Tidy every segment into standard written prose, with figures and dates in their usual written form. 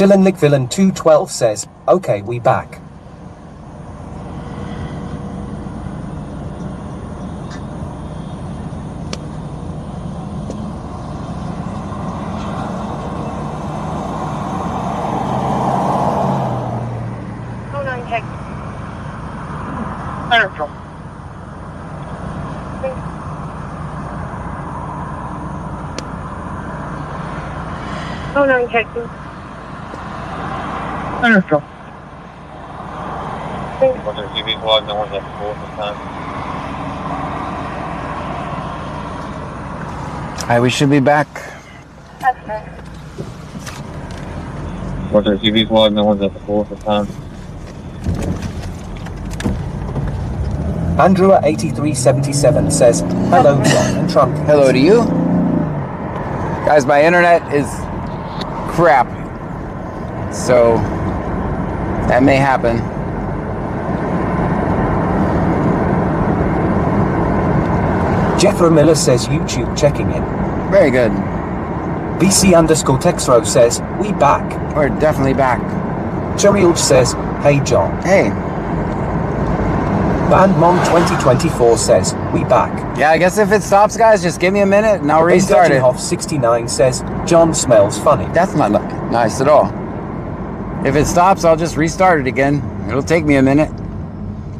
Chillinlick Villain 212 says, okay, we back. Oh, no, Texas. Wonderful. Was there TV vlog? No one's at school this time. Hi, we should be back. Okay. Was there TV vlog? No one's at school this time. Andrew8377 says, hello, John and Trump. Hello to you. Guys, my internet is crap. So, that may happen. Jeffro Miller says YouTube checking in. Very good. BC_Texro says, we back. We're definitely back. Cheryl says, hey John. Hey. Bandmom 2024 says, we back. Yeah, I guess if it stops, guys, just give me a minute and I'll restart it. Hoff69 says, John smells funny. That's not nice at all. If it stops, I'll just restart it again. It'll take me a minute.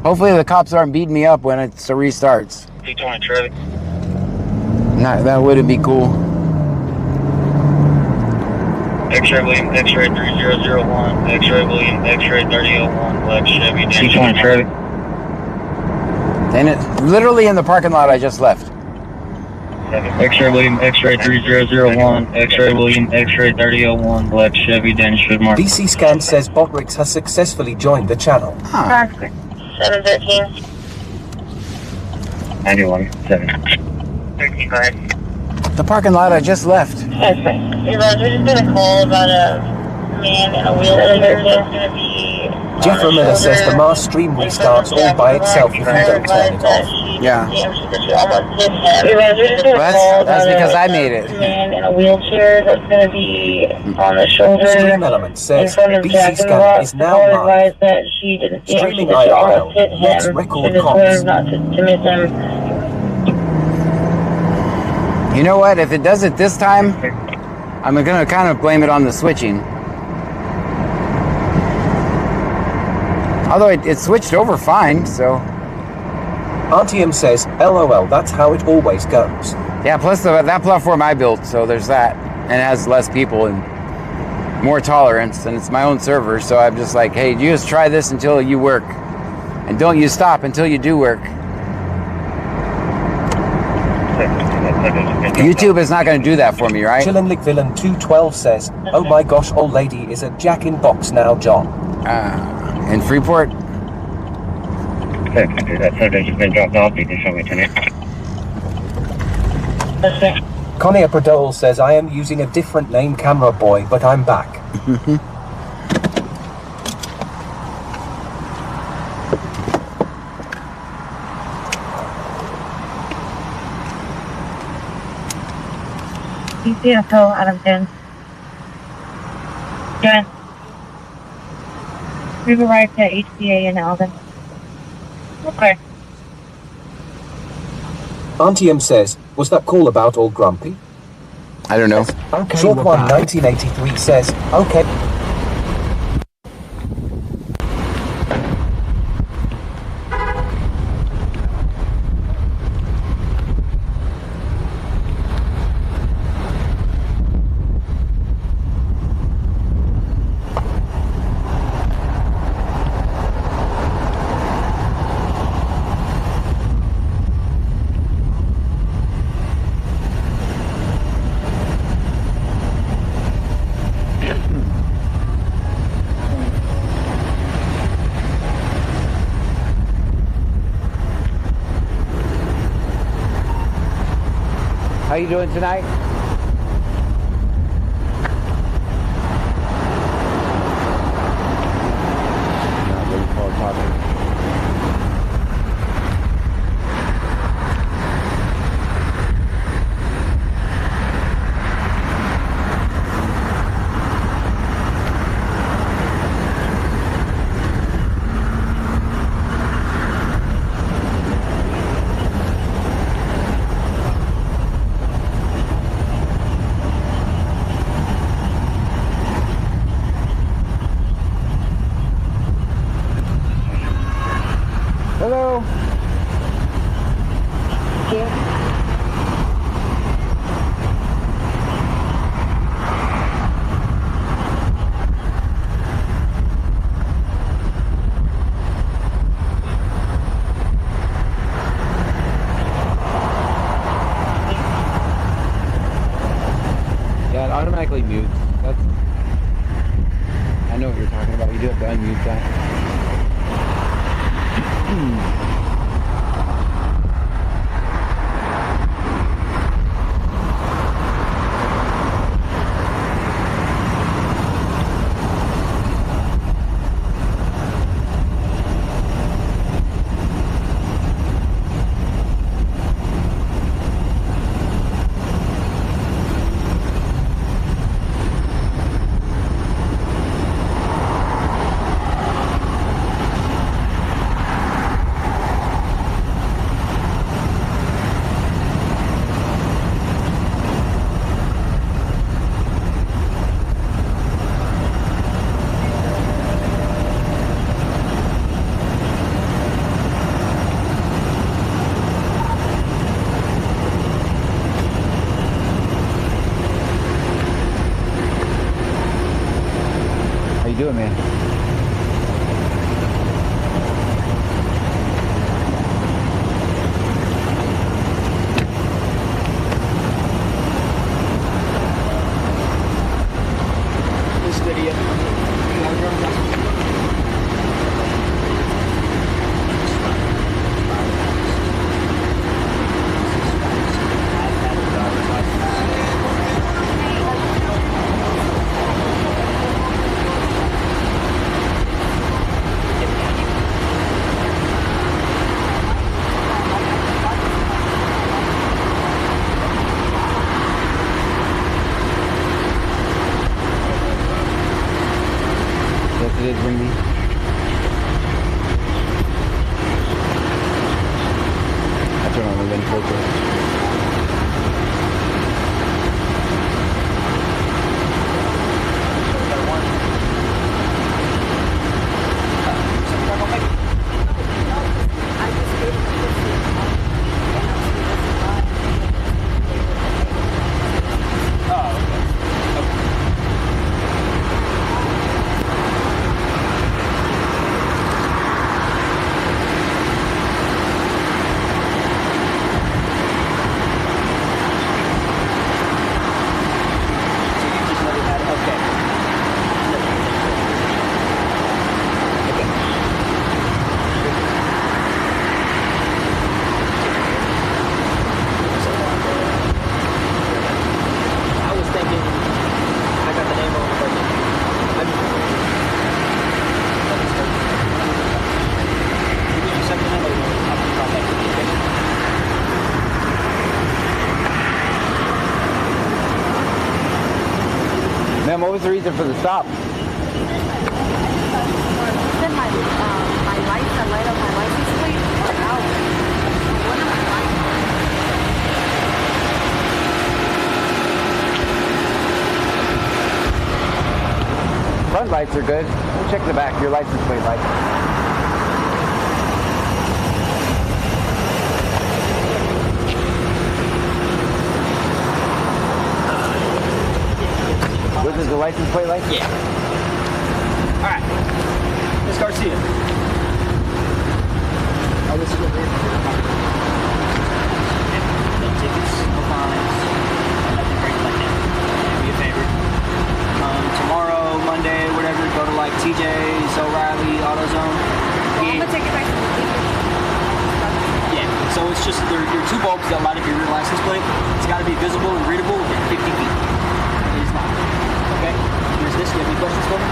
Hopefully the cops aren't beating me up when it restarts. D20 traffic. That wouldn't be cool. X-ray William, X-ray 3001, X-ray William, X-ray 3001, Black Chevy, D20 traffic. Dang it. Literally in the parking lot I just left. X-ray William, X-ray 3001, X-ray William, X-ray 3001, Black Chevy, Danish Mark. DC Scan says Botrix has successfully joined the channel. Huh. 713. 91, 7. 13, go ahead. The parking lot I just left. Okay. Hey, Rose, we just got a call about a man in a wheelchair that's going to be... Jeffro Miller says the Mars stream restarts all by itself if you don't turn it off. Yeah. Well, that's because I made it. Man in a wheelchair that's going to be on the shoulder. Stream Element says in front of BC Jack Scan is now live. that she didn't see him. Streaming She IRL. almost hit Let's him. record She just comms. learned not to miss him. You know what? If it does it this time, I'm going to kind of blame it on the switching. Although it switched over fine, so... RTM says, LOL, that's how it always goes. Yeah, plus that platform I built, so there's that. And it has less people and more tolerance, and it's my own server, so I'm just like, hey, you just try this until you work. And don't you stop until you do work. YouTube is not going to do that for me, right? Chillinlick Villain 212 says, oh my gosh, old lady is a Jack in Box now, John. In Freeport? That subject has been dropped off. You can show me tonight. Connie Pradole says, I am using a different name, Camera Boy, but I'm back. DCFO out of 10. Good. We've arrived at HCA in Alvin. Okay. Auntie M says, was that call about all grumpy? I don't know. Okay, Short One 1983 says, okay. How you doing tonight? you. Yeah, it automatically mutes. That's. I know what you're talking about. You do have to unmute that. How you doing, man? This video. Yes, it is ringing. I turn on the wind filter. I was thinking, I got the name wrong, but I just. Give me a second, I'll contact you, okay? Ma'am, what was the reason for the stop? Then my lights, the light of my license plate went out. One of my lights. Front lights are good. Check the back, your license plate lights. Was it the license plate light? Yeah. All right. Miss Garcia. Oh, this is what we're no tickets, no fines, nothing crazy like that. Do me a favor. Tomorrow, Monday, whatever, go to like TJ's, O'Reilly, AutoZone. I'm gonna take it back to the station. Yeah. So it's just your two bulbs that light up your rear license plate. It's got to be visible and readable within 50 feet. It is not. Okay. Here's this. Do you have any questions for me?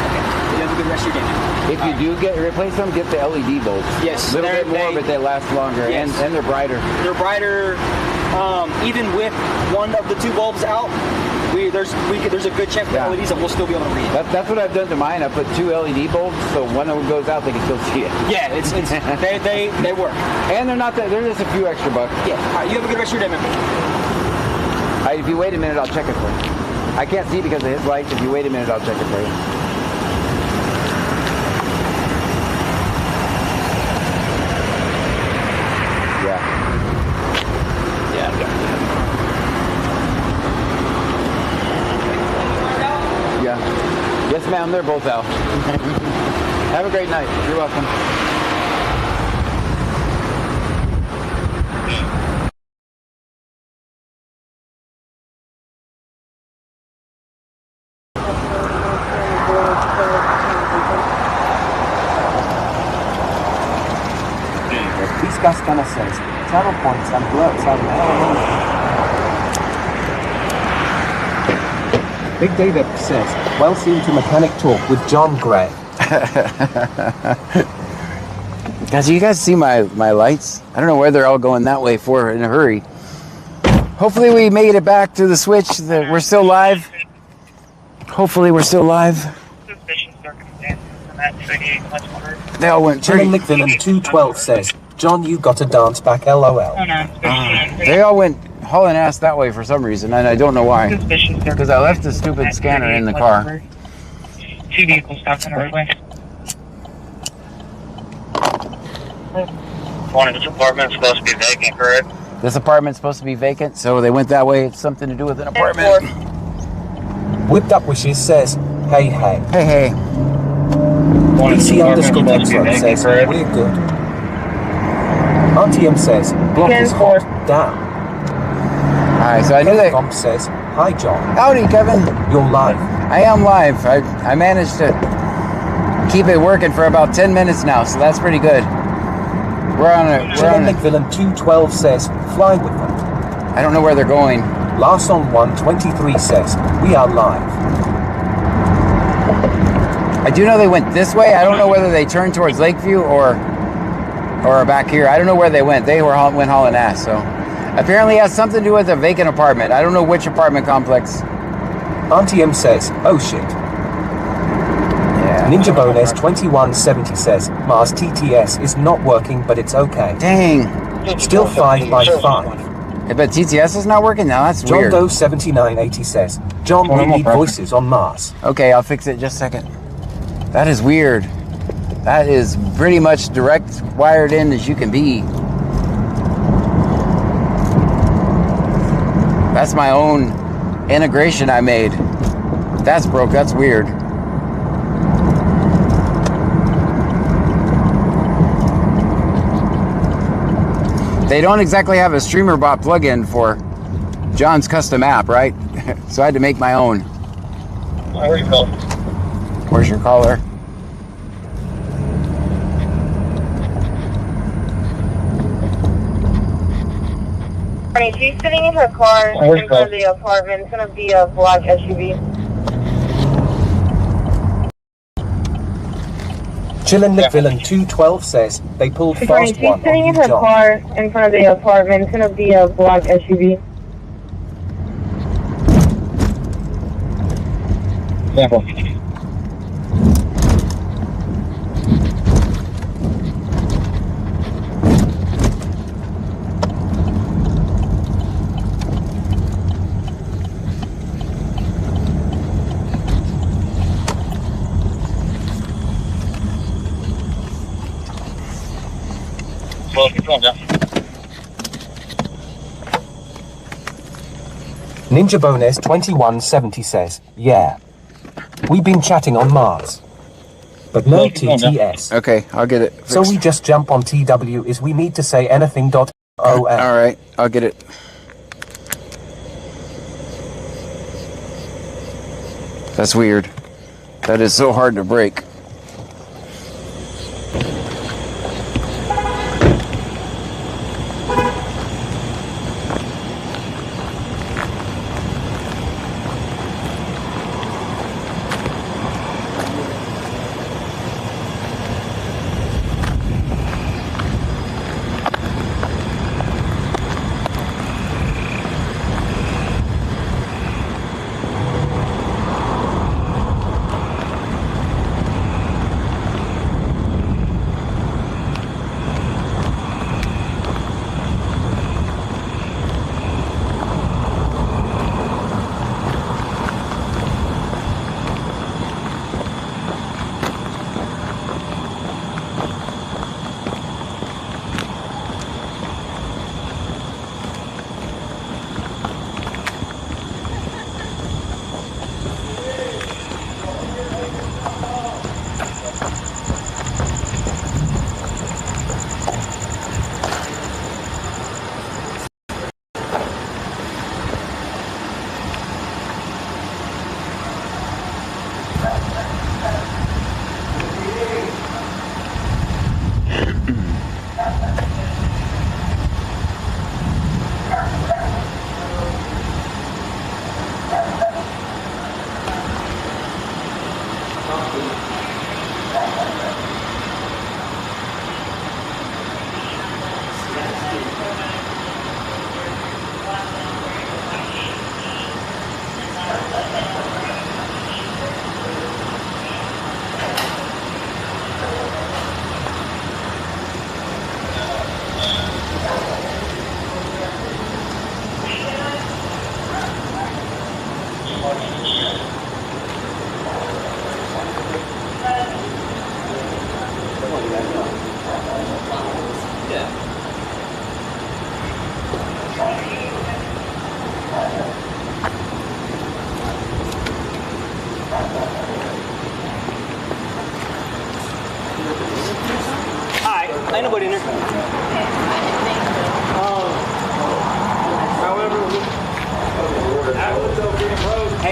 Okay. You have a good rest of your day. If you do replace them, get the LED bulbs. Yes, a little bit more, but they last longer, Yes. and they're brighter. They're brighter. Even with one of the two bulbs out, there's a good chance for Yeah. LEDs that we'll still be able to read. That's what I've done to mine. I put 2 LED bulbs, so one of them goes out, they can still see it. Yeah, it's they work. And they're not that. They're just a few extra bucks. Yeah. All right. You have a good rest of your day, man. If you wait a minute, I'll check it for you. I can't see because of his lights. If you wait a minute, I'll check it for you. Yeah. ma'am. They're both out. Have a great night. You're welcome. This gas scanner says channel points and alerts are now. Big David says, well seen to mechanic talk with John Gray. Guys, you guys see my lights? I don't know where they're all going that way for in a hurry. Hopefully we made it back to the switch. That we're still live. Hopefully we're still live. They all went Chilling pretty. McVillan 212 says, John, you got to dance back, LOL. They all went hauling ass that way for some reason, and I don't know why. Because I left the stupid scanner in the car. 2 vehicles stopped on the roadway. One of this apartment's supposed to be vacant, correct? This apartment's supposed to be vacant, so they went that way. It's something to do with an apartment. Whipped Up Wishes says, hey, hey. Hey, hey. One of this PC apartment's underscore supposed to be Texas vacant, says, correct? we're good. RTM says, block is hot, down. Alright, so I knew that. Comp says, hi John, Howdy, Kevin. you're live. I am live. I managed to keep it working for about 10 minutes now, so that's pretty good. We're on Chilling a McVillan 212 says, fly with them. I don't know where they're going. Larson 123 says, we are live. I do know they went this way. I don't know whether they turned towards Lakeview or back here. I don't know where they went. They went hauling ass, so. Apparently it has something to do with a vacant apartment. I don't know which apartment complex. RTM says, oh shit. Yeah. Ninja Bones 2170 says, Mars TTS is not working, but it's okay. Dang. Still 5 by 5. But TTS is not working now? That's John weird. Doe 7980 says, John, we need voices on Mars. Okay, I'll fix it in just a second. That is weird. That is pretty much direct wired in as you can be. That's my own integration I made. That's broke. That's weird. They don't exactly have a streamer bot plugin for John's custom app, right? So I had to make my own. Where's your call? Where's your caller? She's sitting in her car in front of the apartment. It's going to be a black SUV. Chillin' McVillan 212 says, they pulled fast She's one sitting on in you, her John. car in front of the apartment. It's going to be a black SUV. Sample. Well, keep going down. Ninja Bones 2170 says, yeah. We've been chatting on Mars. But no TTS. Okay, I'll get it fixed. So we just jump on TW is we need to say anything.om. Alright, I'll get it. That's weird. That is so hard to break.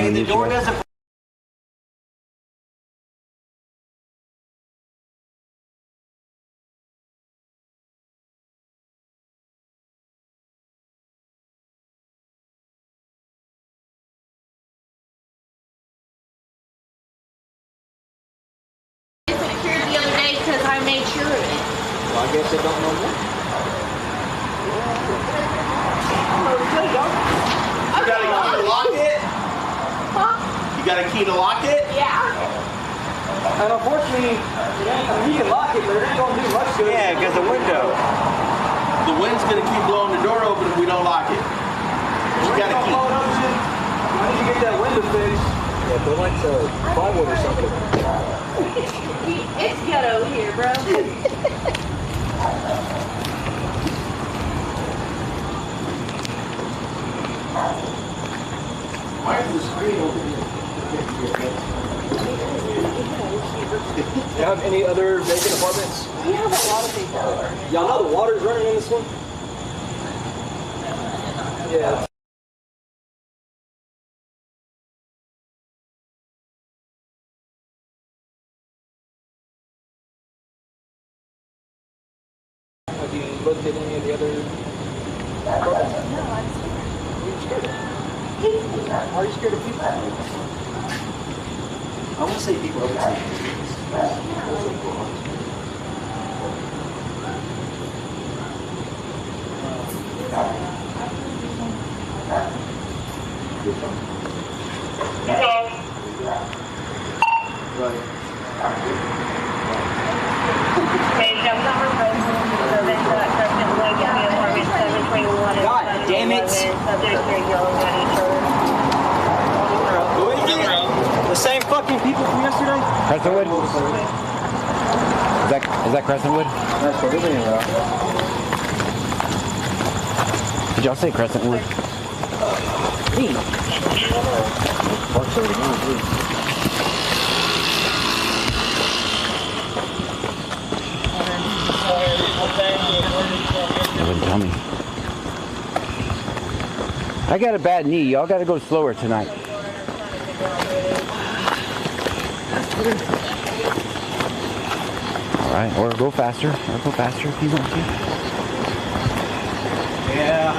Hey, the door doesn't. The other day because I made sure of it. Well, I guess I don't know what. You got a key to lock it? Huh? You got a key to lock it? Yeah. And unfortunately, you can lock it, but it ain't gonna do much good. Yeah, because the window. The wind's gonna keep blowing the door open if we don't lock it. You got a key. Why did you get that window fixed? Yeah, but like plywood or something. It's ghetto here, bro. Why is the screen open? Do you have any other vacant apartments? We have a lot of people. Y'all know the water's running in this one? Yeah. Have you looked at any of the other apartments? No, I'm scared. Why are you scared of people? I want to say people over here. God damn it! The same fucking people from yesterday? Crescentwood? Is that Crescentwood? That's what we're doing, Did y'all say Crescentwood? They wouldn't tell me. I got a bad knee. Y'all got to go slower tonight. All right, or go faster. Or go faster if you want to. Yeah.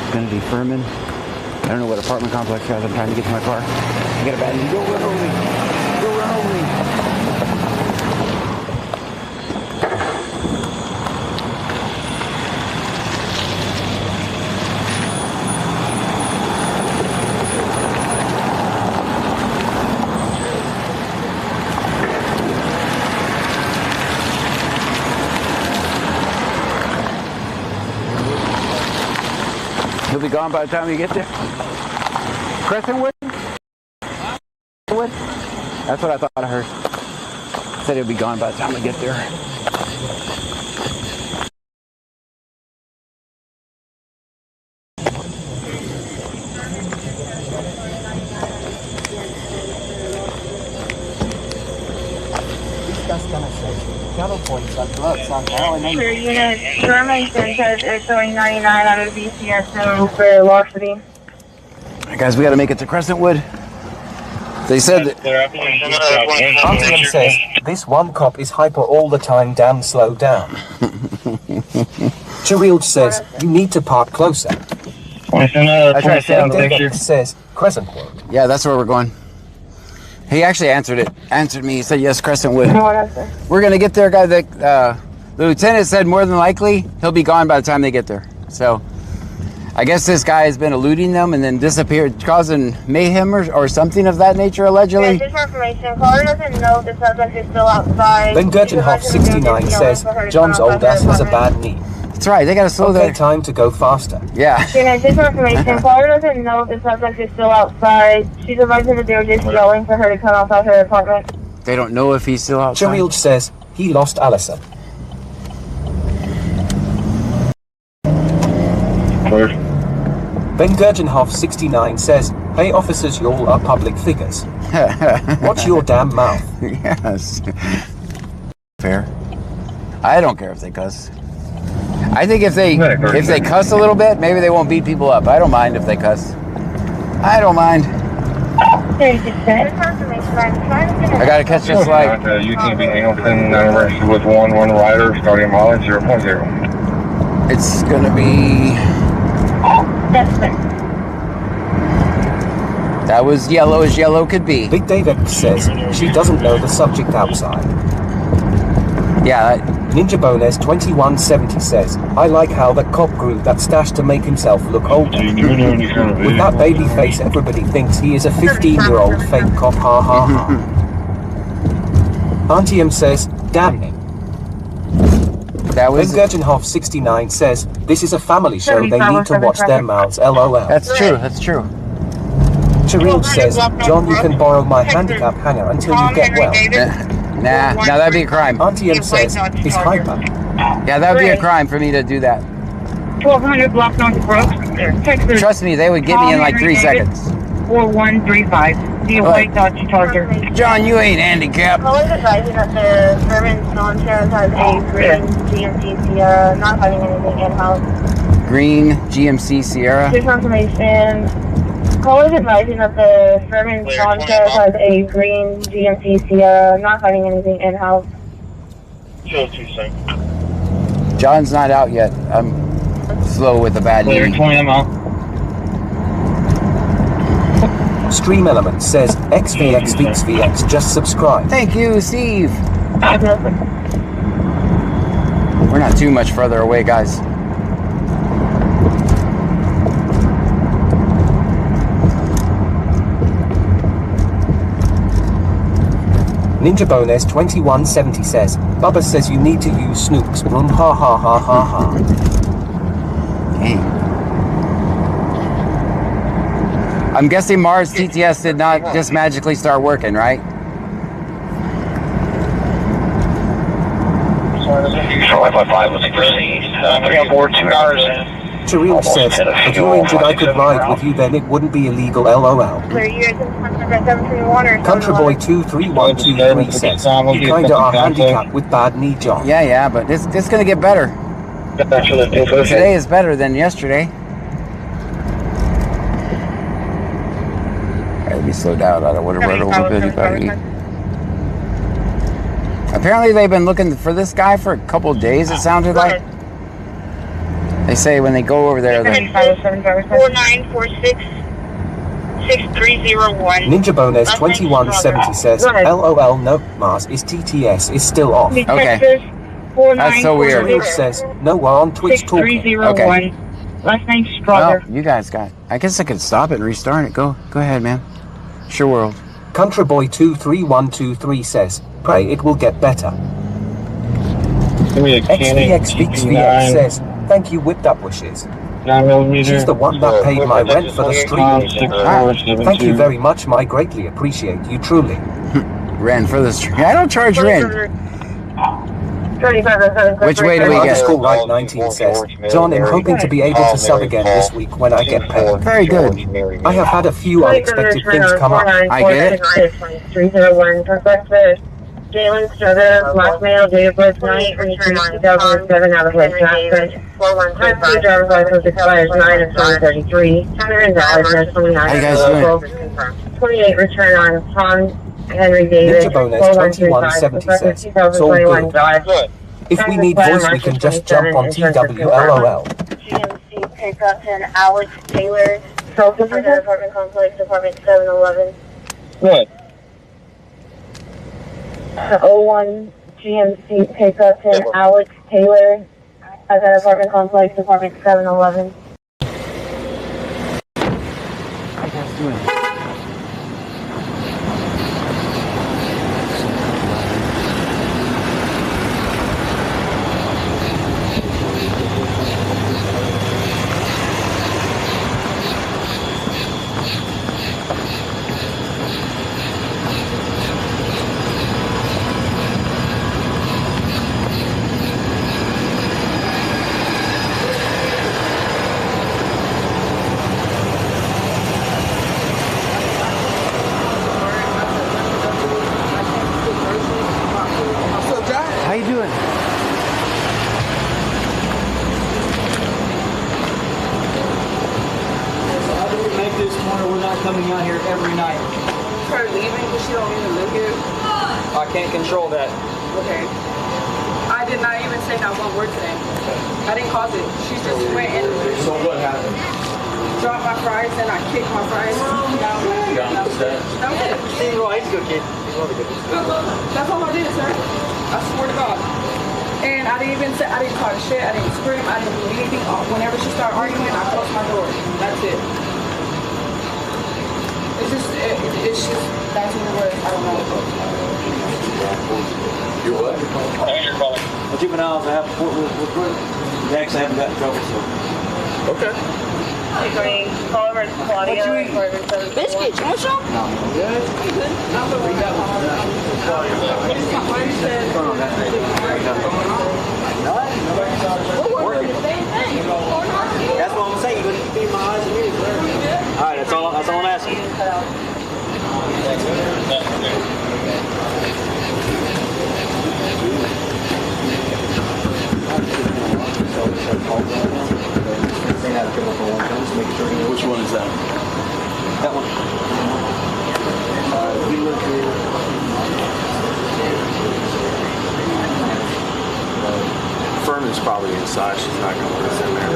It's gonna be Furman. I don't know what apartment complex guys. I'm trying to get to my car. I got a bad knee. Go run over me. Go run over me. He'll be gone by the time you get there. Crescentwood? Wood? That's what I thought I heard. Said he'll be gone by the time we get there. Sure, unit. Information says it's showing 99 out of BCSO for Velocity. All right, guys, we got to make it to Crescentwood. They said that. RTM says, this one cop is hyper all the time, damn slow down. Chirild says, you need to park closer. I tried to say David says, Crescentwood. Yeah, that's where we're going. He actually answered me. He said, yes, Crescentwood. We're going to get there, guy. The lieutenant said more than likely he'll be gone by the time they get there. So I guess this guy has been eluding them and then disappeared, causing mayhem or something of that nature, allegedly. Yeah, just information. Caller doesn't know if the subject is still outside. Ben Gertenhoff 69 says, John's old ass has a bad knee. That's right, they got to slow Okay, their... time to go faster. Yeah. Yeah, just information. Caller doesn't know if the subject is still outside. She's advising that they were just yelling for her to come outside her apartment. They don't know if he's still outside. Chirild says, he lost Allison. Ben Gergenhoff 69 says, hey officers, y'all are public figures. Watch your damn mouth. Yes. Fair. I don't care if they cuss. I think if they cuss a little bit, maybe they won't beat people up. I don't mind if they cuss. I don't mind. 3610. I gotta catch this light. UTV Hamilton, arrested with 1 rider, starting mileage 0.0. It's gonna be. That was yellow as yellow could be. Big David says she doesn't know the subject outside. Yeah. Ninja Bones 2170 says, I like how the cop grew that stash to make himself look older. With that baby face, everybody thinks he is a 15-year-old fake cop, ha ha ha. Auntie M says, damn him. That was. Gergenhoff 69 says, this is a family show, they need to watch their mouths, lol. That's true. That's true. Cheryl says, John, you can borrow my handicap hanger until you get well. Nah, that'd be a crime. Auntie M says, he's hyper. Yeah, that would be a crime for me to do that. 1200 block north of Brooks. Texas. Trust me, they would get me in like 3 seconds. 4135. The white Dodge Charger. John, you ain't handicapped. Call is advising that the Bourbon Sanchez has a green GMC Sierra, not having anything in-house. Green GMC Sierra. Here's confirmation. Call is advising that the Bourbon Sanchez has a green GMC Sierra, not having anything in-house. John's not out yet. I'm slow with the bad Clear knee. 20 mile. Stream Element says, XVX Beats VX just subscribe. Thank you, Steve. We're not too much further away, guys. Ninja Bones 2170 says, Bubba says you need to use Snook's broom, ha ha ha ha ha. Dang. I'm guessing Mars TTS did not just magically start working, right? Wi-Fi was proceed. 3 on board, 2 hours in. Tareel says, if you're injured I could ride with you, then it wouldn't be illegal, lol. Country Boy 23123 says, you kinda are handicapped with bad knee, John. Yeah, but it's gonna get better. Today is better than yesterday. Alright, let me slow down. I don't want to run over anybody. Apparently they've been looking for this guy for a couple of days, it sounded like. They say when they go over there, then 4946 6301. Ninja Bones 2170 says, LOL, no, Mars is TTS is still off. okay. That's so weird. Tareel says, no, we're on Twitch talking. Okay. Last name Strother. Well, you guys got. I guess I could stop it and restart it. Go ahead, man. Sure world. Country Boy 23123 says, pray it will get better. XVX Beats VX says, thank you, whipped up wishes. 9mm. She's the one that paid my rent for the stream. Thank you very much, I greatly appreciate you truly. Ran for the stream. I don't charge rent. Which way do we get? Underscore right 19 says, John, I'm hoping to be able to sub again this week when I get paid. Very good. I have had a few unexpected things come up. I get it. 301 Jalen Strother, blackmail, date of birth 9/23/2007, out of Lake Jackson. High school driver's license expires 9/2033. Invalid, 29. How you guys doing? 28 return on Tom Henry Davis. Ninja Bones 2170 says, it's all good. If we need voice, we can just jump on TW, LOL. GMC pickup and Alex Taylor. Apartment complex, apartment 711. What? The 01 GMC pickup and Alex Taylor at that apartment complex, apartment 711. How you guys doing? not coming out here every night. Her leaving because she don't even live here. I can't control that. Okay. I did not even say not one word today. I didn't cause it. She just went and So what happened? dropped my fries and I kicked my fries down. That was it. He's a good kid. He's one of the good kids. That's all I did, sir. I swear to God. And I didn't even say, I didn't talk shit, I didn't scream, I didn't do anything. Whenever she started arguing, I closed my door. That's it. It's just, that's what it was. I don't know. You're what? The juveniles I have they actually haven't got in trouble, so. Okay. Call over to Claudia. Biscuits, you want some? No. Good? We're working the same thing. That's what I'm saying. You're going to keep my eyes and ears. All right, that's all I'm asking. Which one is that? That one. We look here. Furman's probably inside. She's not going to let us in there.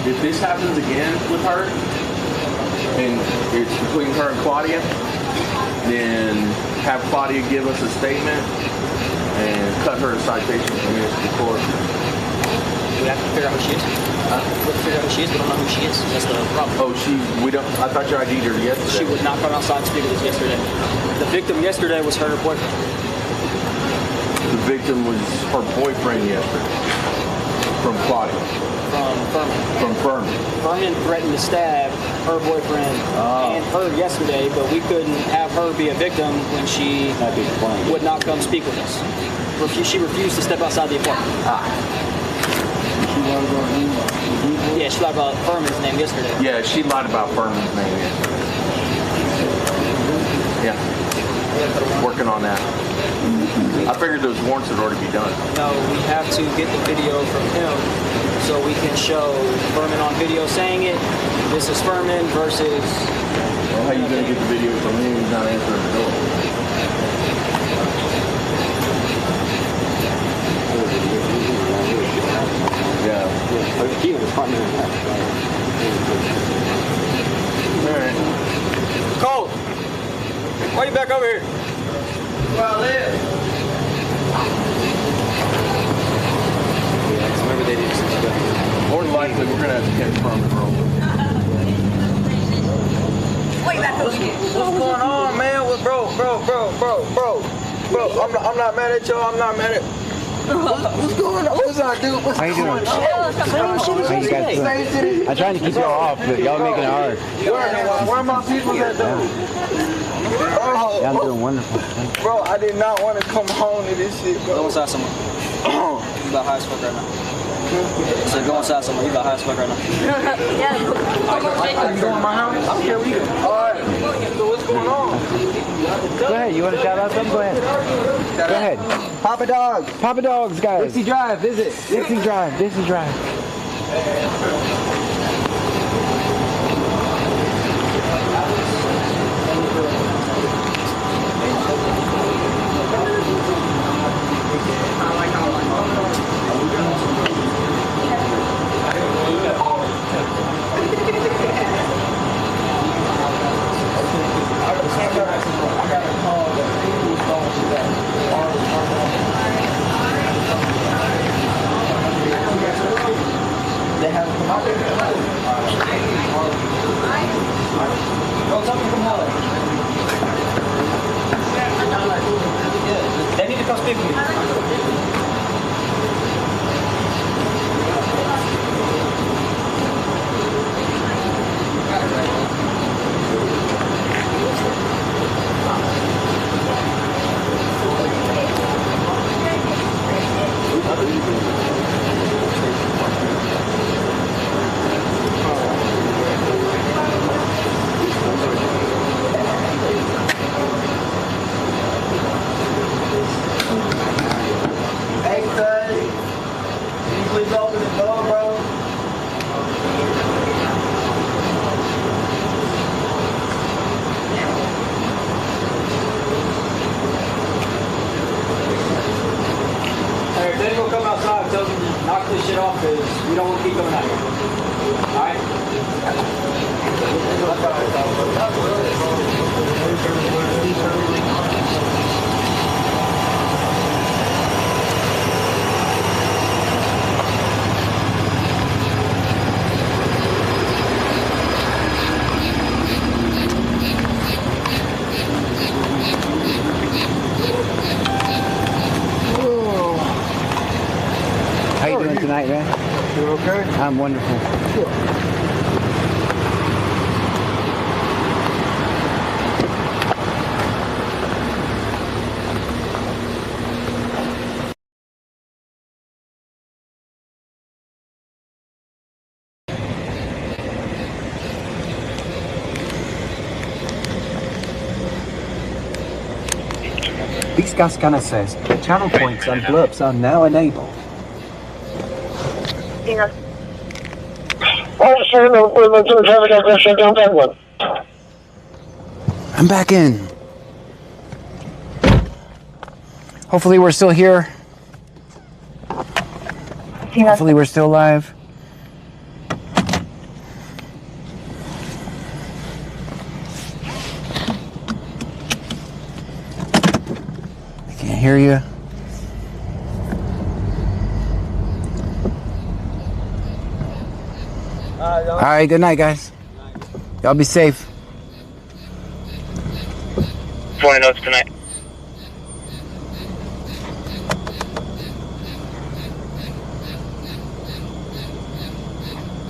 If this happens again with her, and it's between her and Claudia, then have Claudia give us a statement and cut her a citation from municipal court. We have to figure out who she is. We have to figure out who she is. We don't know who she is. That's the problem. Oh, we don't. I thought you ID'd her yesterday. She would not come outside and speak with us yesterday. The victim yesterday was her boyfriend. The victim was her boyfriend yesterday from Claudia. From Furman. From Furman. Furman threatened to stab her boyfriend and her yesterday, but we couldn't have her be a victim when she would not come speak with us. She refused to step outside the apartment. Yeah, she lied about Furman's name yesterday. Yeah, she lied about Furman's name yesterday. Yeah. Working on that. I figured those warrants would already be done. No, we have to get the video from him so we can show Furman on video saying it. This is Furman versus... Well, how are you going to get the video from him? He's not answering the door. Yeah. Alright. Cole! Why are you back over here? Where I live. Remember they didn't see More than likely, we're going to have to catch Furman roll. What's going on, man? Bro, I'm not mad at y'all. I'm not mad at. What's going on? What's our dude? What's How you doing? How you guys doing? I'm trying to keep y'all off, but y'all making it hard. Where my people at, though? Oh, Yeah, I'm doing wonderful. bro, I did not want to come home to this shit, Go bro. inside somewhere. You about high as fuck right now. So go inside somewhere. You about high as fuck right now. Are you going to my house? I'm here with you. All right. So what's going on? Go ahead. You want to shout out something? Go ahead. Go ahead. Papa Dogs. Papa Dogs, guys. Dixie Drive, visit. Dixie Drive. Dixie Drive. They haven't come out We don't want to keep coming out here. All right? How you doing tonight, man? You okay? I'm wonderful. This gas scanner says channel points and blurbs are now enabled. I'm back in. Hopefully we're still here. Hopefully we're still live. I can't hear you. All right, good night, guys. Y'all be safe. 20 notes tonight.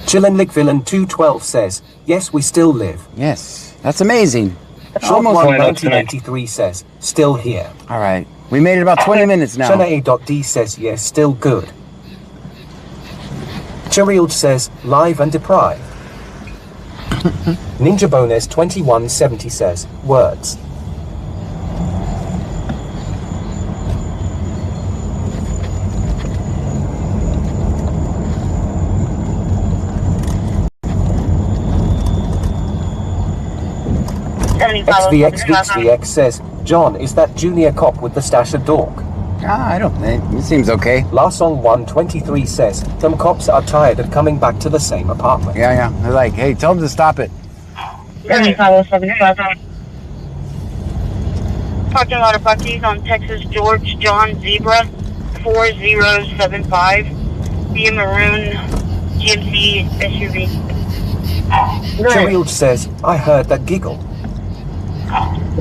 Chillin' Lick Villain 212 says, yes, we still live. Yes, that's amazing. Short Almost. 1 1983 says, still here. All right, we made it about 20 minutes now. Shana.D says, yes, still good. Chirild says, live and deprived. Ninja Bonus 2170 says, words. XVXVXVX says, John, is that junior cop with the stash of dork? I don't think. It seems okay. Larsong 123 says, them cops are tired of coming back to the same apartment. Yeah. They're like, hey, tell them to stop it. 7575. Parking lot of Bucky's on Texas George John Zebra 4075. Be a maroon GMC SUV. Chirild says, I heard that giggle.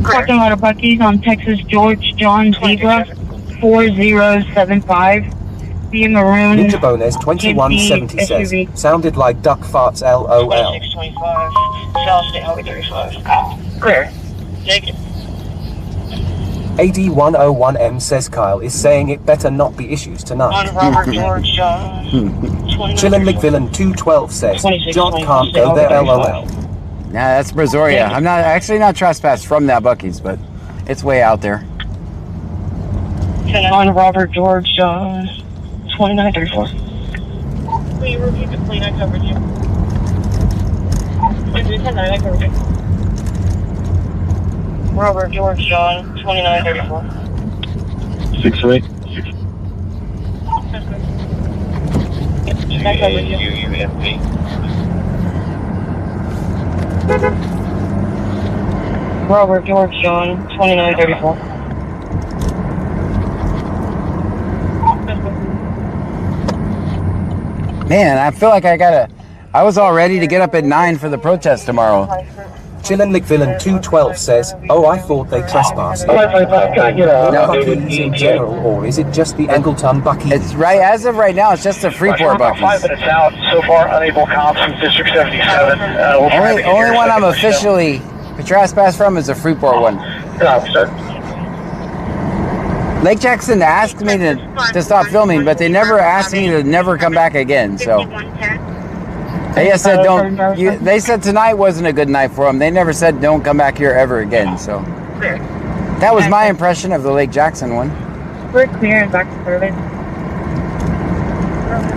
Parking lot of Bucky's on Texas George John Zebra 4075. Be a maroon Ninja Bonus 2170 says, SUV. sounded like duck farts LOL. 2625. South State Highway 35. Clear. Take it. AD101M says Kyle is saying it better not be issues tonight. On Robert George John. Chillin' McVillain 212 says, John can't go there LOL. Nah, that's Brazoria. I'm not trespassed from that Buc-ee's, but it's way out there. On Robert George John 2934. Will you repeat the plane I covered you? I covered you. Robert George John 2934. 608. I covered you. Robert George John 2934. Man, I feel like I was all ready to get up at 9 for the protest tomorrow. Chillin' McVillain 212 says, oh, I thought they trespassed. No. Buc-ee's in general, or is it just the Angleton Buc-ee's? It's right, as of right now, it's just the Freeport Buc-ee's. 5 minutes out. So far, unable cops from District 77. Only one I'm officially trespassed from is the Freeport one. Lake Jackson asked me to stop filming, but they never asked me to never come back again. So they just said they said tonight wasn't a good night for them. They never said don't come back here ever again. So that was my impression of the Lake Jackson one. We're clear and back to service.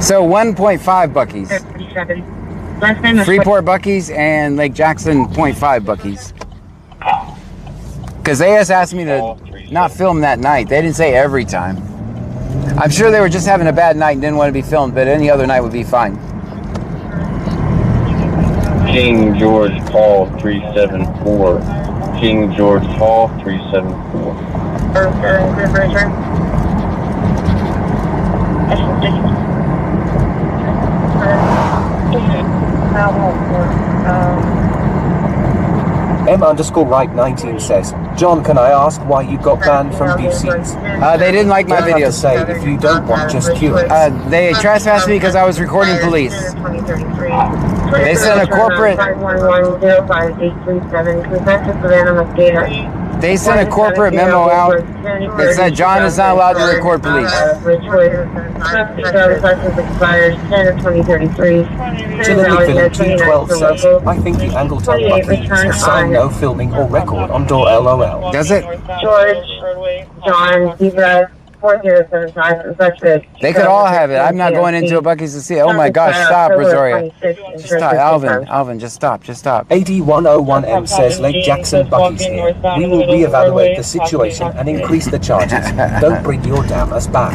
So 1.5 Buc-ee's. 37. Last name is Freeport Buc-ee's and Lake Jackson 0.5 Buc-ee's. Because they just asked me to not film that night. They didn't say every time. I'm sure they were just having a bad night and didn't want to be filmed, but any other night would be fine. King George Hall 374. King George Hall 374. M_right19 says, John, can I ask why you got banned from Busey's? They didn't like my Don't have to videos. say if you don't want, just curious. They trespassed me because I was recording police. They sent a corporate. They sent a corporate memo out that said John is not allowed to record police. Chillinwick 212 says, I think the angle on Bucky is a sign no filming or record on door LOL. Does it? George, John, Zebra, 4075, such good. They could all have it. I'm not going into a Bucky's to see it. Oh my gosh, stop, Brazoria. Just stop, Alvin, just stop. AD101M says Lake Jackson Bucky's here. We will reevaluate the situation and increase the charges. Don't bring your damners back.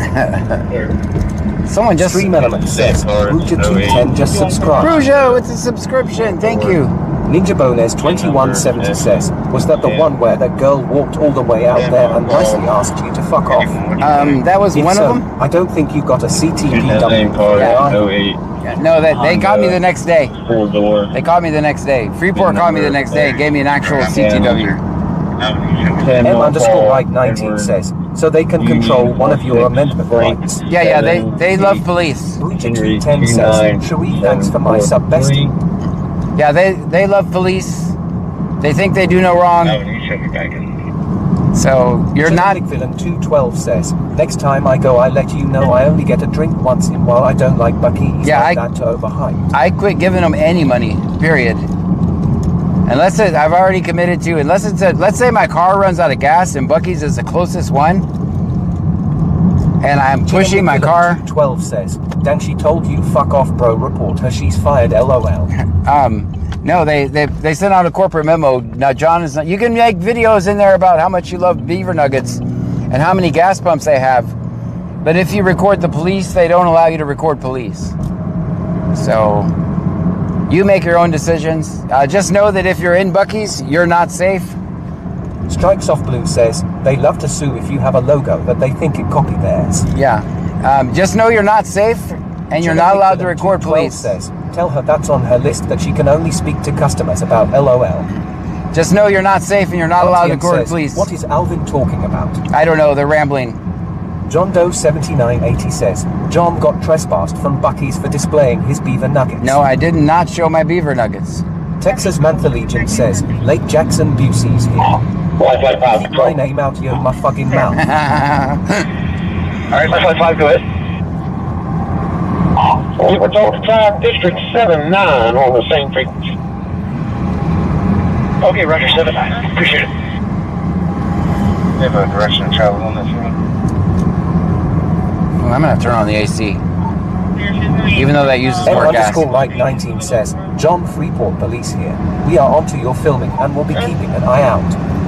Someone just... Stream Element says, Ruja210 just subscribed. Ruja, it's a subscription, thank you. Ninja Bones 2170 says, was that the one where that girl walked all the way out there and nicely asked you to fuck off? That was If one so, of them? I don't think you got a CTP No, they caught me the next day. 4-door. They caught me the next day. Freeport caught me the next day and gave me an actual CTW. M_right19 says, so they can control one of your amendment rights. Yeah, they love police. Ruja210 says, Sharif, thanks for my sub bestie. Yeah, they love police. They think they do no wrong. So you're not. Villain 212 says, next time I go, I let you know I only get a drink once in a while. I don't like Buc-ee's. Yeah, like that to overhype. I quit giving them any money. Period. Unless I've already committed to. Unless it's let's say my car runs out of gas and Buc-ee's is the closest one, and I'm pushing my car. 212 says, Dan, she told you fuck off, bro. Report her. She's fired. LOL. No, they sent out a corporate memo. Now, John is not. You can make videos in there about how much you love beaver nuggets and how many gas pumps they have. But if you record the police, they don't allow you to record police. So you make your own decisions. Just know that if you're in Buc-ee's, you're not safe. Strikes Off Blue says, they love to sue if you have a logo that they think it copy theirs. Yeah. Just know you're not safe and you're not allowed to record police. Says, tell her that's on her list that she can only speak to customers about LOL. Just know you're not safe and you're not allowed to record police. What is Alvin talking about? I don't know. They're rambling. John Doe 7980 says, John got trespassed from Buc-ee's for displaying his beaver nuggets. No, I did not show my beaver nuggets. Texas Mantha Legion says, Lake Jackson Busey's here. Keep my name out of your fucking mouth. Alright, 555, go ahead. We're talking 5 District 79 on the same frequency. Okay, Roger, 79. Appreciate it. You have a direction of travel on this one? Well, I'm going to turn on the AC. Even though that uses more gas. M_right19 says, John, Freeport Police here. We are onto your filming and we'll be keeping an eye out.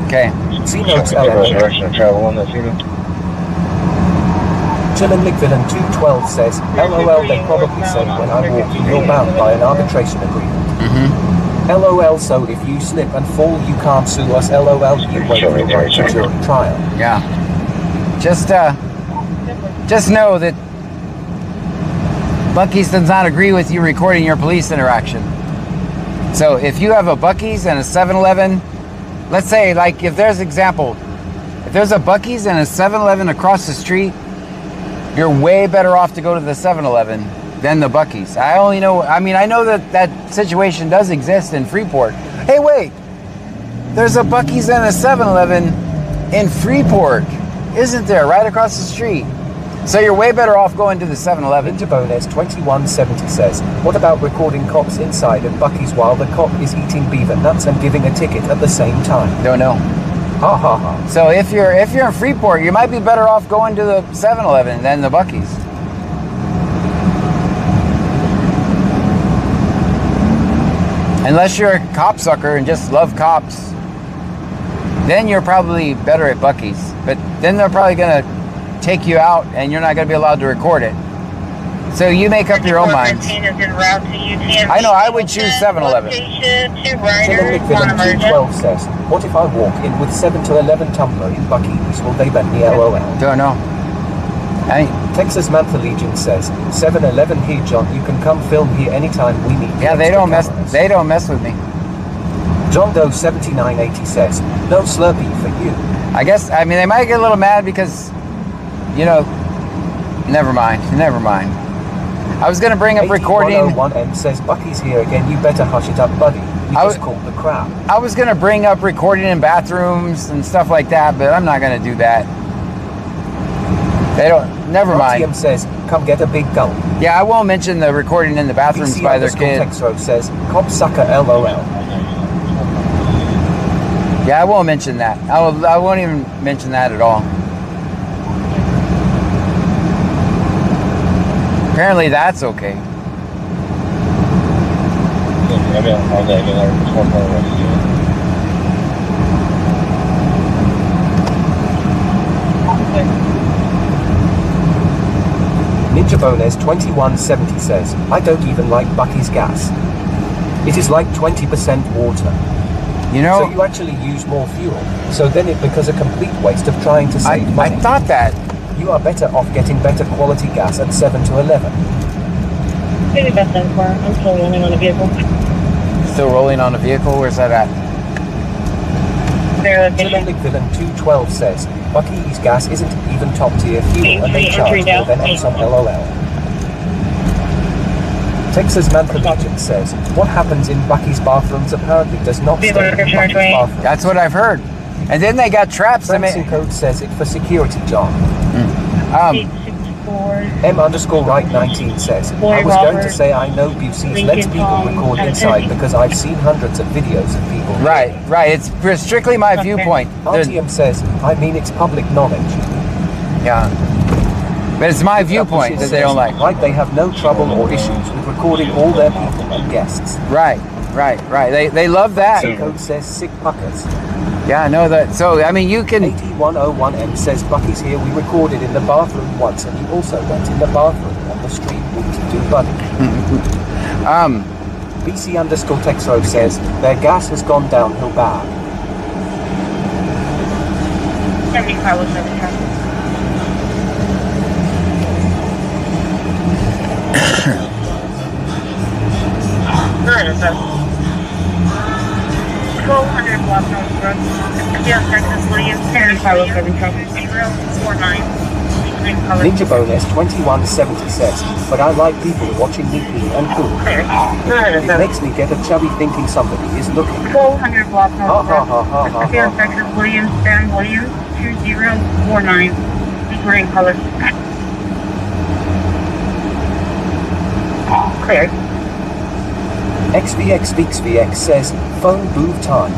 Okay. See notes you have a direction of travel on this unit? Chillin' McVillain 212 says, LOL, they probably say when I walk in, you're bound by an arbitration agreement. LOL, so if you slip and fall, you can't sue us. LOL, you wait for your right to jury trial. Yeah. Just know that Buc-ee's does not agree with you recording your police interaction. So if you have a Buc-ee's and a 7-Eleven, let's say, like, if there's a Buc-ee's and a 7-Eleven across the street, you're way better off to go to the 7-Eleven than the Buc-ee's. I know that situation does exist in Freeport. Hey, wait, there's a Buc-ee's and a 7-Eleven in Freeport, isn't there? Right across the street. So you're way better off going to the 7-Eleven. Interbones 2170 says, what about recording cops inside at Buc-ee's while the cop is eating beaver nuts and giving a ticket at the same time? Don't know. Ha ha ha. So if you're in Freeport, you might be better off going to the 7-Eleven than the Buc-ee's. Unless you're a cop sucker and just love cops, then you're probably better at Buc-ee's. But then they're probably gonna take you out, and you're not going to be allowed to record it. So you make up your own mind. I know, I would choose 7-Eleven. Chilling McVillan 212 says, what if I walk in with 7 to 11 tumbler in Buc-ee's? Will they ban me? LOL. Don't know. Texas Mantha Legion says, 7-Eleven here, John. You can come film here anytime we need. Yeah, they don't mess. They don't mess with me. John Doe 7980 says, no Slurpee for you. I guess. I mean, they might get a little mad because, you know. Never mind. Never mind. I was gonna bring up recording. 101M says, Buc-ee's here again. You better hush it up, buddy. You just called the crowd. I was gonna bring up recording in bathrooms and stuff like that, but I'm not gonna do that. They don't. Never mind. RTM says, come get a big gulp. Yeah, I won't mention the recording in the bathrooms by their kid. Texro says, cop sucker LOL. Yeah, I won't mention that. I won't even mention that at all. Apparently that's okay. Ninja Bones 2170 says, I don't even like Buc-ee's gas. It is like 20% water. You know, so you actually use more fuel. So then it becomes a complete waste of trying to save money. I thought that. You are better off getting better quality gas at 7 to 11. I'm still rolling on a vehicle. Still rolling on a vehicle? Where's that at? Chilling McVillan 212 says, Buc-ee's gas isn't even top tier fuel and they charge more than Exxon LOL. Texas Mantha Legion says, what happens in Buc-ee's bathrooms apparently does not stay in Buc-ee's bathrooms. That's what I've heard. And then they got traps. Branson code says it for security, John. M_right19 says, I was going to say I know Busey's lets people record inside because I've seen hundreds of videos of people. Right. It's strictly my viewpoint. RTM says, I mean it's public knowledge. Yeah. But it's my viewpoint that they don't like. Like they have no trouble or issues with recording all their people and guests. Right. They love that. Code says sick puckers. Yeah, I know that. So, I mean, you can... 8101M says, Buc-ee's here. We recorded in the bathroom once, and you also went in the bathroom on the street. What to do, buddy? BC_Texro says, their gas has gone downhill bad. 75 was 75. Good, 1200 Block North Road. Yes, Texas Williams, 049. Ninja Bonus 2170 says, but I like people watching me pee and poop. It makes me get a chubby thinking somebody is looking. 1200 Block North Road. Yes, Texas Williams, Sam Williams, 2049. Green color. Clear. XVX Speaks VX says, phone booth time.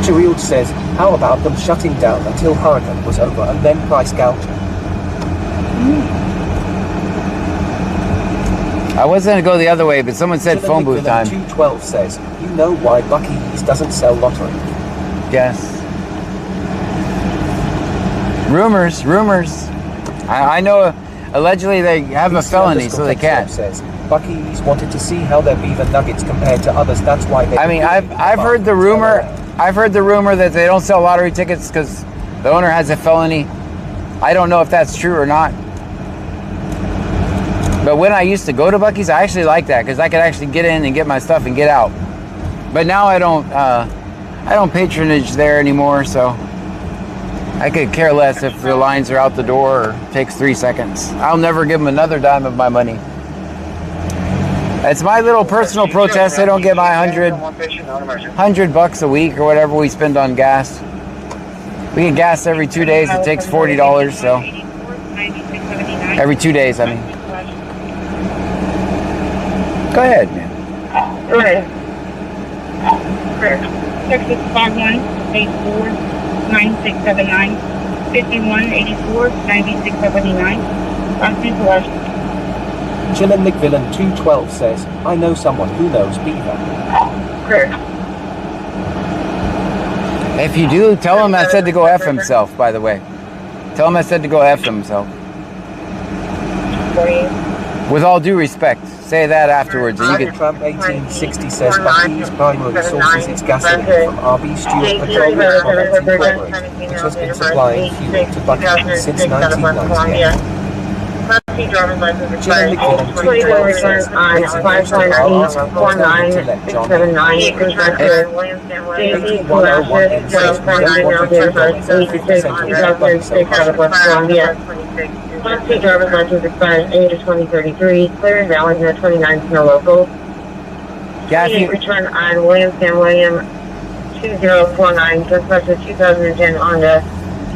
Chirild says, how about them shutting down until Hurricane was over and then price gouging? I was going to go the other way, but someone said phone booth time. 212 says, you know why Buc-ee's doesn't sell lottery? Yes. Rumors. I know allegedly they have a felony, so they can't. Says, Buc-ee's wanted to see how their beaver nuggets compared to others. That's why they... I mean, I've heard the rumor. I've heard the rumor that they don't sell lottery tickets because the owner has a felony. I don't know if that's true or not. But when I used to go to Buc-ee's, I actually liked that because I could actually get in and get my stuff and get out. But now I don't patronage there anymore, so I could care less if the lines are out the door or takes 3 seconds. I'll never give them another dime of my money. It's my little personal protest. They don't get my $100 a week or whatever we spend on gas. We get gas every 2 days. It takes $40, so every 2 days, I mean. Go ahead, man. Right. Texas 5184 9679 5184 9679. I'm Super. Chillin' McVillan 212 says, I know someone who knows beaver. Correct. If you do, tell him I said to go F himself, by the way. Tell him I said to go F himself. With all due respect. Say that afterwards. And you can... Trump 1860 says Bucky's primary sources its gasoline from RB Stewart Petroleum Products Incorporated, which has been supplying fuel to Bucky's since 1998. Chilling Nicola 212 says, basically asking for time to let John in. 8101M says, we don't want to Class 2 driver's license expires 8 of 2033. Clear and valid, no 29 no local. Yeah, if you... Return on William Sam William 2049. Just purchased 2010 Honda.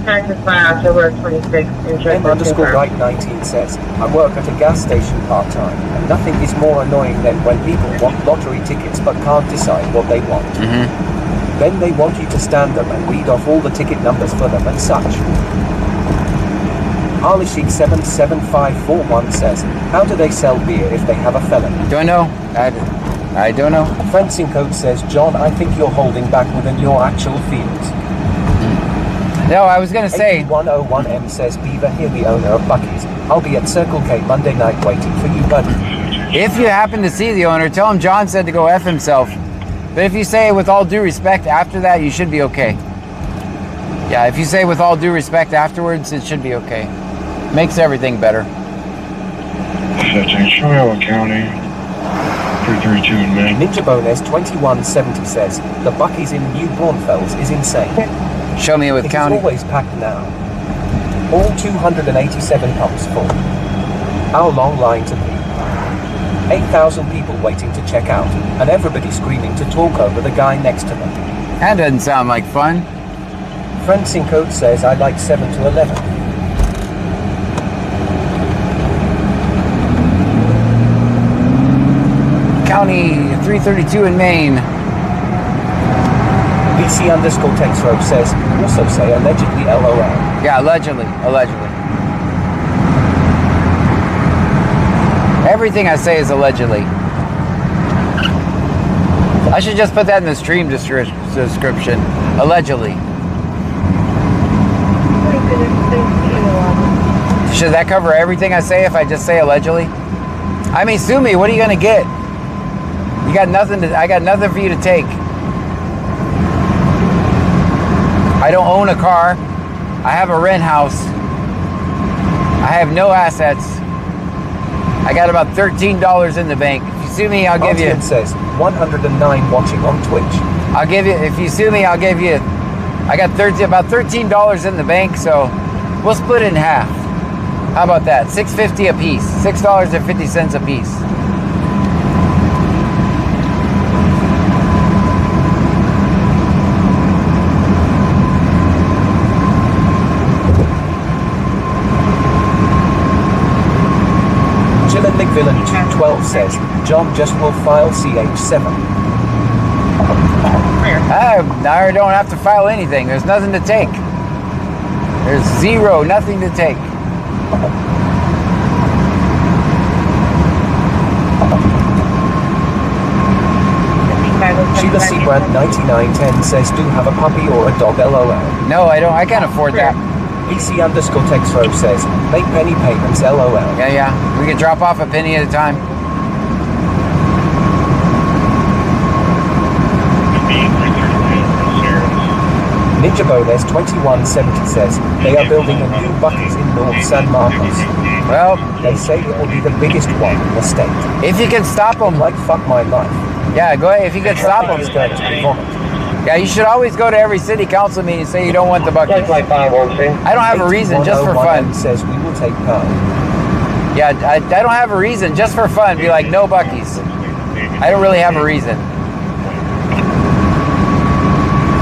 Taxes by October 26th. M_right 19 says, I work at a gas station part-time, and nothing is more annoying than when people want lottery tickets but can't decide what they want. Then they want you to stand them and read off all the ticket numbers for them and such. Arlishik 77541 says, how do they sell beer if they have a felony? Don't know. I don't know. Fencing Code says, John, I think you're holding back within your actual fields. No, I was going to say... 8101M says, Beaver, here the owner of Bucky's. I'll be at Circle K Monday night waiting for you, buddy. If you happen to see the owner, tell him John said to go F himself. But if you say with all due respect after that, you should be okay. Yeah, if you say with all due respect afterwards, it should be okay. Makes everything better. Brazoria County, 332 in May. Ninja Bones 2170 says, the Bucky's in New Braunfels is insane. Show me with county. It's always packed now. All 287 pumps full. Our long line to be. 8,000 people waiting to check out, and everybody screaming to talk over the guy next to them. That doesn't sound like fun. Fencing Code says, I like 7 to 11. County 332 in Maine. BC_Texro says, also say allegedly LOL. Yeah, allegedly. Everything I say is allegedly. I should just put that in the stream description. Allegedly. Should that cover everything I say if I just say allegedly? I mean, sue me. What are you going to get? You got nothing I got nothing for you to take. I don't own a car. I have a rent house. I have no assets. I got about $13 in the bank. If you sue me, I'll give you... It says 109 watching on Twitch. I'll give you... If you sue me, I'll give you... I got about $13 in the bank, so we'll split it in half. How about that? $6.50 a piece. $6.50 a piece. Villain 212 says, John just will file CH7. I don't have to file anything. There's nothing to take. There's nothing to take. Sheila Seabrand 9910 says, do have a puppy or a dog, LOL. No, I don't. I can't afford that. BC_Texro says, make penny payments, LOL. Yeah. We can drop off a penny at a time. Ninja Bones 2170 says, they are building a new Bucky's in North San Marcos. Well, they say it will be the biggest one in the state. If you can stop them. Like, fuck my life. Yeah, go ahead. If you can stop them. Yeah, you should always go to every city council meeting and say you don't want the Bucky's. I don't have a reason, just for fun. Says we will take part. Yeah, I don't have a reason, just for fun. Be like, no Bucky's. I don't really have a reason.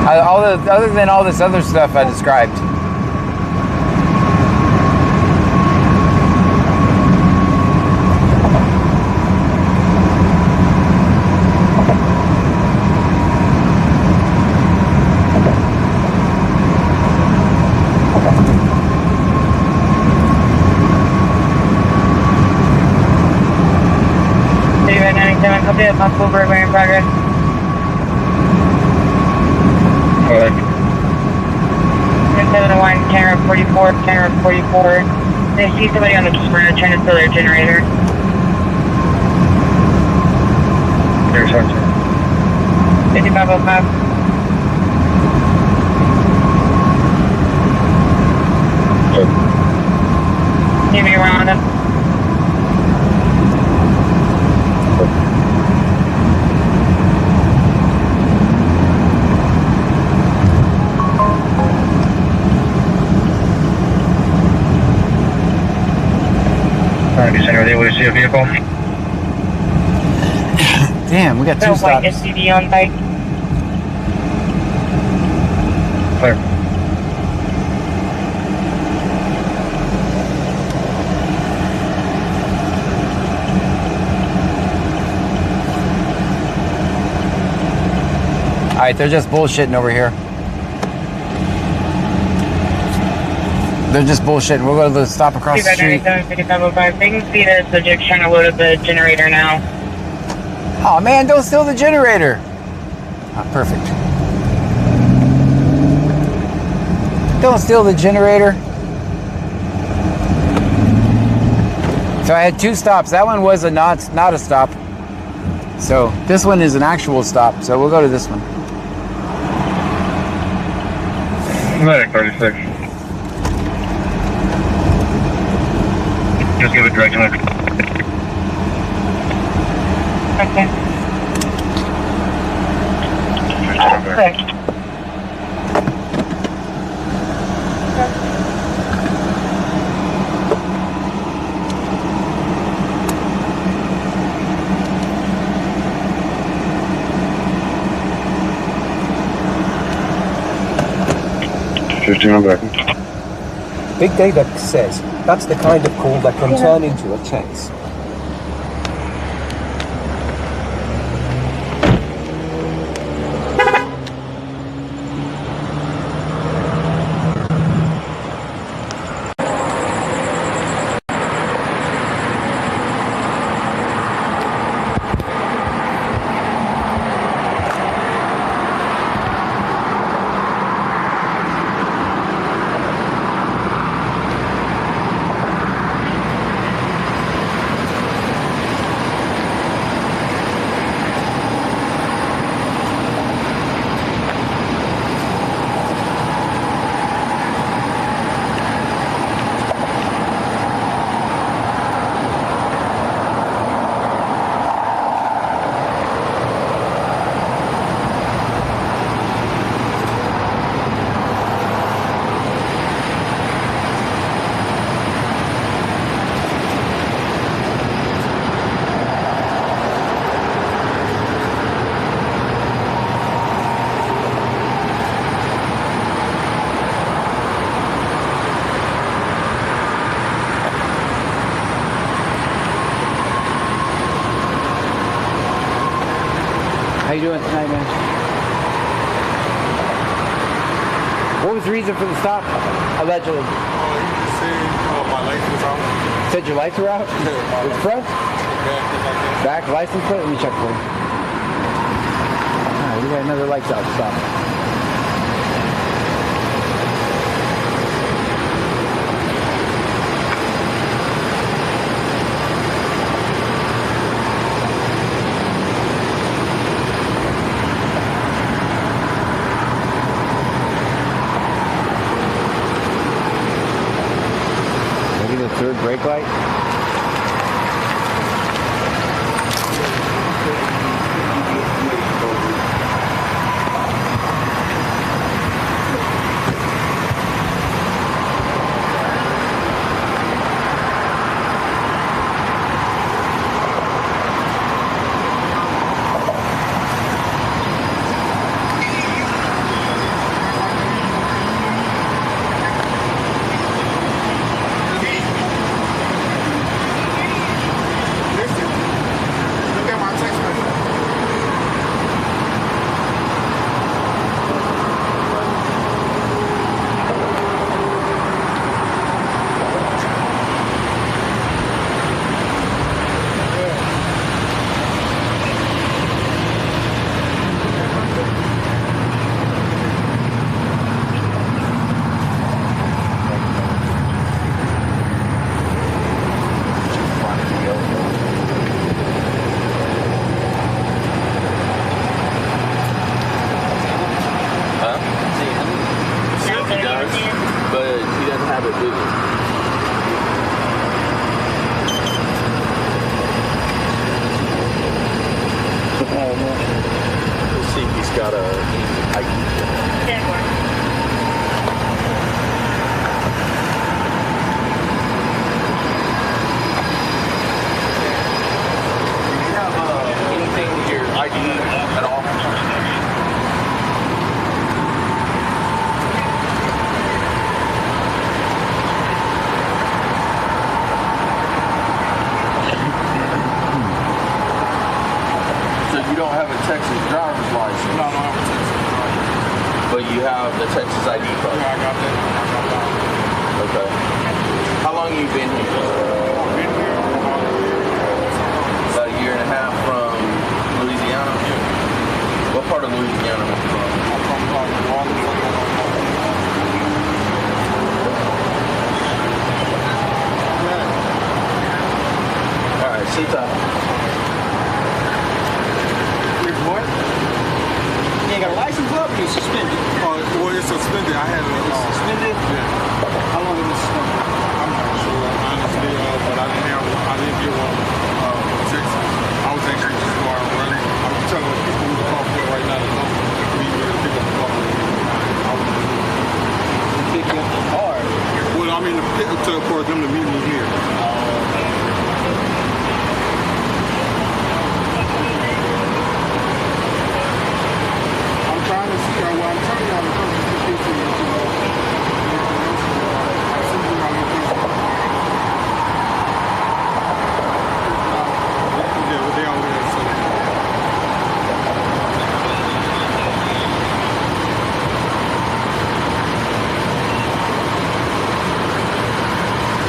Other than all this other stuff I described. My full burglary in progress. Alright. 701, camera 44, camera 44. They see somebody on the camera trying to steal their generator. There's our 5505. Give me around him. Center, they would see a vehicle. Damn, we got two stops. White SUV on bike. Clear. All right, they're just bullshitting over here. They're just bullshitting. We'll go to the stop across the street. 5505. They can see the subject trying to load up the generator now. Oh man, don't steal the generator. Ah, perfect. Don't steal the generator. So I had two stops. That one was a not a stop. So this one is an actual stop. So we'll go to this one. Medic 36. Just give it direct connect. Okay. Okay. Big Data says, that's the kind of call that can turn into a chase. How you doing tonight, man? What was the reason for the stop? Allegedly. You just said my lights was out. Said your lights were out? The front? Back license plate? Let me check for you. Alright, we got another lights out stop. Third brake light. got a ID. 10-4. Anything with your ID at all? So you don't have a Texas driver's license? No, I don't have a Texas driver's license. But you have the Texas ID card? Yeah, I got that. Okay. How long have you been here? I've been here About a year and a half from Louisiana? What part of Louisiana are you from? I'm from New Orleans. Alright, sit down. What? You ain't got a license up, you're suspended. Well, it's suspended. I had it Suspended? Yeah. How long have you been suspended? I'm not sure, honestly, but I didn't get one. Texas. I was actually just going running. I'm telling people who the car for right now to come meet me to pick up the car. To pick you up the car? Well, I mean, for them to meet me here. I'm trying to see. Well, I'm telling y'all to come to the picture. I'll send you my location. Yeah, well, they all there. So.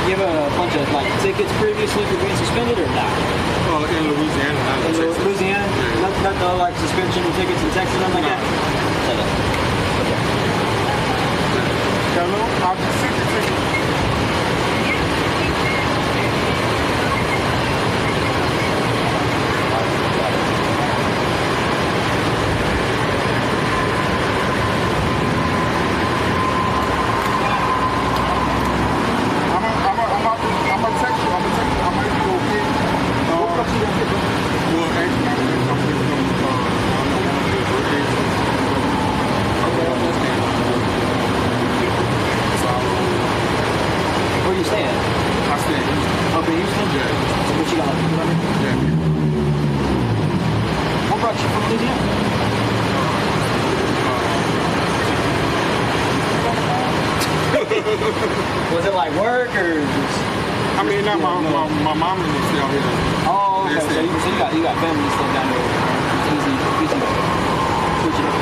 You have a bunch of like tickets previously for being suspended or not? In Louisiana, not in Texas. Louisiana? Yeah. Not no like suspension tickets in Texas, nothing like that? Hello, I'll just send you tickets. I'm gonna text you. I might be okay. Well, actually, Where you staying? I stay in Houston. Up in Houston? Yeah. So what you got? Yeah. What brought you from Louisiana? Was it like work or just? I mean, not my mom and them still here. Oh, okay. So you got family and stuff down there. It's easy. Switch it up.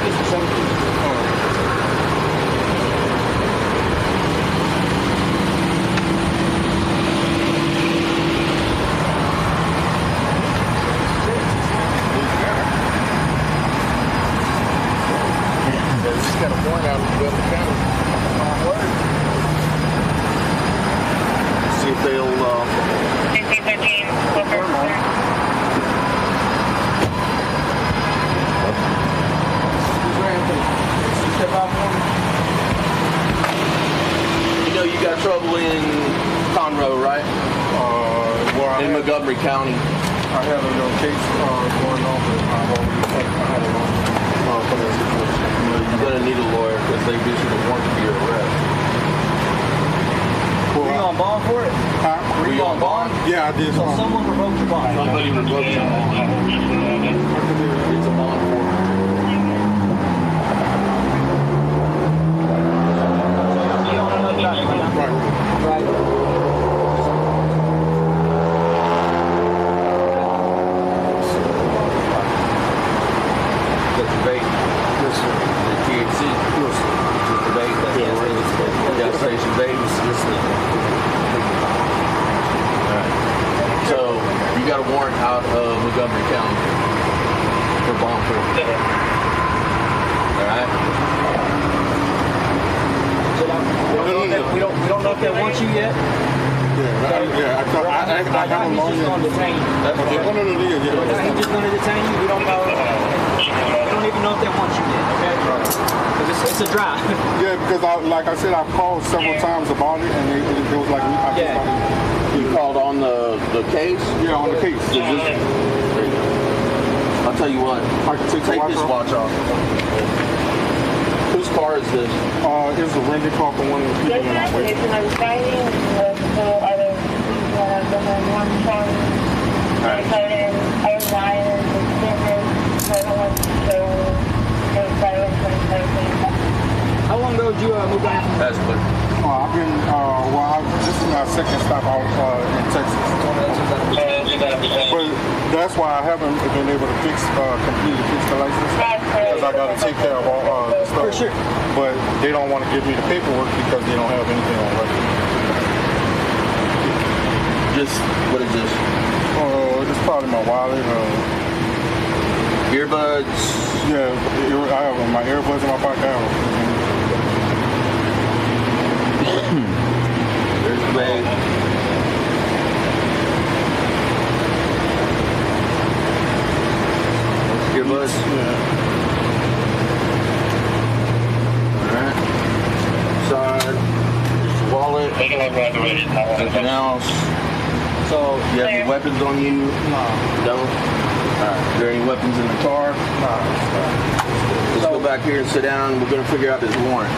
It's for 17. Just got a warrant out of Brazoria County. See if they'll 1613, You know you got trouble in Conroe, right? In Montgomery County. I had a little case going on, but I've already had a long for that situation. You're gonna need a lawyer because they've issued a warrant for your arrest. Were you on bond for it? Huh? Were you on bond? Yeah, I did. So someone revoked your bond. Somebody revoked your bond. It's a bond for it. Right. That's the bait. Yes, sir. The THC. Yes, sir. Just the bait. Yeah, right. Gas station baits. Yes, sir. Alright. So you got a warrant out of Montgomery County for bond for it. Alright. We don't know if they want you yet. Yeah, I got a long He's just going to detain you. He's just going to detain you. We don't know. We don't even know if they want you yet. Okay. Because it's a drive. Yeah, because like I said, I've called several times about it, and it was like You called on the case? Yeah, on the case. I'll tell you what. Take this watch off. Whose car is this? It's a rented car for one of the people in my way. How long ago did you move down from That's good. I've been, this is my second stop out in Texas. But that's why I haven't been able to completely fix the license. Because I got to take care of all the stuff. For sure. But they don't want to give me the paperwork because they don't have anything on record. Just, what is this? This is probably my wallet. Earbuds? Yeah, I have my earbuds in my pocket. There's the bag. Earbuds? Yeah. Alright. Side. Wallet. Anything else? So, you have any weapons on you? No. Are there any weapons in the car? No. Let's go back here and sit down. We're going to figure out this warrant.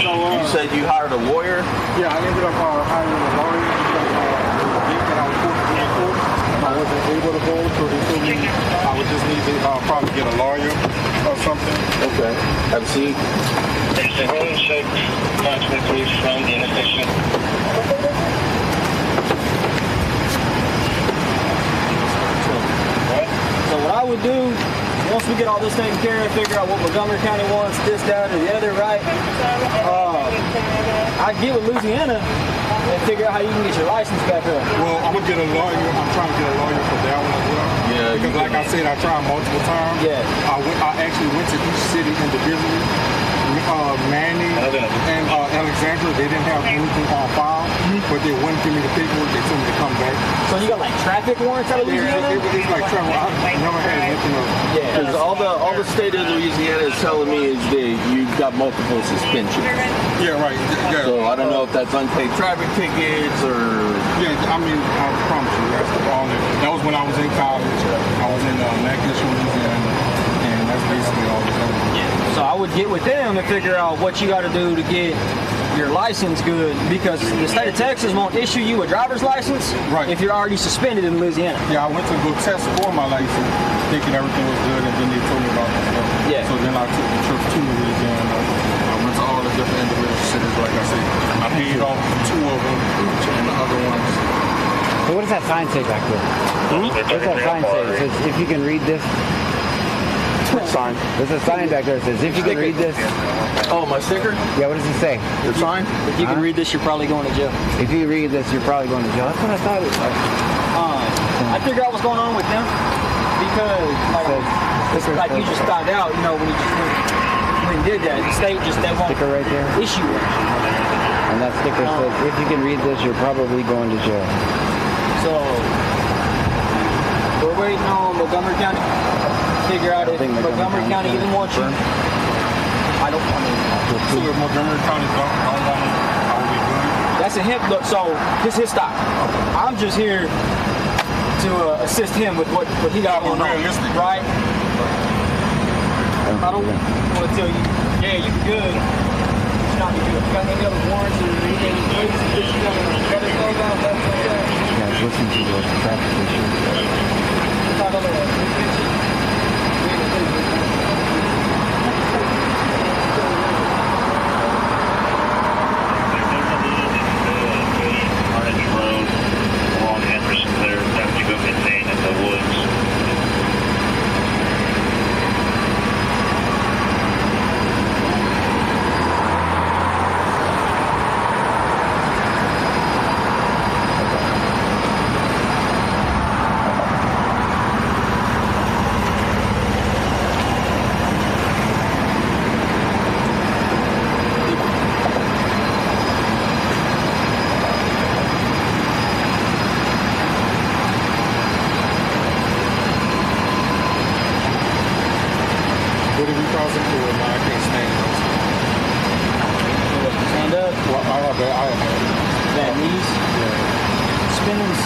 So, you said you hired a lawyer? Yeah, I ended up hiring a lawyer because the date that I was supposed to be in court, I wasn't able to go, so they told me I would just need to probably get a lawyer or something. Okay. Have a seat. There's a rolling shake. Contact police from the intersection. So what I would do, once we get all this taken care of, figure out what Montgomery County wants, this, that, or the other, right? I'd get with Louisiana and figure out how you can get your license back up. Well, I'm going to get a lawyer. I'm trying to get a lawyer for that one as well. Yeah. Because like I said, I tried multiple times. Yeah. I actually went to each city individually. Manning and Alexandra, they didn't have anything on file, but they wouldn't give me the paperwork. They told me to come back. So you got like traffic warrants out of Louisiana? It's like traffic. I never had anything else. Yeah. Because all the state of Louisiana is telling me is that you've got multiple suspensions. Yeah, right. Yeah. So I don't know if that's unpaid traffic tickets or... Yeah, I mean, I promise you, that's all. That was when I was in college. I was in Natchez, Louisiana, and that's basically all the time. So I would get with them and figure out what you got to do to get your license good, because the state of Texas won't issue you a driver's license if you're already suspended in Louisiana. Yeah, I went to go test for my license, thinking everything was good, and then they told me about that stuff. Yeah. So then I took the trip to Louisiana. I went to all the different individual cities, like I said. I paid off 2 of them, and the other ones. So what does that sign say back there? What does that sign say? It says, if you can read this. Sign. There's a sign back there that says, if you can read this. Oh, my sticker? Yeah, what does it say? The sign? If you can read this, you're probably going to jail. If you read this, you're probably going to jail. That's what I thought it was like. I figured out what's going on with them because, like you just found out, you know, when you did that, the state just that won't sticker right there. Issue it. And that sticker says, if you can read this, you're probably going to jail. So we're waiting on Montgomery County. Figure out if Montgomery County even wants you. I don't. So if Montgomery County don't want me, I will be good. That's a him. Look, so this is his stop. I'm just here to assist him with what he got going on. Right? I don't want to tell you. Yeah, you good. It's not good. You got any other warrants or anything? You got other programs? Guys, listen to the traffic issue.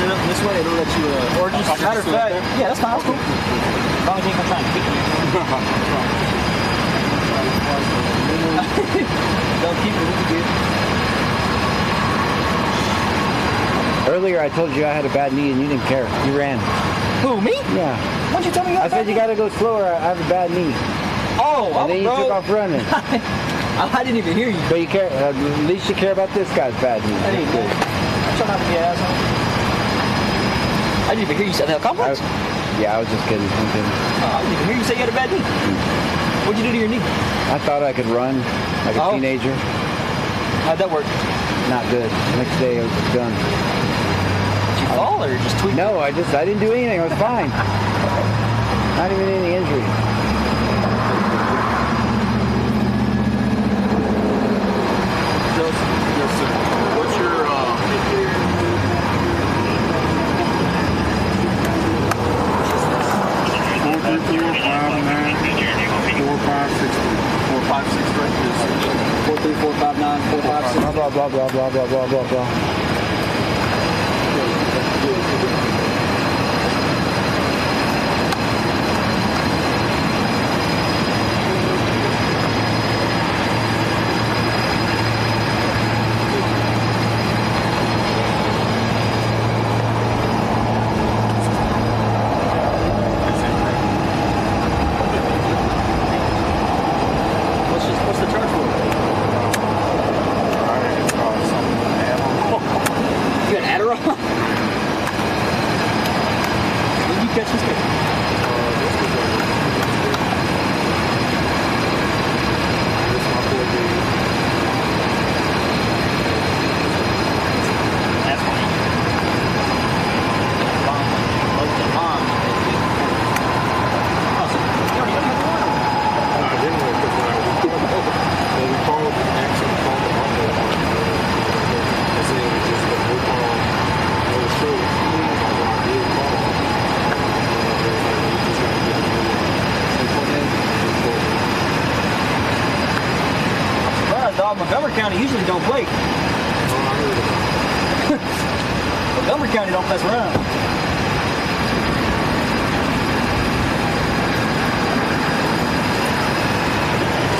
set up this way, it'll let you, or just, matter of fact, yeah, that's fine, that's cool. As long as you ain't gonna try and kick me. Don't keep it, we'll be good. Earlier I told you I had a bad knee and you didn't care. You ran. Who, me? Yeah. Why'd you tell me you had I said you gotta go slower. I have a bad knee. Oh, and then you took off running. I didn't even hear you. But you care. At least you care about this guy's bad knee. I didn't good. I'm trying not to be an asshole. I didn't even hear you say that complex. Yeah, I was just kidding. I'm kidding. I didn't even hear you say you had a bad knee. What'd you do to your knee? I thought I could run like a teenager. How'd that work? Not good. Next day I was done. Did you fall or just tweak? No, I didn't do anything. I was fine. Not even any injury. Yes, sir. What's your 434594563. Blah blah blah blah blah blah blah blah blah. What's the charge for? You got Adderall? When did you catch this guy? That's funny. Mom. Oh, so you already got the one? I didn't know because when we called, actually called the mother. They said it was just a no call, no show. I did call. They was like, we just gotta get Surprised, dog. Montgomery County usually don't play. Montgomery County don't mess around.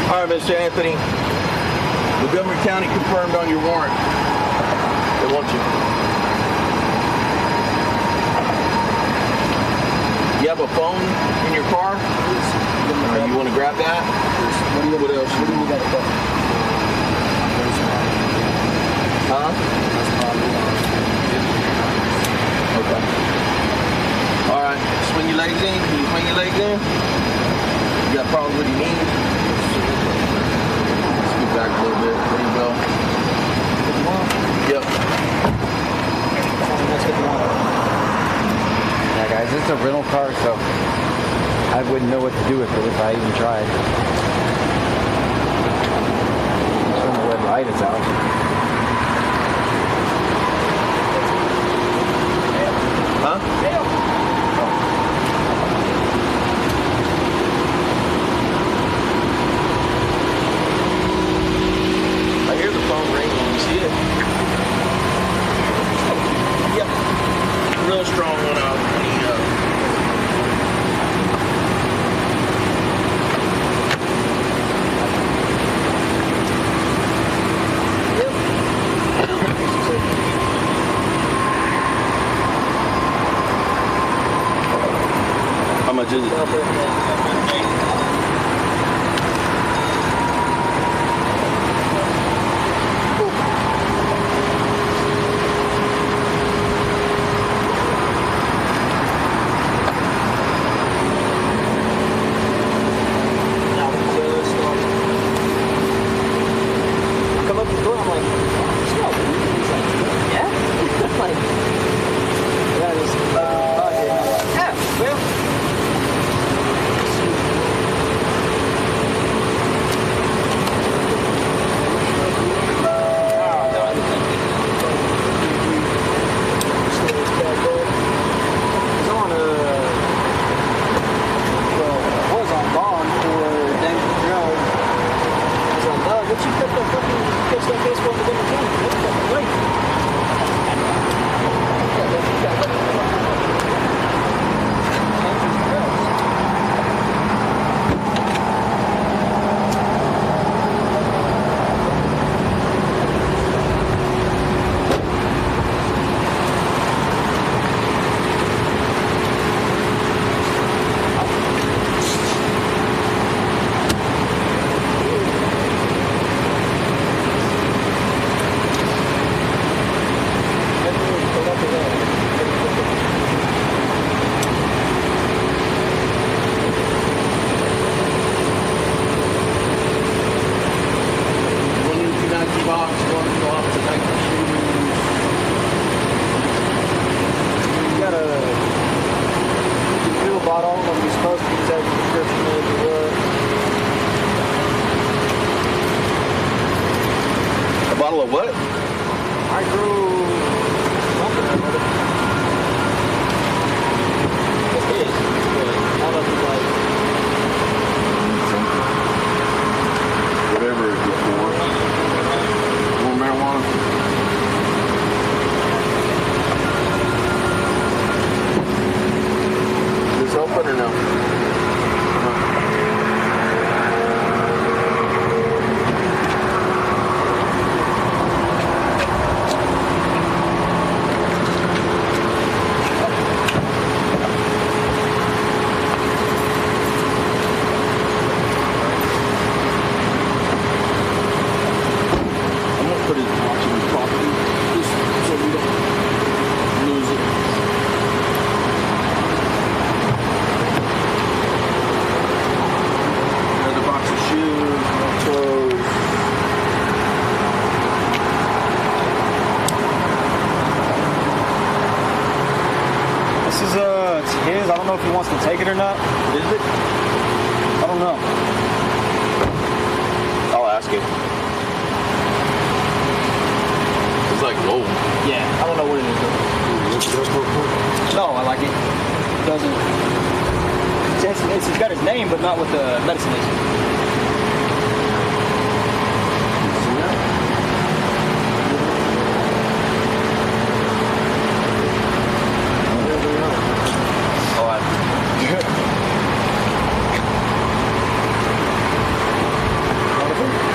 All right, Mr. Anthony. Montgomery County confirmed on your warrant. They want you. You have a phone in your car? You want to grab that? What else? What do you got to go? Huh? Okay. All right. Swing your legs in. Can you swing your legs in? You got problems with your knees? Scoot back a little bit. There you go. Yep. Yeah, guys, it's a rental car, so I wouldn't know what to do with it if I even tried. Just when the red light is out. Huh? I hear the phone ring when you see it. Yep. Real strong one out. How much is it? Come up to the door, I'm like, smell it. He's like, yeah? Like, yeah, just, yeah, well, bottle of what? Micro something or other. It is. But I don't know if it's like Whatever it's for. More marijuana? Is this open or no? I don't know if he wants to take it or not. Is it? I don't know. I'll ask him. It's like gold. Yeah, I don't know what it is. No, I like it. It doesn't. It's got his name, but not what the medicine is.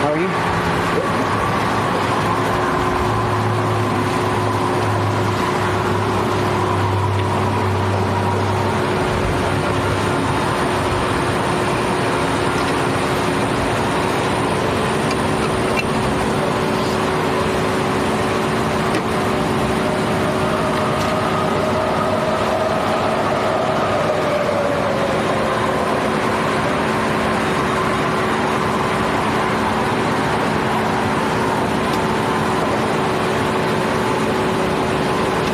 How are you?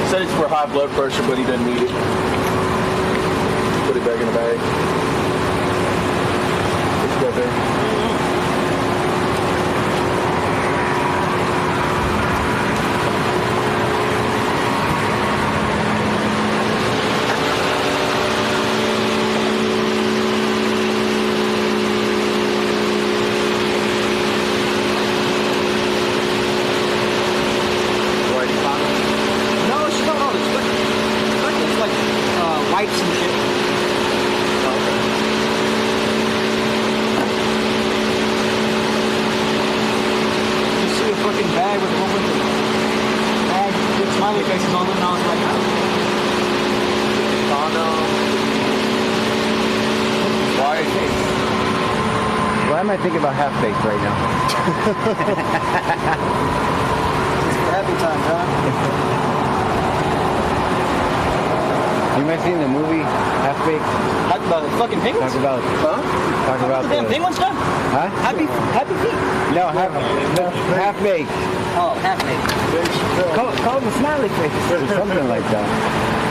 Said it's for high blood pressure, but he doesn't need it. Put it back in the bag. Let's go there. No, she's not all this. It's like wipes and shit. You see a fucking bag with a whole bunch of bag with smiley faces on them, and I was like, Why? Why am I thinking about half-baked right now? it's for happy times, huh? You might have seen the movie Half-Baked? Talk about the fucking penguins? Talk about The damn penguins stuff? Huh? Happy feet? No, half-baked. Oh, half-baked. Call them a smiley face or something like that.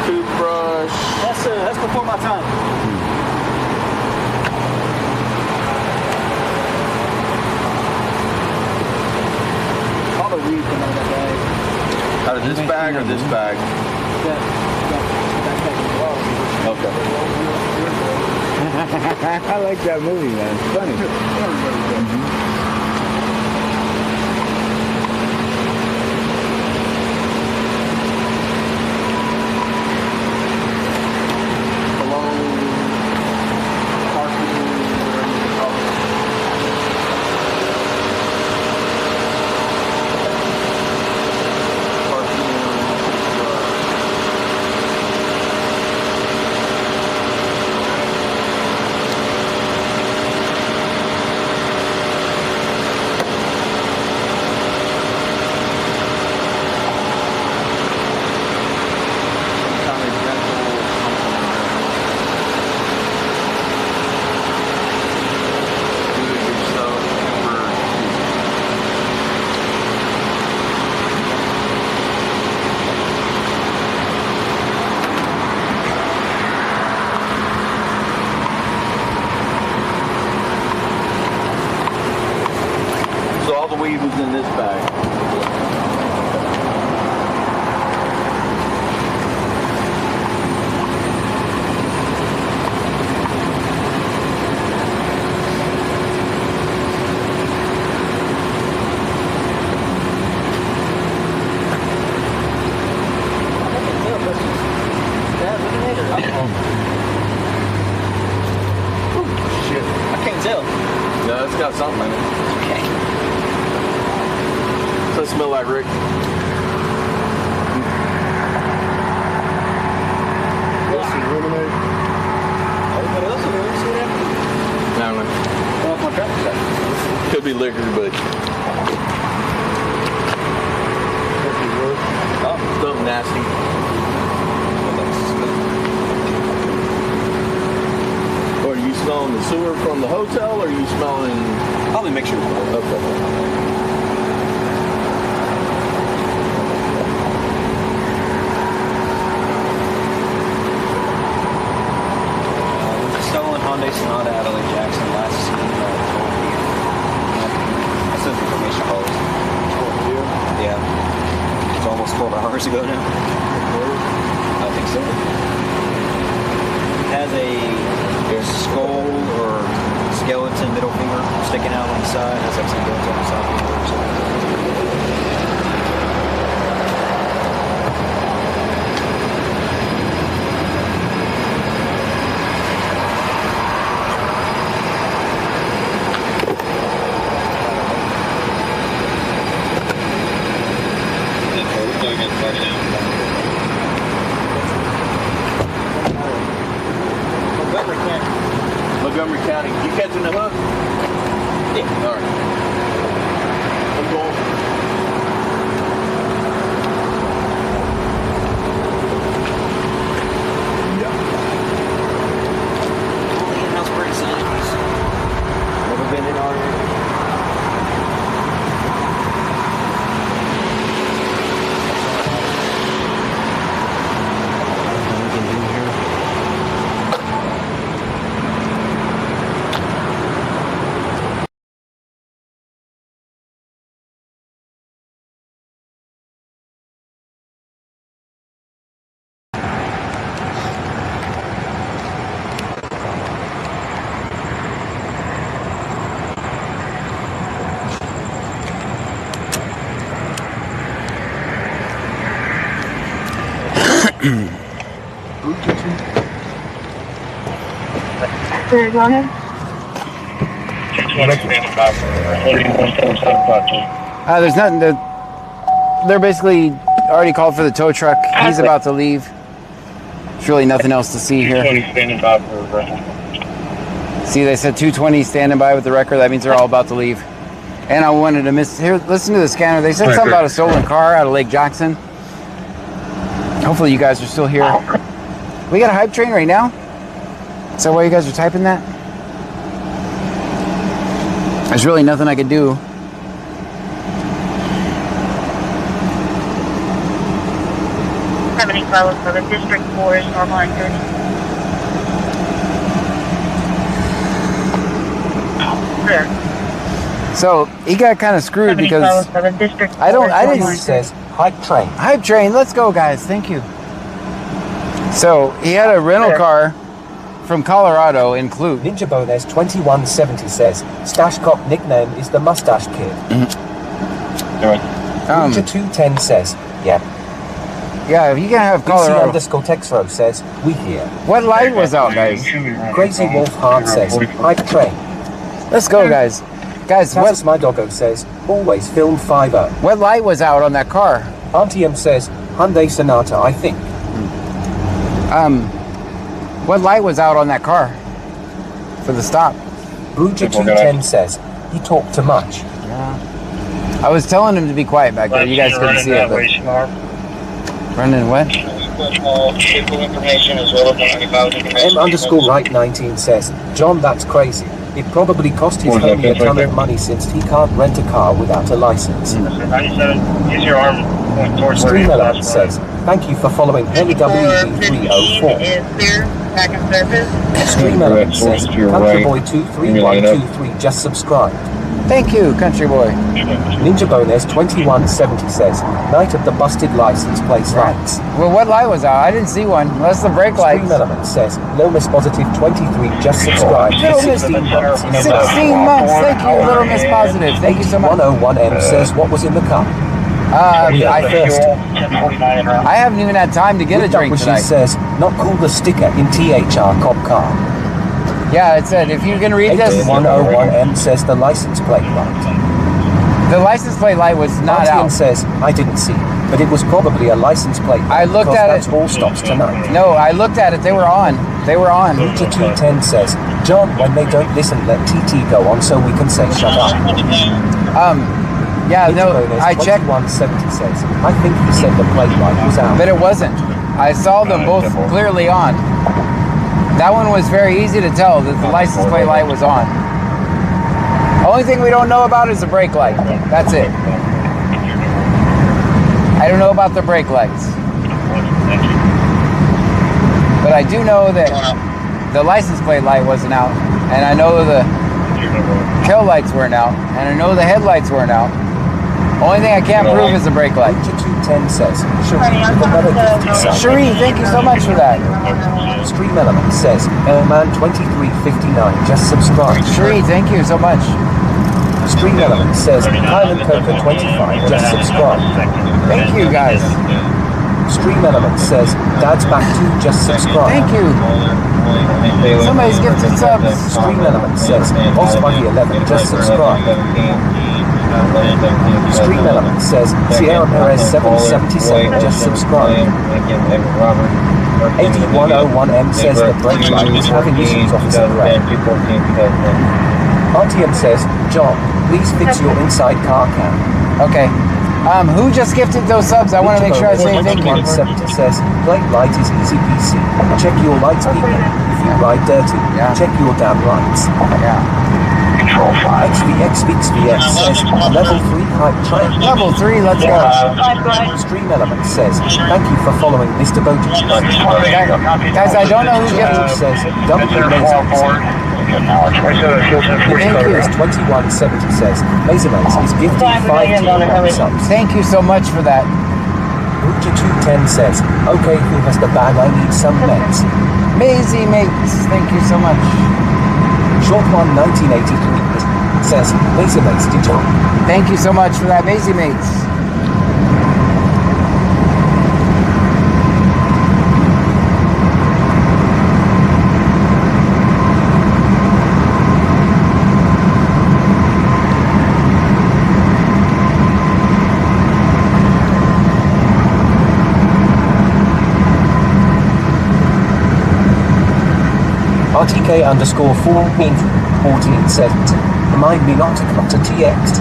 Toothbrush. That's before my time. All the weed come out of that bag. Out of this bag or this bag? Okay. I like that movie, man. It's funny. It's got something in it. Okay. Does it smell like Rick? Lemonade. Everybody else in there, see what happened? I don't know. Well, my traffic got. Could be liquor, but oh, something nasty. Or are you smelling the sewer from the hotel, or are you smelling? Probably mixture. Okay. Stolen Hyundai Sonata out of Lake Jackson last seen I sent information post. Yeah. It's almost 12 hours ago now. I think so. It has a skull or skeleton middle finger sticking out on the side. It has like some bones on the side of the finger or something. Montgomery County. You catching the hook? Yeah. All right. I'm going. In-house brake signs. Never been in our area. Go ahead. There's nothing to. They're basically already called for the tow truck. He's about to leave. There's really nothing else to see here. See, they said 220 standing by with the record. That means they're all about to leave. And I wanted to here. Listen to the scanner. They said something about a stolen car out of Lake Jackson. Hopefully you guys are still here. We got a hype train right now. Is that why you guys are typing that? There's really nothing I could do. For the District 4 is normal activity. Clear. So he got kind of screwed because I didn't. Says hype train. Hype train. Let's go, guys. Thank you. So he had a rental car from Colorado in Clute. Ninja Bones 2170 says Stash Cop nickname is the Mustache Kid. Ninja 210 says, yeah. Yeah, you can have Colorado. _Texro says, we here. What light was out, guys? Crazy Wolf Hard says, hype train. Let's go, guys. Guys, what? My doggo says, always film 5-0. What light was out on that car? Auntie M says, Hyundai Sonata, I think. What light was out on that car for the stop? Bruja 210 says, he talked too much. Yeah. I was telling him to be quiet back there. You guys couldn't see it, but... Running what? M_right19 says, John, that's crazy. It probably cost his homie a ton of money since he can't rent a car without a license. 97, use your arm towards Stream Element says, thank you for following WD304. Back in service. Stream Element says, Countryboy23123 just subscribed. Thank you, Country Boy. Ninja Bones 2170 says, night of the busted license plate lights. Well, what light was out? I didn't see one. That's the brake light. Stream Element says, Lomas Positive 23 just subscribed for 16 months. 16 months. Thank you, Little Miss Positive. Thank you so much. 101M says, what was in the cup? I haven't even had time to get a drink tonight. She says, not cool the sticker in THR cop car. Yeah, it said, if you can read this. 101M says the license plate light. The license plate light was not Martian out. says, I didn't see, but it was probably a license plate light. I looked at that's it. all stops tonight. No, I looked at it. They were on. They were on. Lucha 210 says, John, when they don't listen, let TT go on so we can say shut up. Yeah, no, I checked. 2170 says, I think he said the plate light was out. But it wasn't. I saw them both clearly on. That one was very easy to tell that the license plate light was on. Only thing we don't know about is the brake light. That's it. I don't know about the brake lights. But I do know that the license plate light wasn't out. And I know the tail lights weren't out. And I know the headlights weren't out. Only thing I can't prove is the brake light. Lucha 210 says, Cherie, thank you so much for that. Stream Element says, Airman 2359 just subscribed. Cherie, thank you so much. Stream Element says, Highland Coca 25 just subscribed. Thank you, guys. Stream Element says, Dad's back too just subscribed. Thank you. Somebody's gifted subs. Stream Element says, Boss Bunny 11 just subscribed. Stream Element says, Sierra Perez 777 just subscribed. 8101M says the brake light is having issues, Officer Ray. RTM says, John, please fix your inside car cam. Okay. Who just gifted those subs? I want to make sure I say thank you. 2170 says, plate light is easy peasy. Check your lights, people. If you ride dirty, check your damn lights. Yeah. Control 5. XVXVX says, level 3 hype train. Level 3, let's go. Stream Element says, thank you for following Mr. Bojich. Guys, I don't know who gifted. Says, double amazing. Inquiries 2170 says, Lasermaze is gifted 5 subs. Thank you so much for that. Lucha 210 says, okay, who has the bag? I need some meds. Maisie mates, thank you so much. Short one 1983 says, Lasermaze did you? Thank you so much for that, Maisie mates. RTK underscore 14 said, remind me not to come to TX.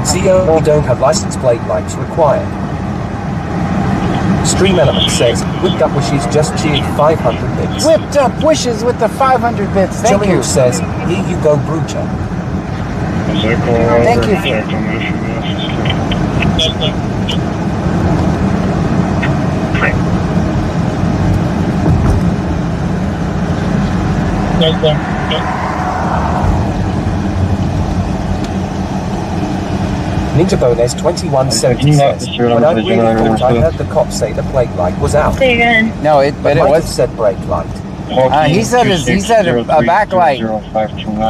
CO, we don't have license plate lights required. Stream Element says, whipped up wishes just cheered 500 bits. Whipped up wishes with the 500 bits. Thank you. Says, here you go, Brucha. Thank you. Ninja Bones 2170 says, when I really thought I heard the cop say the plate light was out. Say again. No, but it was said brake light. He said a backlight.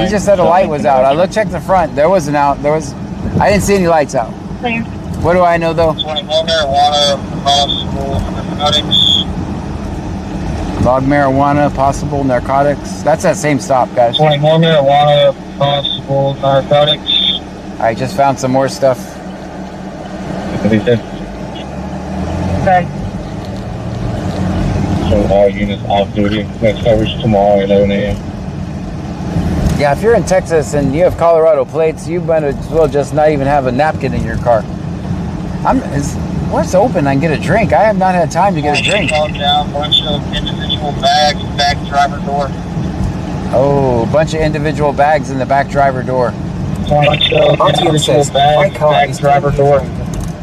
He just said a light was out. I looked, checked the front. There wasn't out. I didn't see any lights out. What do I know though? 21 marijuana, possible narcotics. Log marijuana, possible narcotics. That's that same stop, guys. 21 marijuana, possible narcotics. I just found some more stuff. What he said. Okay. So all units off duty. Next coverage tomorrow at 11 a.m. Yeah, if you're in Texas and you have Colorado plates, you might as well just not even have a napkin in your car. What's open? I can get a drink. I have not had time to get a drink. Down, bunch of individual bags, back driver door. Oh, a bunch of individual bags in the back driver door. Says, back driver door.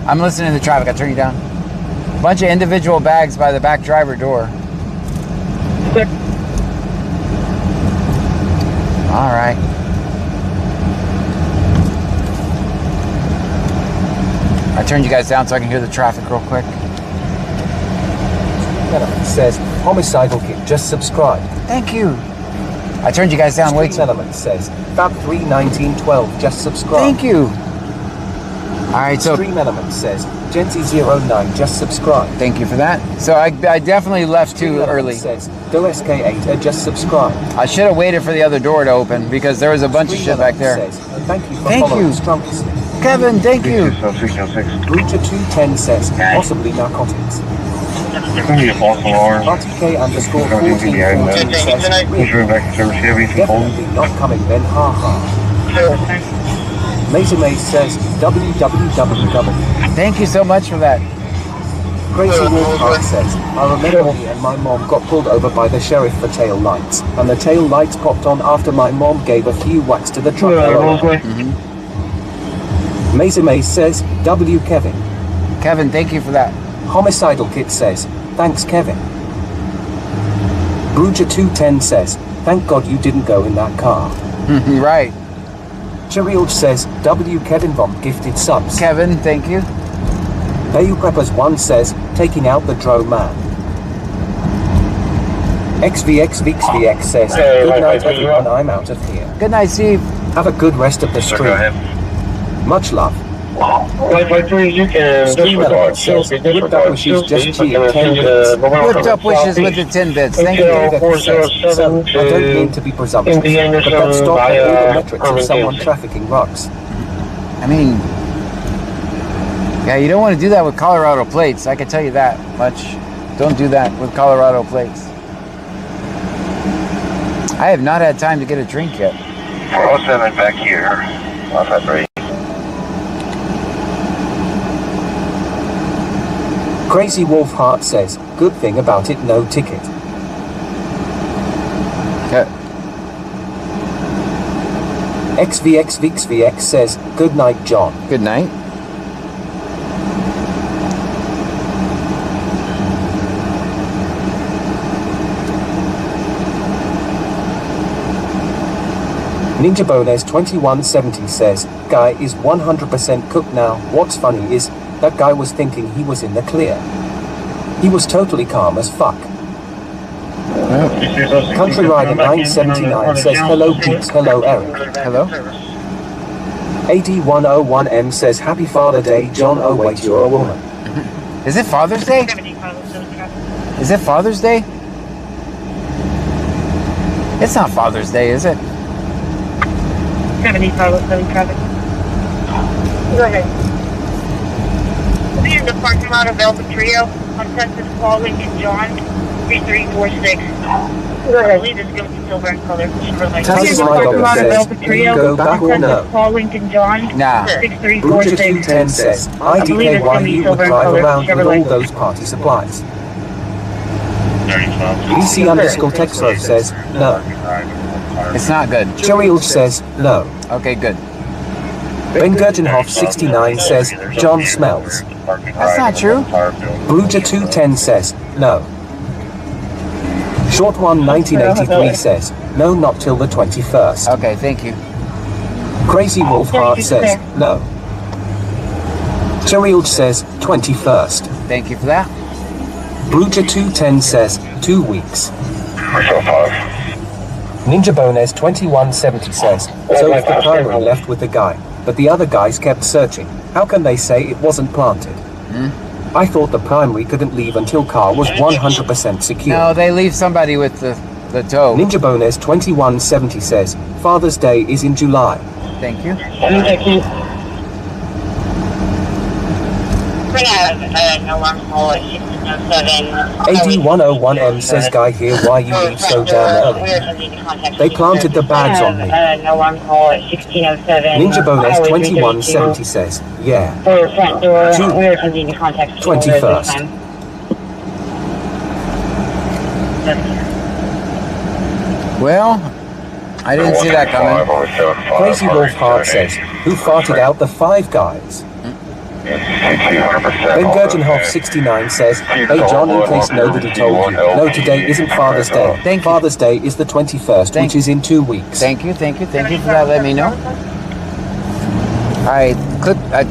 I'm listening to the traffic. I'll turn you down. Bunch of individual bags by the back driver door. All right. I turned you guys down so I can hear the traffic real quick. Says, homicidal kid, just subscribe. Thank you. I turned you guys down. Wait. Element says, Fab31912, just subscribe. Thank you. All right, so Stream Element says, Genty09 just subscribed. Thank you for that. So I definitely left too early. Says, Del SK8 just subscribed. I should have waited for the other door to open because there was a bunch of shit back there. Says, thank you for following Strunks. Kevin, thank you. Breacher210 says, possibly narcotics. RTK RTK_1414 says, definitely not coming then, haha. Mason Maze says, www. Thank you so much for that. Crazy Wolf Heart says, I remember me and my mom got pulled over by the sheriff for tail lights, and the tail lights popped on after my mom gave a few whacks to the truck. Mason Maze says, W. Kevin. Kevin, thank you for that. Homicidal Kid says, thanks Kevin. Bruja210 says, thank God you didn't go in that car. Right. Cherilge says, W. Kevin Vom gifted subs. Kevin, thank you. Bayou Preppers 1 says, taking out the drone man. XVXVXVX says, good night everyone, I'm out of here. Good night, Steve. Have a good rest of the stream. Much love. You can Streamer says, whipped up wishes just cheating 10 bits. Whipped up wishes with the 10 bits. Thank you. So, I don't mean to be presumptuous, but that stopped all the metrics of someone trafficking rocks. I mean, yeah, you don't want to do that with Colorado plates. I can tell you that much. Don't do that with Colorado plates. I have not had time to get a drink yet. 407 back here. Off that break. Crazy Wolf Heart says, good thing about it, no ticket. Okay. XVXVXVX says, good night, John. Good night. Ninja Bones 2170 says, guy is 100% cooked now. What's funny is, that guy was thinking he was in the clear. He was totally calm as fuck. Country Rider 979 says, hello peeps, hello Eric. Hello. AD101M says, happy Father Day, John. Oh wait, you're a woman. Is it Father's Day? Is it Father's Day? It's not Father's Day, is it? 7507 traffic. Go ahead. We'll be in the parking lot of Velvet Trio on Texas Paul Lincoln John 3346. Go ahead. I believe it's going to be silver in color. Texas parking lot of Velvet Trio go back on or no? Texas Paul Lincoln John Nah. 6346. Bruja210 says, IDKY you would drive around with all those party supplies. BC underscore Texro says, no. It's not good. Cherilge says, no. Okay, good. Ben Gergenhoff 69 says, John smells. That's not true. Bruja210 says, no. Short One 1983 says, no, not till the 21st. Okay, thank you. Crazy Wolf Heart says, no. Cherilge says, 21st. Thank you for that. Bruja210 says, 2 weeks. Ninja Bones 2170 says, so if the primary left with the guy, but the other guys kept searching, how can they say it wasn't planted? I thought the primary couldn't leave until car was 100% secure. No, they leave somebody with the tow. Ninja Bones 2170 says, Father's Day is in July. Thank you. Thank you. We have no one for 1607. AD101M says, guy here, why you leave so damn early? They planted the bags on me. No one for 1607. Ninja Bones 2170 says, yeah. For front door, we are attempting to contact 21st. Well, I didn't see that coming. Crazy Wolf Heart says, who farted out the 5 guys? Ben Gergenhoff 69 says, hey John, in case nobody told you, no, today isn't Father's Day. Father's Day is the 21st, which is in 2 weeks. Thank you for that. Let me know. I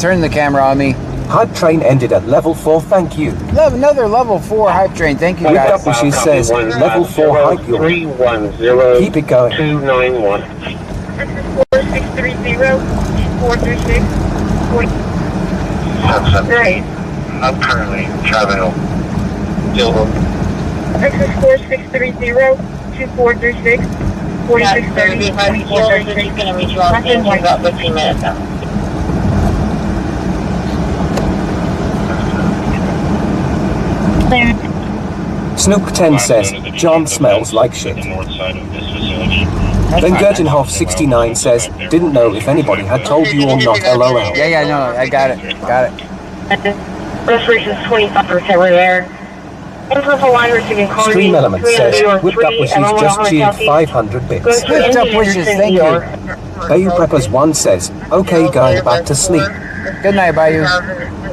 turned the camera on me. Hype train ended at level 4, thank you. Another level 4 hype train, thank you guys. Whipped Up Wishes says, level 4 hype you. Keep it going. 291. This is 4630 436 40. Right. I'm currently traveling. Texas 4630-2436, 4630, 2436. He's going to meet you on scene in about 15 minutes now. Snoop 10 says, John smells like shit. Then Gurgenhoff 69 says, didn't know if anybody had told you or not, lol. Yeah, no, I got it. Restoration is 25% repair. Stream Element says, Whipped Up Wishes just cheered 500 bits. Whipped Up Wishes, thank you. Bayou Preppers 1 says, okay, going back to sleep. Good night, Bayou.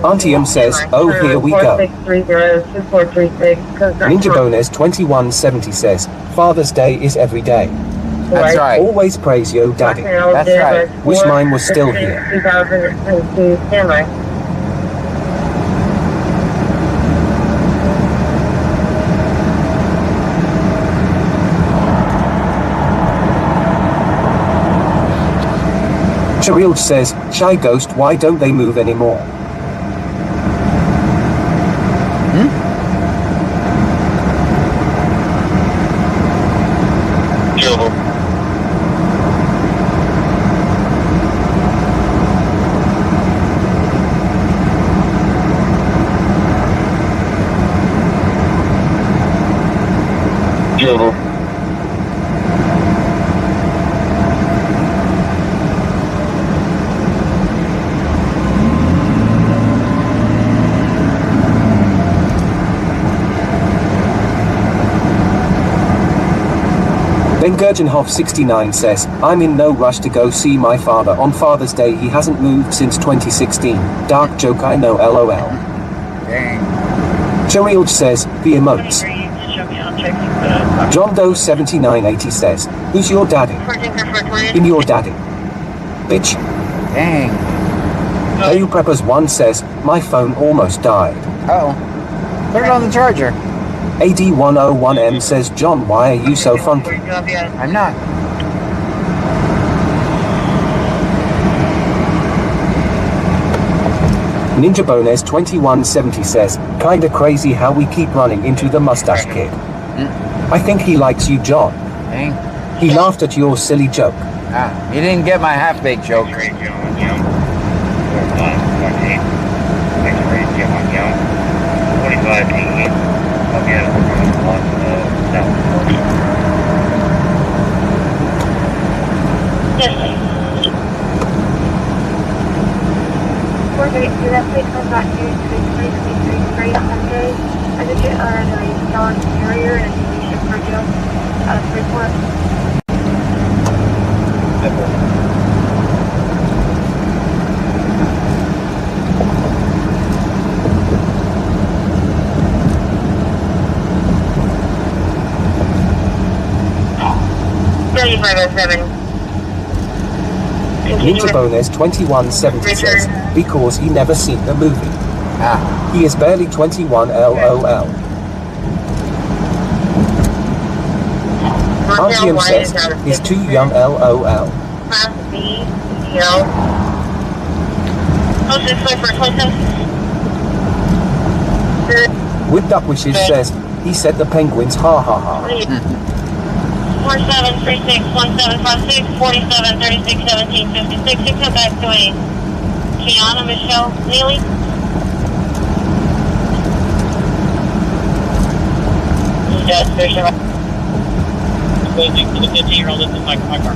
Auntium says, oh, here we go. Ninja Bones 2170 says, Father's Day is every day. That's right. Always praise yo daddy. That's right. Wish mine was still here. 2022 standby. Cherilge says, Shy Ghost, why don't they move anymore? Then Gurgenhoff 69 says, I'm in no rush to go see my father on Father's Day. He hasn't moved since 2016. Dark joke, I know, lol. Dang. Cherilge says, the emotes. John Doe 7980 says, who's your daddy? In your daddy. Bitch. Dang. Bayou Preppers 1 says, my phone almost died. Uh-oh. Put it on the charger. AD101M says, John, why are you so funky? I'm not. Ninja Bones 2170 says, kinda crazy how we keep running into the mustache kid. I think he likes you, John. Dang. He laughed at your silly joke. Ah, you didn't get my half-baked joke. Directly come back here to 2023 Freight Sunday. I did get a John Carrier and a ship for Joe out of Freeport. Ninja Bones 2170 says, because he never seen the movie. Ah. He is barely 21 LOL. Artium says, he's too young LOL. Whipped Up Wishes says, he said the penguins ha ha ha. 4736 1756 4736 1756. You come back to a Kiana Michelle Neely. Yes, there's your. The 15-year-old is in my car.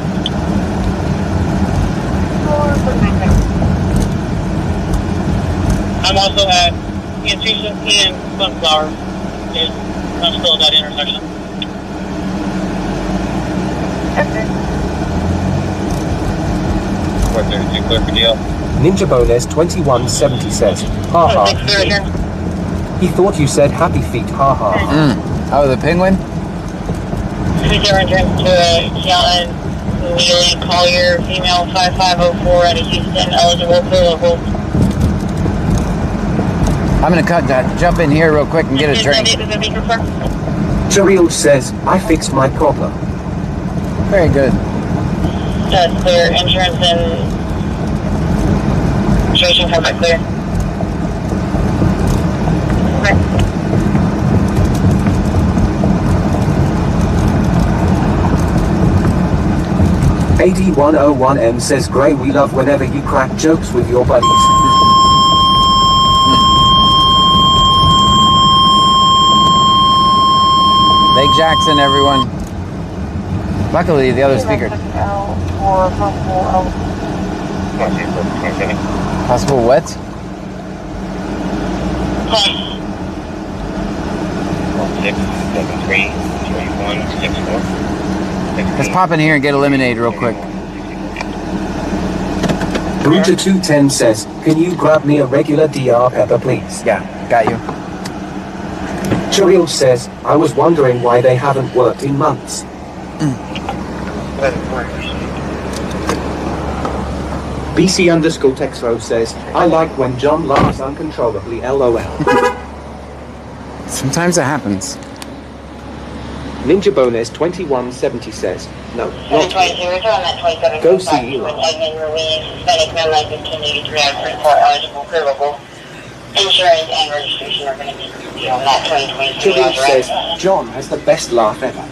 I'm also at Antisha and Sunflower. I'm still at that intersection. Okay. Ninja Bones 2170 says, ha ha. He thought you said happy feet, ha ha. Oh, the penguin? Future entrance to Kiana Neely Collier, female 5504 out of Houston, eligible for local. I'm gonna jump in here real quick and get a drink. Cherilge says, I fixed my problem. Very good. That's clear. Insurance and registration come back clear. AD101M says, Gray, we love whenever you crack jokes with your buddies. Lake Jackson, everyone. Luckily, the other speaker. Possible what? Let's pop in here and get a lemonade real quick. Bruja 210 says, can you grab me a regular DR pepper, please? Yeah, got you. Churiel says, I was wondering why they haven't worked in months. BC_Texo says, I like when John laughs uncontrollably, LOL. Sometimes it happens. Ninja Bones 2170 says, no, not go see Elon. Insurance and registration are going to be on that 2023. Churiel says, John has the best laugh ever.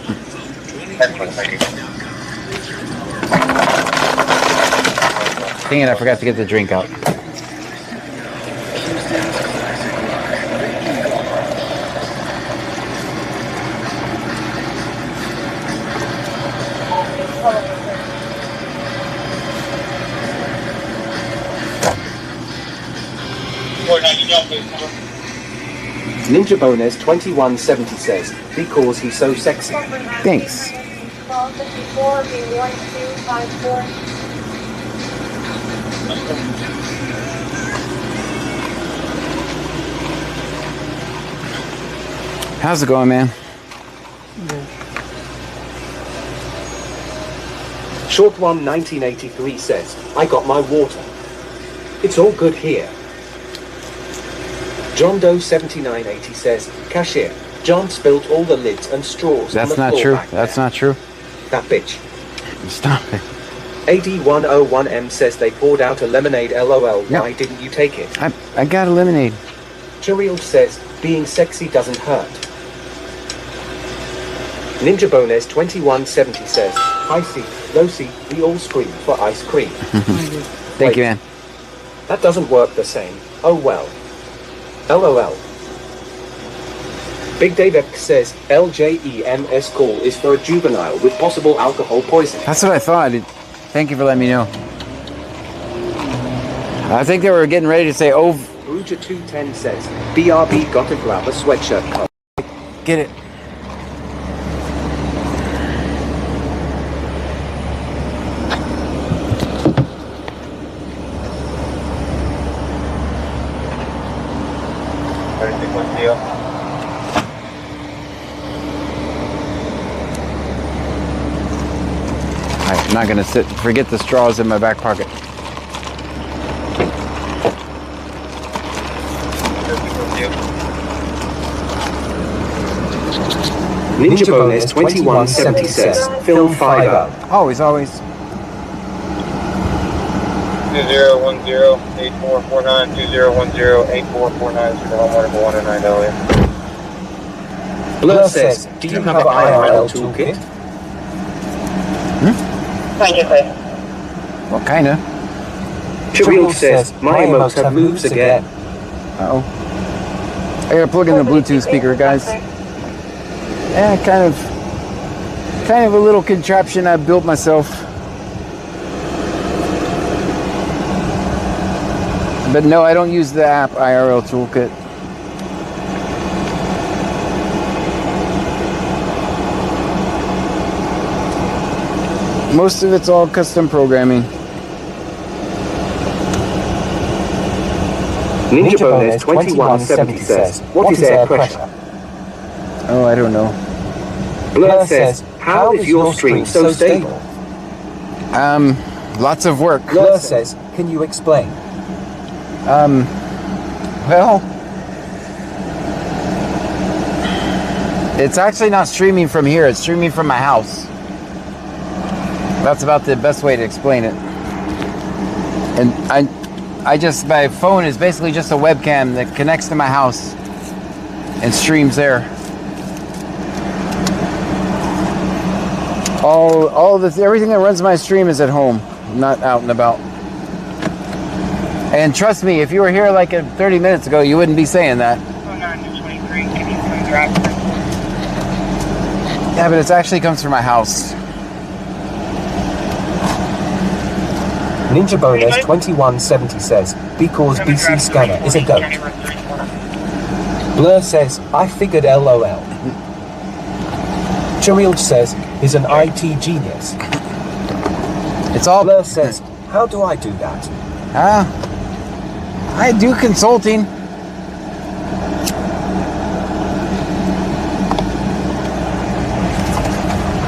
Dang it, I forgot to get the drink out. Ninja Bones 2170 says, because he's so sexy. Thanks. 1254, B1254. How's it going, man? Short One 1983 says, I got my water. It's all good here. John Doe 7980 says, cashier, John spilt all the lids and straws. That's on the not floor true. back That's there. not true. That bitch. Stop it. AD101M says they poured out a lemonade, LOL. Yep. Why didn't you take it? I got a lemonade. Churiel says, being sexy doesn't hurt. Ninja Bones 2170 says, high C, low C, we all scream for ice cream. Thank you, man. That doesn't work the same. Oh well. LOL. Big Dave X says, LJEMS call is for a juvenile with possible alcohol poisoning. That's what I thought. Thank you for letting me know. I think they were getting ready to say, oh. Bruja 210 says, BRB got to grab a sweatshirt cup. Get it. I'm not gonna forget the straws in my back pocket. Ninja Bones 2170 says, film 5-0. Always. 2010-8449, 2010-8449 to the home order 109 Blur says, do you have an IRL toolkit? Thank you, please. What kinda? Churiel says, my emotes have moves again. Uh-oh. I gotta plug in the Bluetooth speaker, guys. Yeah, kind of a little contraption I built myself. But no, I don't use the app IRL Toolkit. Most of it's all custom programming. Ninja Bones 2170 says, what is air pressure? Oh, I don't know. Blur says, how is your stream so stable? Lots of work. Blur says, can you explain? Well, it's actually not streaming from here, it's streaming from my house. That's about the best way to explain it. And my phone is basically just a webcam that connects to my house and streams there. All this, everything that runs my stream is at home, not out and about. And trust me, if you were here like 30 minutes ago, you wouldn't be saying that. Yeah, but it actually comes from my house. Ninja Bonus 2170 says, because BC Scanner is a goat. Blur says, I figured LOL. Cherilge says, he's an IT genius. It's all... Blur says, how do I do that? I do consulting.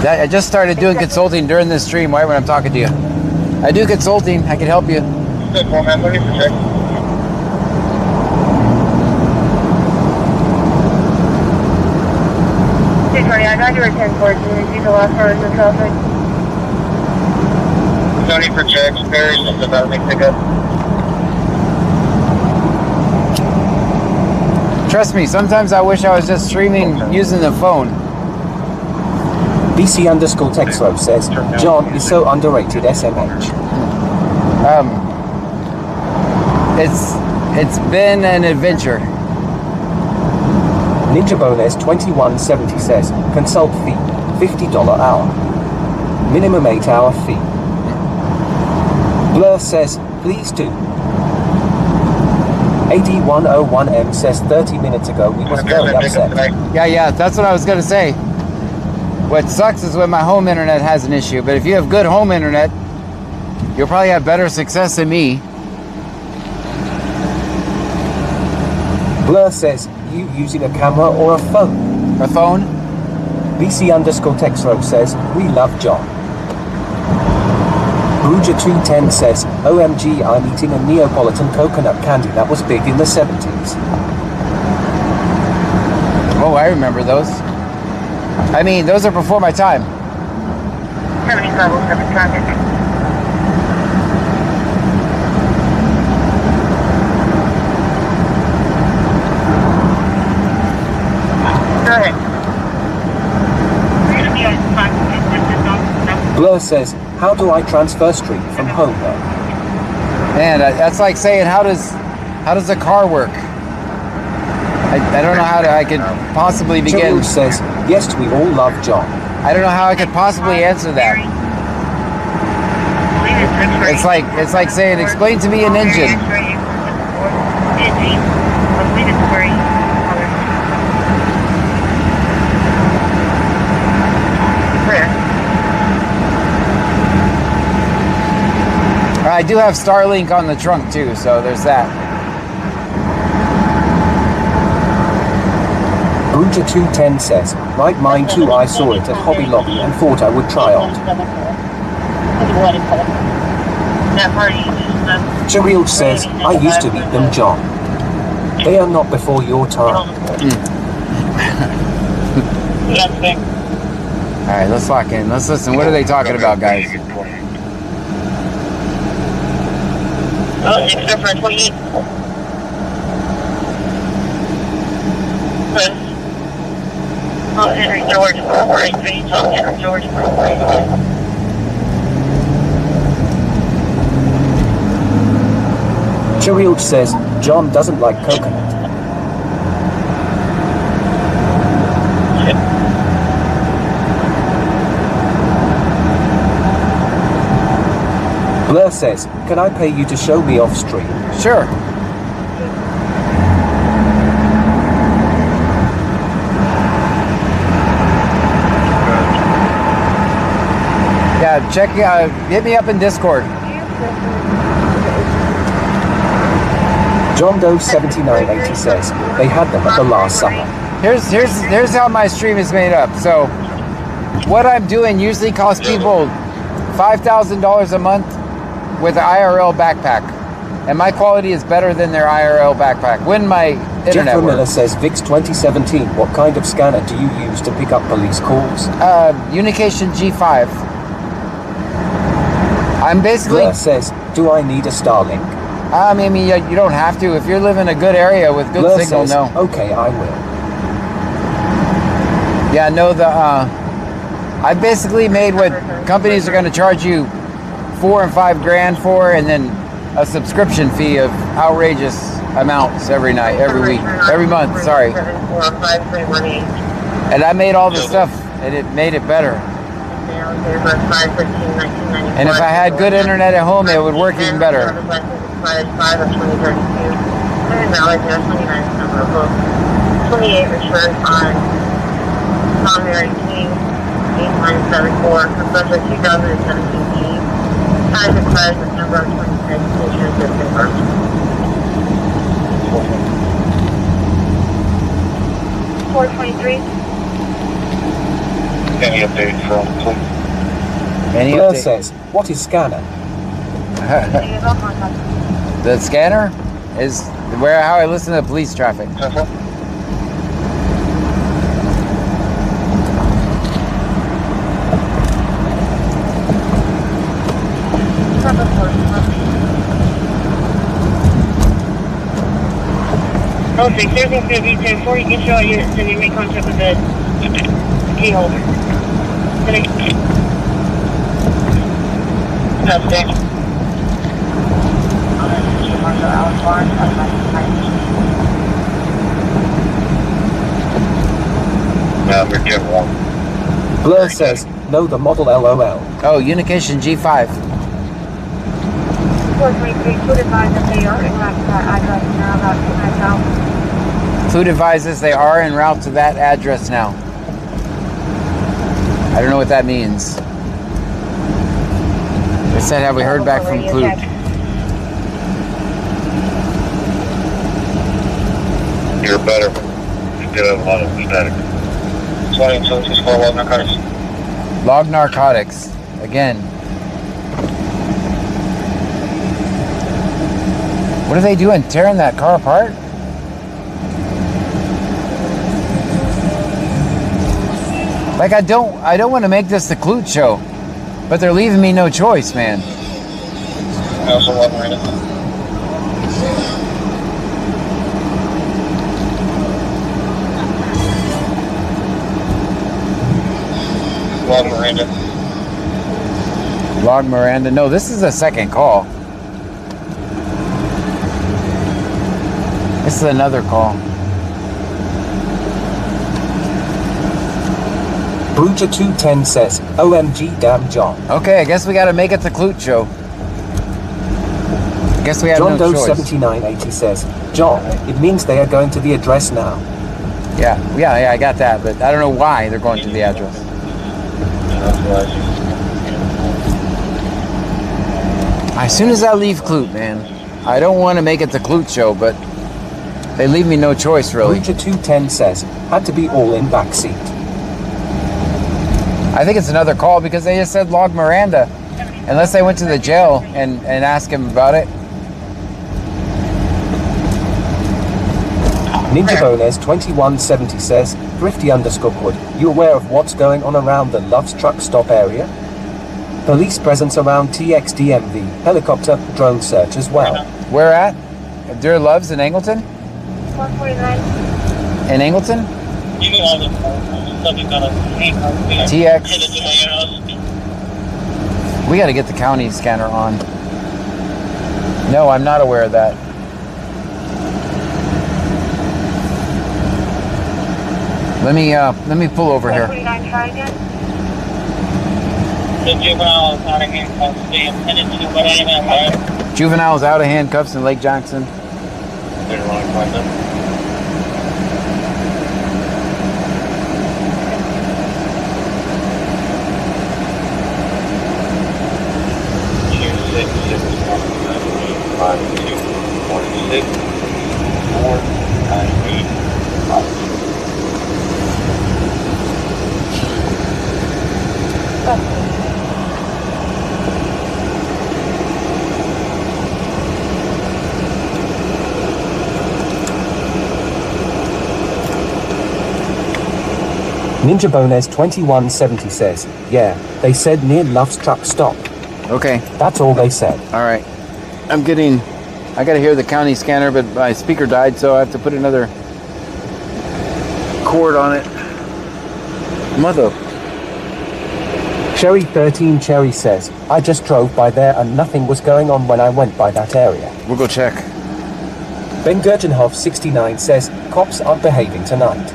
I just started doing consulting during this stream, right when I'm talking to you. I do consulting. I can help you. Good moment. Let me check. I got you at 1014. You can walk forward to traffic. No need for checks. Barry's just about to make pickup. Trust me, sometimes I wish I was just streaming using the phone. BC_Texlo says, John is so underrated SMH. It's been an adventure. Ninja Bonus 2170 says, consult fee, $50 hour. Minimum 8-hour fee. Blur says, please do. AD101M says 30 minutes ago we was very upset. Yeah, that's what I was going to say. What sucks is when my home internet has an issue, but if you have good home internet, you'll probably have better success than me. Blur says, you using a camera or a phone? A phone? BC_Texlo says, we love John. Bruja210 says, OMG, I'm eating a Neapolitan coconut candy that was big in the 70s. Oh, I remember those. I mean, those are before my time. 7507 traffic. Go ahead. Blur says, how do I transfer stream from home though? Man, that's like saying, how does a car work? I don't know how I could possibly begin. Cherilge says, yes, we all love John. I don't know how I could possibly answer that. It's like saying, explain to me an engine. I do have Starlink on the trunk too, so there's that. Bruja210 says, like mine too, I saw it at Hobby Lobby and thought I would try out. Cherilge says, I used to eat them, John. They are not before your time. Alright, let's lock in. Let's listen. What are they talking about, guys? Extra for 28. Henry George, 483. Henry George, 483. Cherilge says, John doesn't like coconut. Blur says, can I pay you to show me off stream? Sure. Yeah, check, hit me up in Discord. John Doe 7980 says, they had them at the last summer. Here's how my stream is made up. So, what I'm doing usually costs people $5,000 a month with an IRL backpack, and my quality is better than their IRL backpack when my internet Jeff Miller works. says, VIX 2017, what kind of scanner do you use to pick up police calls? Unication G5. I'm basically... Blur says, do I need a Starlink? I mean, you don't have to. If you're living in a good area with good Blur signal, says, no. okay, I will. Yeah, no, I basically made what companies are going to charge you $4 and $5 grand for, and then a subscription fee of outrageous amounts every night, every week, every month. Sorry. And I made all this stuff, and it made it better. And if I had good internet at home, it would work even better. 28 return on Tom Mary King, 8974, Professor 2017 G. Time expires September 26, insurance is confirmed. Any update from police? Any Blur update? says, what is scanner? The scanner is how I listen to police traffic. Oh, 6, everything's going to be 10 before you get your units and you make contact with the key holder. That's it. Forget one. Blur says, know the model LOL. Oh, Unication G5. 423, food advised that they are in route to that address now, about 2 minutes out. Food advises they are en route to that address now. I don't know what that means. They said, have we heard back from Clute? You're better. You did have a lot of static. 2224 log narcotics. Log narcotics. Again. What are they doing? Tearing that car apart? Like, I don't want to make this the Clute show, but they're leaving me no choice, man. I also log Miranda. Log Miranda. Log Miranda. No, this is a second call. This is another call. Bruja 210 says, OMG damn John. Okay, I guess we got to make it the Clute show. Guess we have John no Doe choice. 7980 says, John, it means they are going to the address now. Yeah, I got that, but I don't know why they're going to the address. As soon as I leave Clute, man, I don't want to make it the Clute show, but they leave me no choice, really. Bruja 210 says, had to be all in backseat. I think it's another call because they just said log Miranda. Unless they went to the jail and asked him about it. Ninja Bonez 2170 says, Thrifty _Wood, you aware of what's going on around the Love's truck stop area? Police presence around TXDMV, helicopter, drone search as well. Where at? Dear Love's in Angleton? 149. In Angleton? TX. We got to get the county scanner on. No, I'm not aware of that. Let me pull over here. 149, try again. The juvenile is out of handcuffs. They are headed to what I am. Juvenile's out of handcuffs in Lake Jackson. Didn't want to find them. Ninja Bonez 2170 says, yeah, they said near Love's truck stop. Okay. That's all they said. All right. I got to hear the county scanner, but my speaker died, so I have to put another cord on it. Mother. Cherry 13 Cherry says, I just drove by there and nothing was going on when I went by that area. We'll go check. Ben Gurgenhoff 69 says, cops aren't behaving tonight.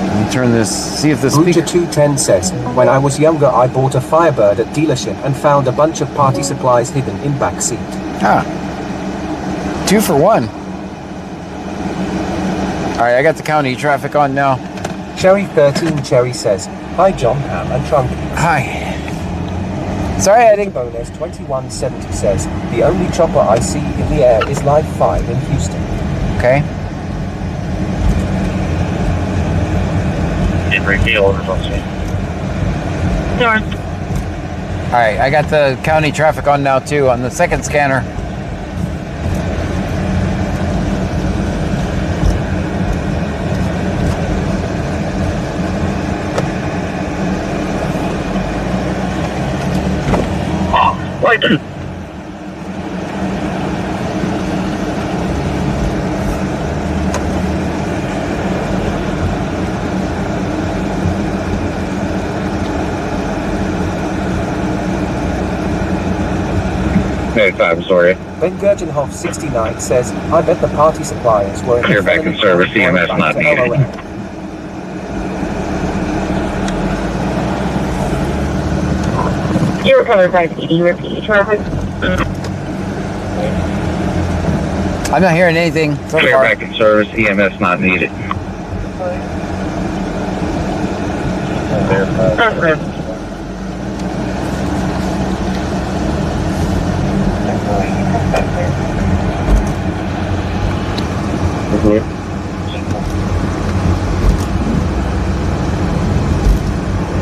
Let me turn this, see if the speaker... Bruja 210 says, when I was younger I bought a Firebird at dealership and found a bunch of party supplies hidden in back seat. Ah. 2 for 1. Alright, I got the county traffic on now. Cherry 13 Cherry says, hi John, Ham and Trunky. Hi. Sorry, I didn't... Bonus 2170 says, the only chopper I see in the air is Live 5 in Houston. Okay. Alright, I got the county traffic on now too, on the second scanner. Right. Hey, 5, sorry. Ben Gurgenhoff 69 says, I bet the party suppliers were in Clear back in service, EMS not needed. You recovered 580, repeat traffic. I'm not hearing anything so Clear far. back in service, EMS not needed.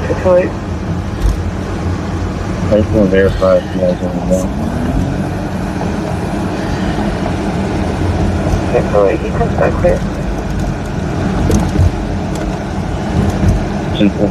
Detroit. I just want to verify if you guys want to Detroit, he comes back clear. Simple.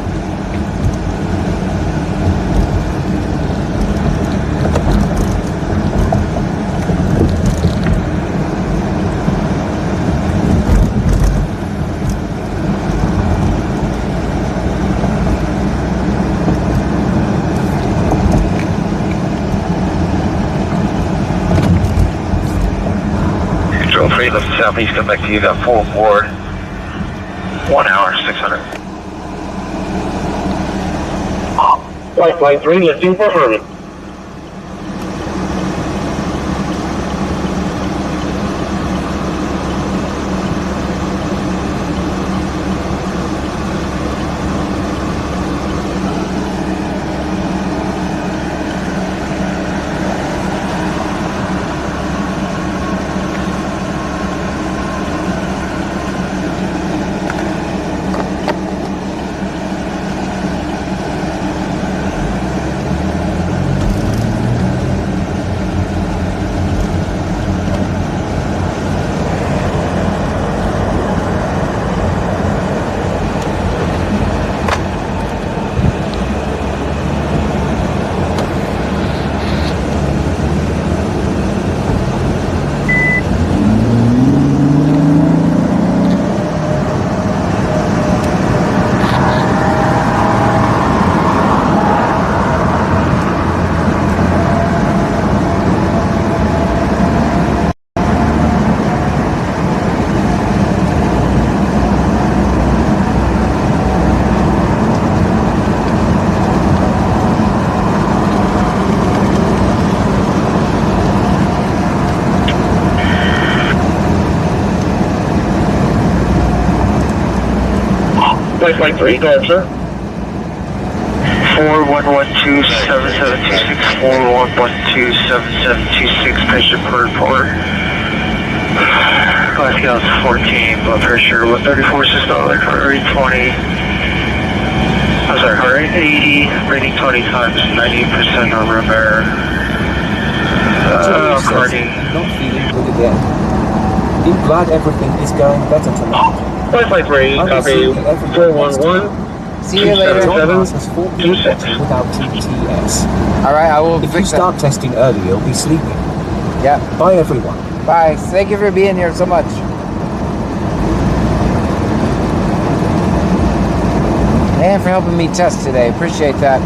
Control 3, left southeast, come back to you, got 4 aboard. 1 hour, 600. Flight 3, lifting for Herman. Flight 3, go ahead, sir. 4112-7726, 4112-7726, patient per report. Class scale is 14, blood pressure 34 systolic, heart rate 20. I'm sorry, heart rate 80, rating 20 times 90% of room air. Cardiac. Not feeling good again. I'm glad everything is going better tonight. Flight 3, copy 411. See you later. Without TTS. Alright, I will If fix you start testing early, you'll be sleeping. Yeah. Bye everyone. Bye. Thank you for being here so much. And for helping me test today. Appreciate that.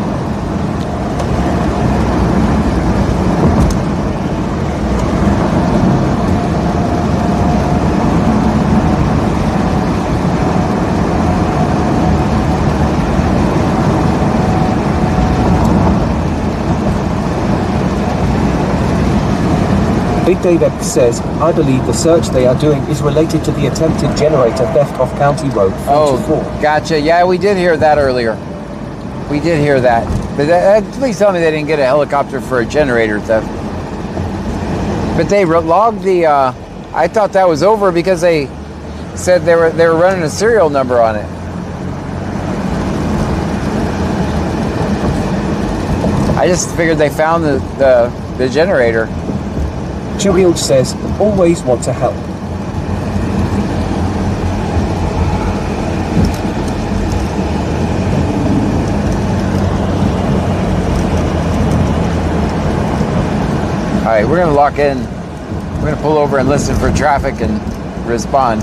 Big Dave X says, I believe the search they are doing is related to the attempted generator theft off County Road 44. Oh, gotcha. Yeah, we did hear that earlier. We did hear that. But please tell me they didn't get a helicopter for a generator theft. But they logged the, I thought that was over because they said they were running a serial number on it. I just figured they found the generator. Chirild says, always want to help. All right, we're gonna lock in. We're gonna pull over and listen for traffic and respond.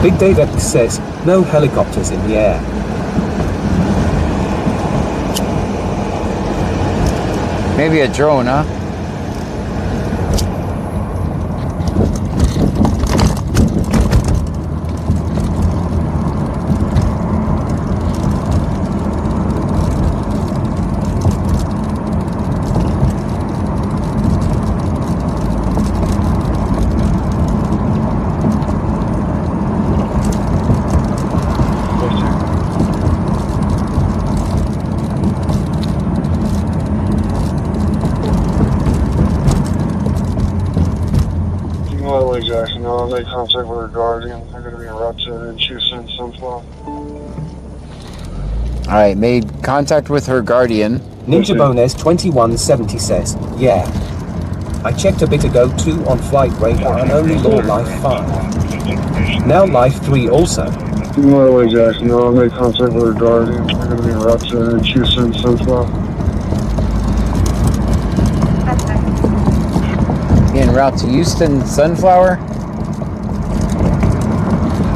Big Dave X says, no helicopters in the air. Maybe a drone, huh? Jackson, I'll make contact with her guardian. They're going to be in route to Houston, Sunflower. All right, made contact with her guardian. Ninja Bones 2170 says, yeah. I checked a bit ago too on flight radar and only law life 5. Now life 3 also. No way, Jackson, I'll make contact with her guardian. They're going to be in route to Houston, Sunflower. En route to Houston, Sunflower?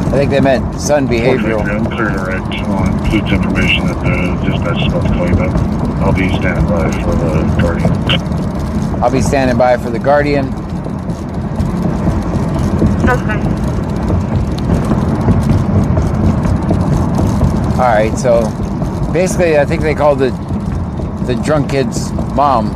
I think they meant Sun Behavioral. I'm clear direct on includes information that the dispatch is about to call you back. I'll be standing by for the guardian. I'll be standing by for the guardian. Okay. Alright, so basically I think they called the drunk kid's mom.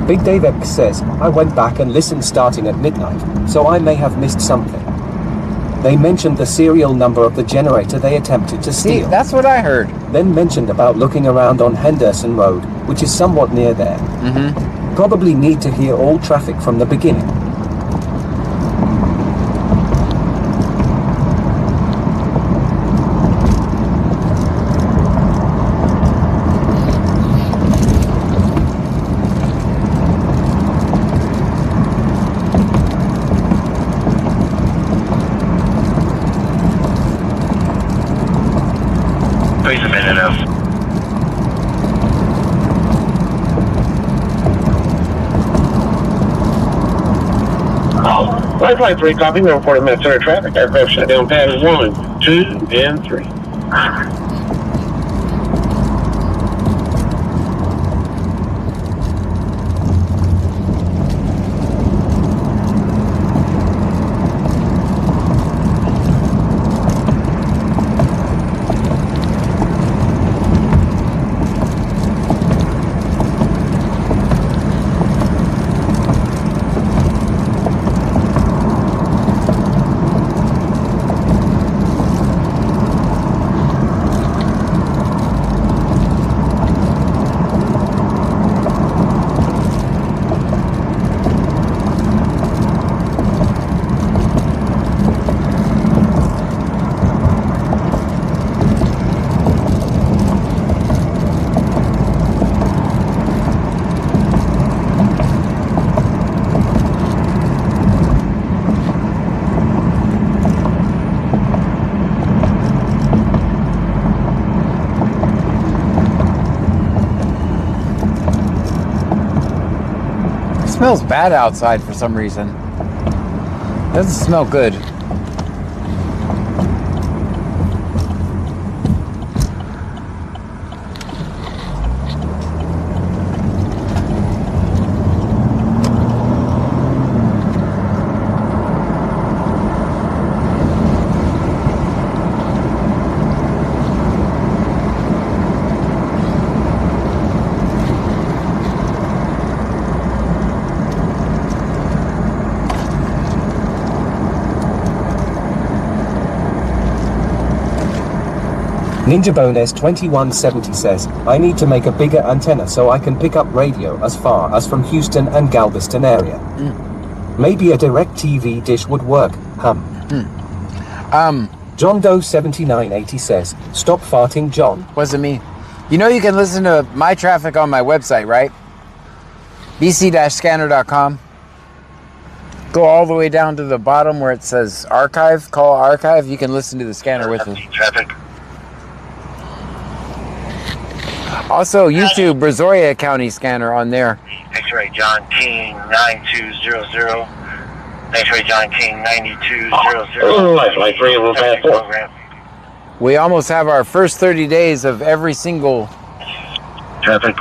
Big Dave X says, I went back and listened starting at midnight, so I may have missed something. They mentioned the serial number of the generator they attempted to steal. See, that's what I heard. Then mentioned about looking around on Henderson Road, which is somewhat near there. Probably need to hear all traffic from the beginning. Please a minute now. Lifeline 3, copy. We report a minute center traffic. Aircraft shut down pads 1, 2, and 3. smells bad outside for some reason. It doesn't smell good. Ninja Bones 2170 says, I need to make a bigger antenna so I can pick up radio as far as from Houston and Galveston area. Maybe a direct TV dish would work, John Doe 7980 says, stop farting, John. Wasn't me. You know you can listen to my traffic on my website, right? bc-scanner.com. Go all the way down to the bottom where it says archive, call archive. You can listen to the scanner with me. Traffic. Also, YouTube, Brazoria County scanner on there. X-ray John King 9200. X-ray John King 9200. Like 3 of program. We almost have our first 30 days of every single traffic.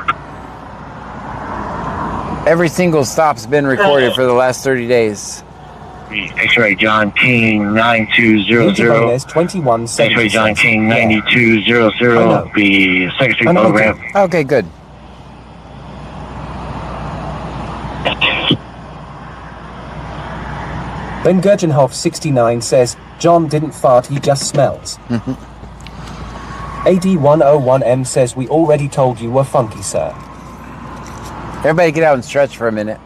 Every single stop's been recorded for the last 30 days. X-ray John King 9200. X-ray John King 9200. The secretary program. Okay, good. Ben Gurgenhoff 69 says, John didn't fart, he just smells. AD101M says, we already told you were funky, sir. Everybody get out and stretch for a minute.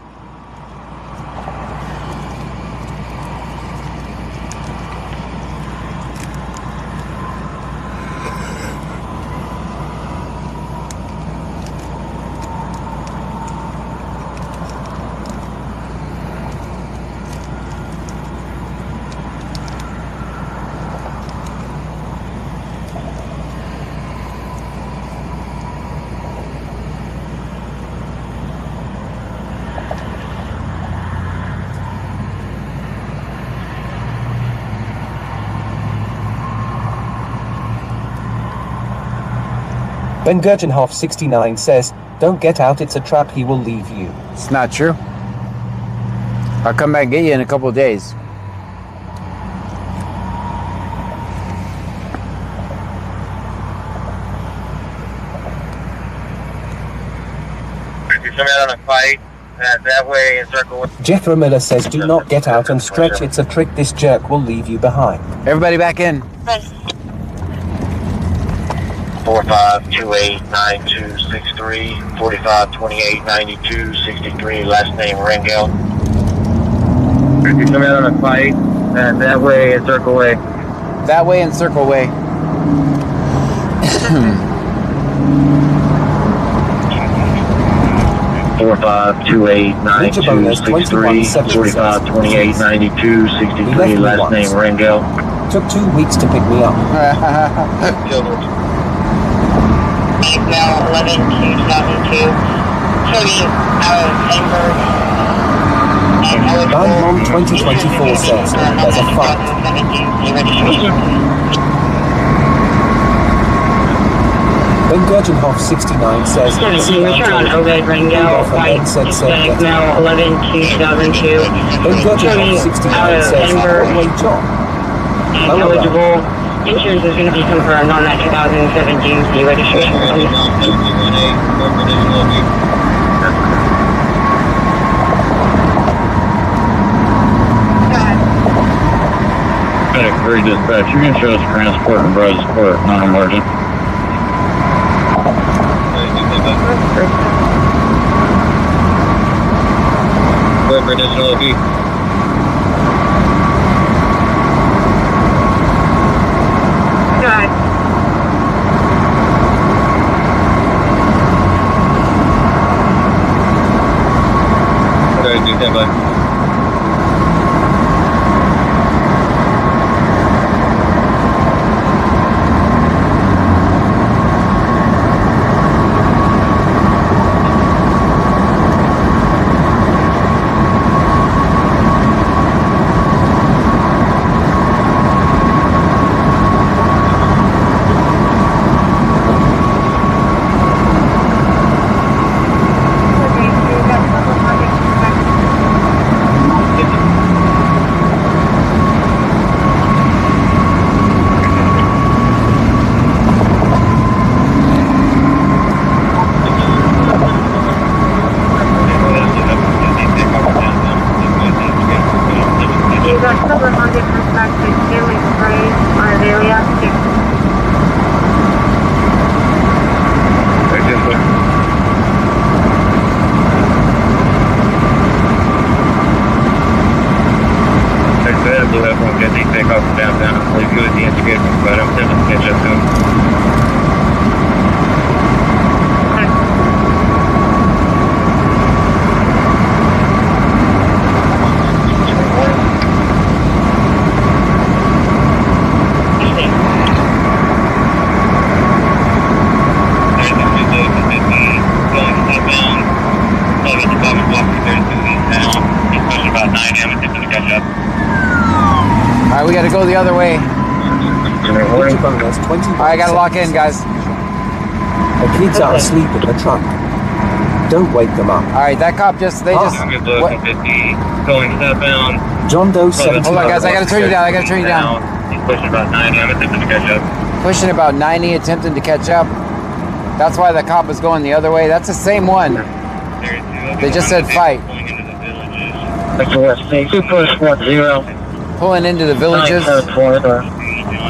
Ben Gurgenhoff 69 says, don't get out, it's a trap, he will leave you. It's not true. I'll come back and get you in a couple of days. If you come out on a fight, that way and circle. Jethro Miller says, do not get out and stretch, it's a trick, this jerk will leave you behind. Everybody back in. 45289263, 45289263, last name Rangel. If you come out on a fight, that way and circle way. That way and circle way. 45289263, 45289263, last name Rangel. Took 2 weeks to pick me up. Now 11-272, Cody out of Denver. Mom 2024 says, there's a fight. Ben Gurgenhoff 69 says, return on Obed Rangel, flight now 11-272. Ben Gurgenhoff 69 says, wait, John. Eligible. Insurance is going to be confirmed on that 2017 C registration. Very dispatch. You can show us transport and Brazoria, non-emergent. Whoever additional OP. got silver Honda back to Stanley Spray on Azalea. Blue F1 get these take off from downtown. I believe you was the instigator, but I'm attempting to catch up to him. Alright, we gotta go the other way. I gotta lock in, guys. The kids are asleep in the truck. Don't wake them up. Alright, that cop just, Going southbound. John Doe 70. Hold on, guys, I gotta turn you down, He's pushing about 90, I'm attempting to catch up. Pushing about 90, attempting to catch up. That's why the cop was going the other way. That's the same one. They just said fight. That's the West 210. Pulling into the villages. John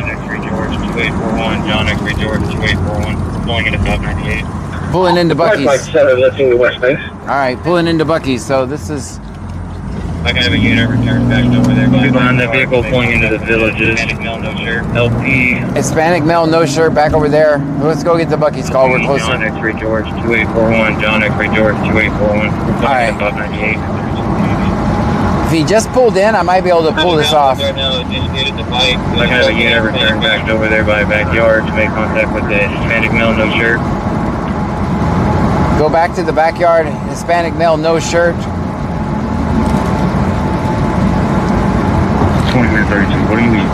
X-Ray George 2841. John X-Ray George 2841. Pulling into 598. Pulling into Bucky's. All right, pulling into Bucky's. So this is. I can have a unit return back over there. Behind the vehicle, pulling into the villages. Hispanic male, no shirt. LP. Hispanic male, no shirt. Back over there. Let's go get the Bucky's call. We're closer. John X-Ray George 2841. John X-Ray George 2841. All right. 598. If he just pulled in, I might be able to pull this off. I can have a unit return back over there by backyard to make contact with the Hispanic male, no shirt. Go back to the backyard. Hispanic male, no shirt. 2032, what do you mean?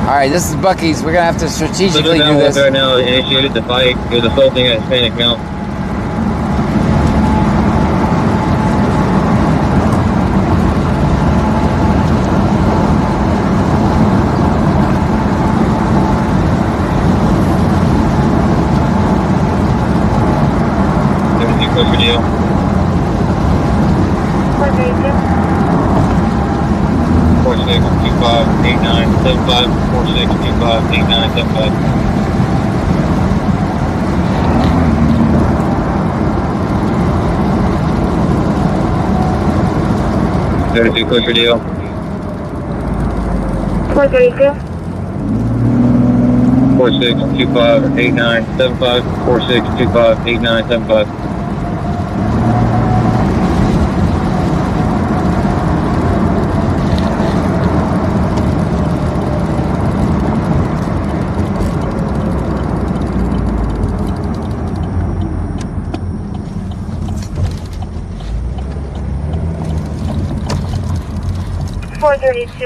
Alright, this is Bucky's. We're gonna have to strategically do this. Right now, initiated the fight. It was assaulting a Hispanic male. Deal. 46258975. 46258975. 32 quicker deal. 432. 46258975. 46258975.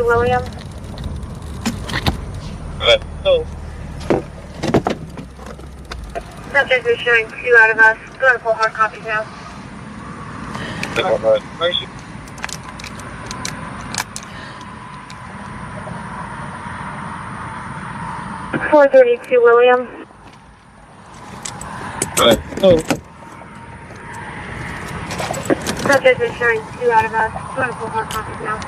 William. Good. So. Subject is showing 2 out of us. Going to pull hard copies now. 432 William. Good. So. Subject is showing 2 out of us. Going to pull hard copies now.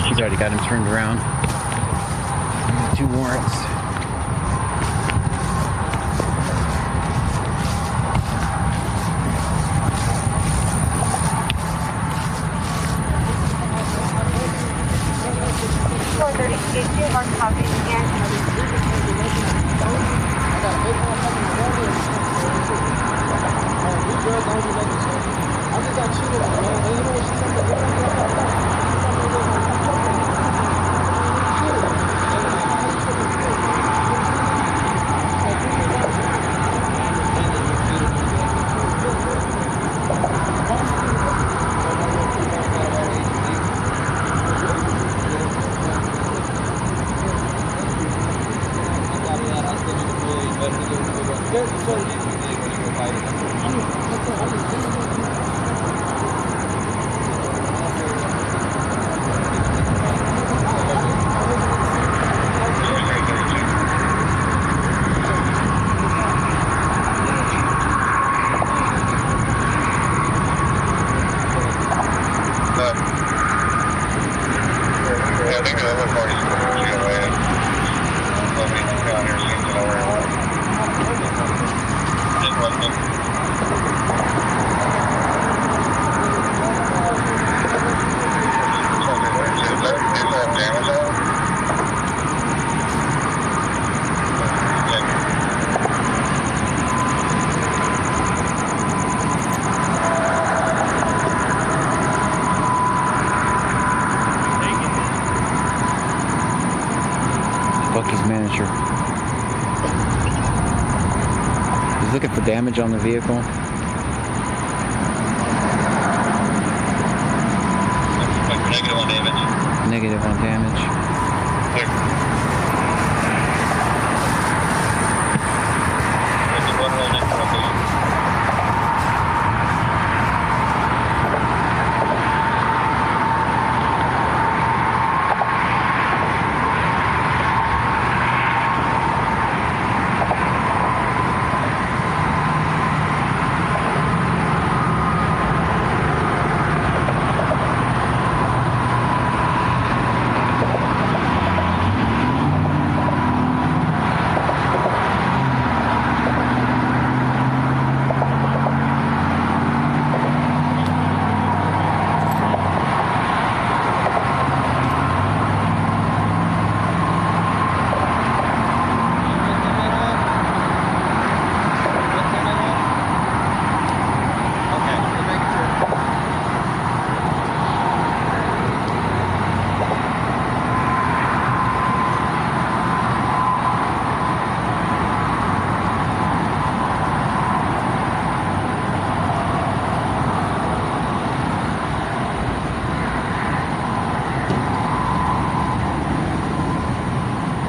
He's already got him turned around. 2 warrants. damage on the vehicle? Negative on damage. Negative on damage. Clear. One roll next location.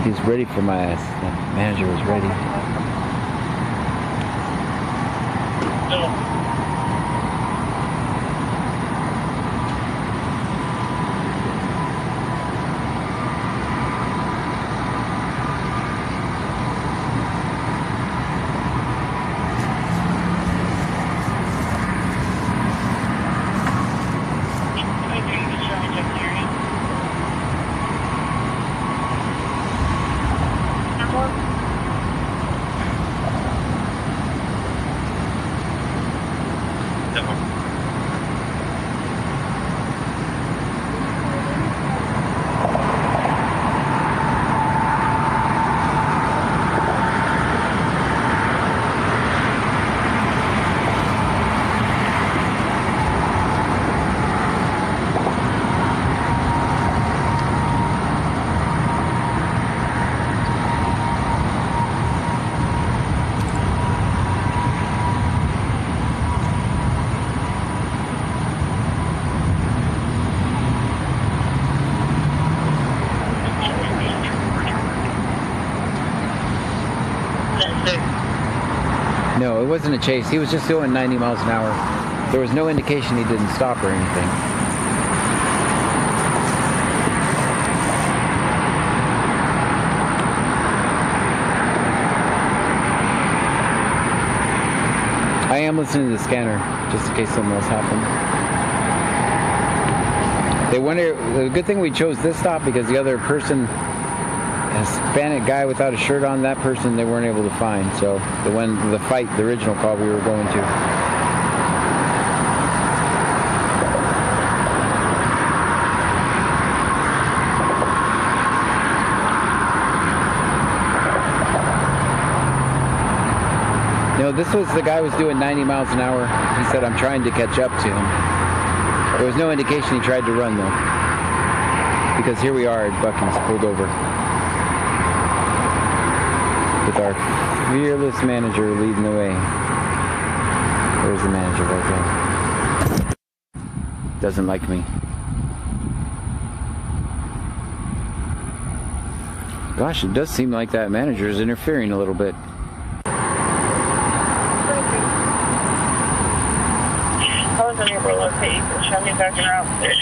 He's ready for my ass. The manager was ready. No, it wasn't a chase. He was just going 90 miles an hour. There was no indication he didn't stop or anything. I am listening to the scanner, just in case something else happened. They wonder, the good thing we chose this stop because the other person, a Hispanic guy without a shirt on, that person they weren't able to find. So the fight, the original call we were going to. No, this was the guy who was doing 90 miles an hour. He said, I'm trying to catch up to him. There was no indication he tried to run though. Because here we are at Buc-ee's, pulled over. With our fearless manager leading the way. There's the manager right there. Doesn't like me. Gosh, it does seem like that manager is interfering a little bit. I was unable to locate. Show me back around. There's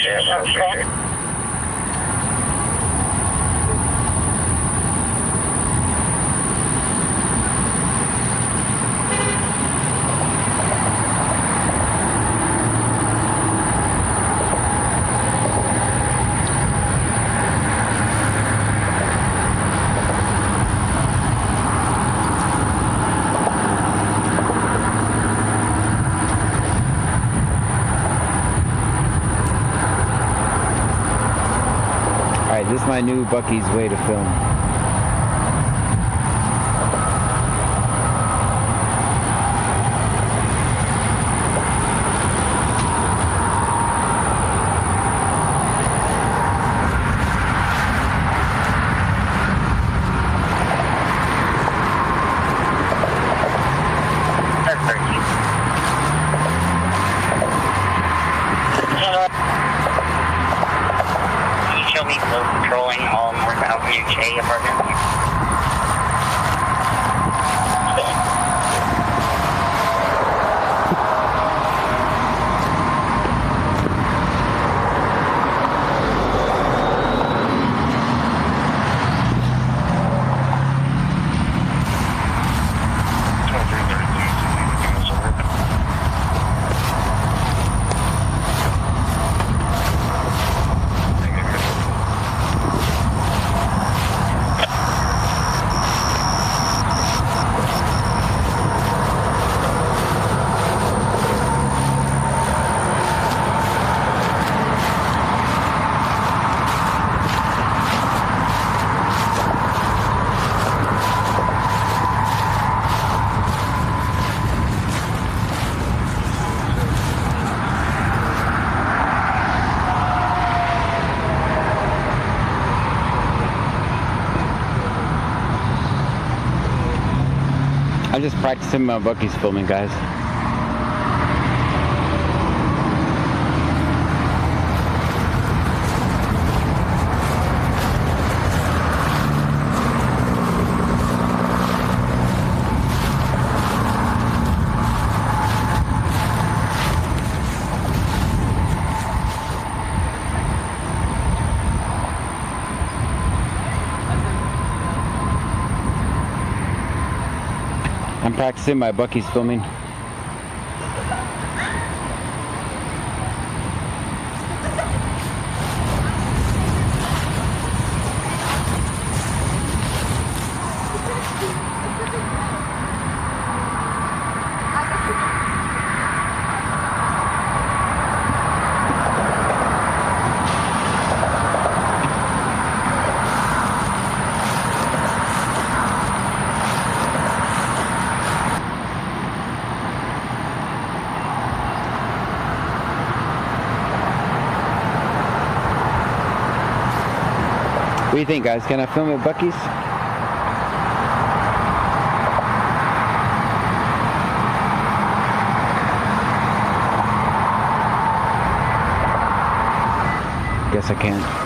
This is my new Buc-ee's way to film. A apartment. I'm just practicing my Bucky's filming, guys. I'm practicing my Bucky's filming. What do you think, guys? Can I film at Bucky's? Guess I can.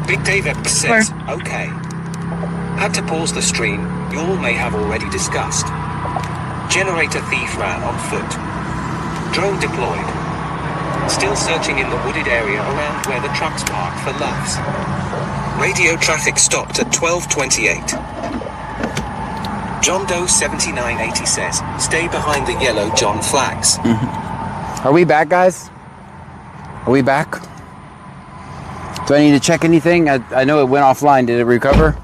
Big Dave says, okay. Had to pause the stream, you all may have already discussed. Generator thief ran on foot. Drone deployed. Still searching in the wooded area around where the trucks park for loves. Radio traffic stopped at 12:28. John Doe 7980 says, stay behind the yellow John flags. Are we back, guys? Are we back? Do I need to check anything? I know it went offline. Did it recover?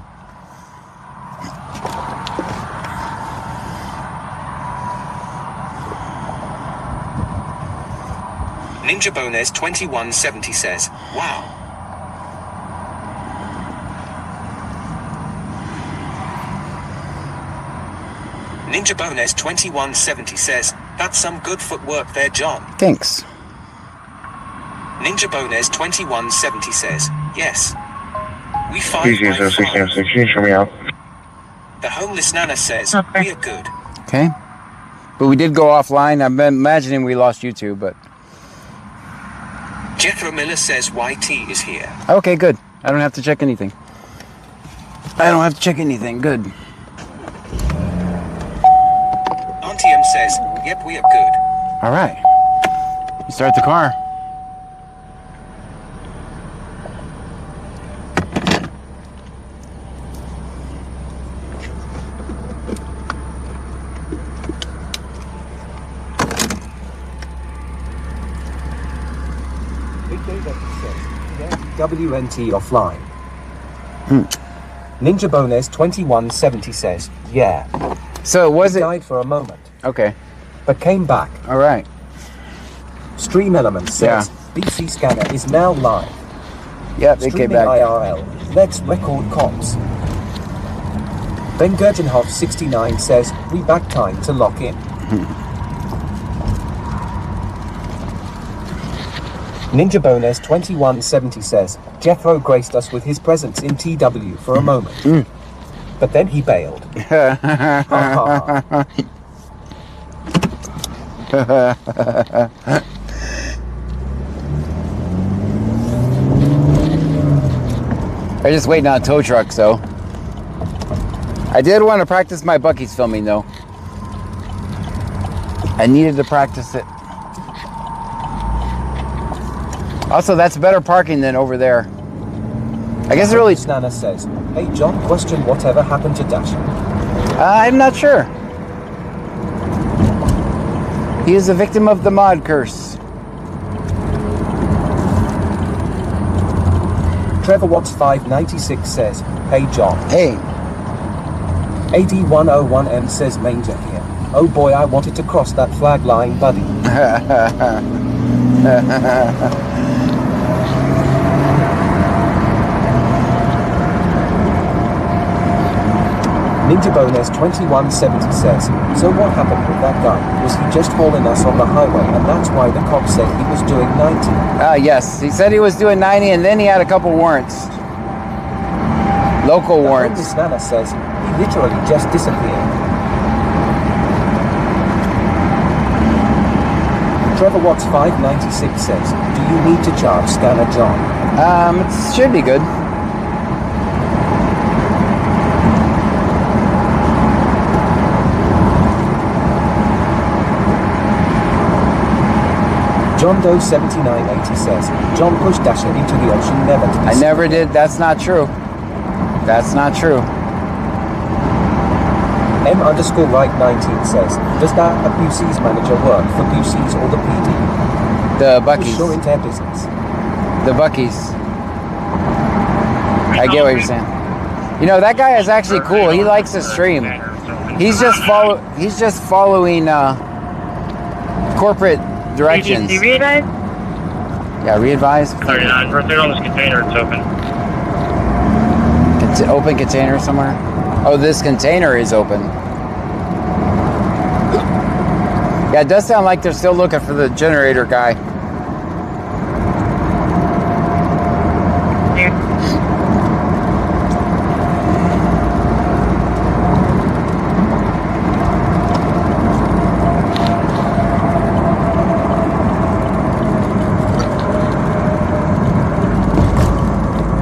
Ninja Bones 2170 says, wow. Ninja Bones 2170 says, that's some good footwork there, John. Thanks. Ninja Bones 2170 says, yes. We find Hear me out. The homeless Nana says, we are good. Okay. But we did go offline. I'm imagining we lost YouTube, but... Jethro Miller says YT is here. Okay, good. I don't have to check anything. Good. Auntie M says, yep, we are good. All right. You start the car. WNT offline. Ninja Bones 2170 says, yeah. So was it died for a moment. Okay. But came back. All right. Stream Elements says, BC Scanner is now live. Yep, it came back. IRL. Let's record cops. Ben Gurgenhoff 69 says, we back time to lock in. Ninja Bones 2170 says, Jethro graced us with his presence in TW for a moment. But then he bailed. I'm just waiting on a tow truck, so. I did want to practice my Buc-ee's filming, though. I needed to practice it. Also, that's better parking than over there. I guess it really... Nana says, hey John, question whatever happened to Dash. I'm not sure. He is a victim of the mod curse. Trevor Watts 596 says, hey John. Hey. AD101M says manger here. Oh boy, I wanted to cross that flag line, buddy. Ninja Bones 2170 says, so what happened with that guy? Was he just hauling us on the highway and that's why the cop said he was doing 90? Yes, he said he was doing 90 and then he had a couple warrants. Local warrants. This Nana says, he literally just disappeared. Trevor Watts 596 says, do you need to charge Scanner John? It should be good. John Doe 7980 says, John pushed Dasher into the ocean never to be I never did. That's not true. That's not true. M_right19 says, does that Busey's manager work for Busey's or the PD? The Buc-ee's. Sure into their business. The Buc-ee's. I get what you're saying. You know, that guy is actually cool. He likes to stream. He's just following corporate directions. Re-advise? Yeah, re-advise. 39, right there on this container, it's open. Open container somewhere? Oh, this container is open. Yeah, it does sound like they're still looking for the generator guy.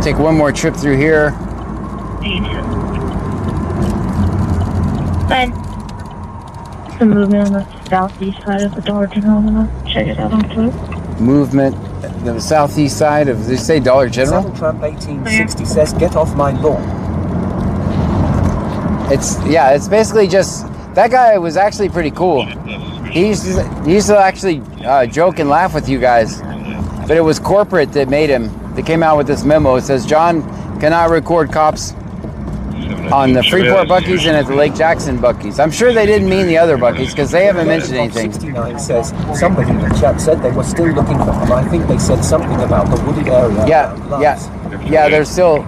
Take one more trip through here. Fine. Some movement on the southeast side of the Dollar General. Check it out on foot. Movement, the southeast side of, did you say Dollar General? Saddle Trump 1860 says, get off my lawn. It's basically just, that guy was actually pretty cool. He used to actually joke and laugh with you guys, but it was corporate that made him they came out with this memo. It says John cannot record cops on the Freeport Buckies and at the Lake Jackson Buckies. I'm sure they didn't mean the other Buckies because they haven't mentioned anything. 69 says somebody in the chat said they were still looking for him. I think they said something about the wooded area. Yeah, they're still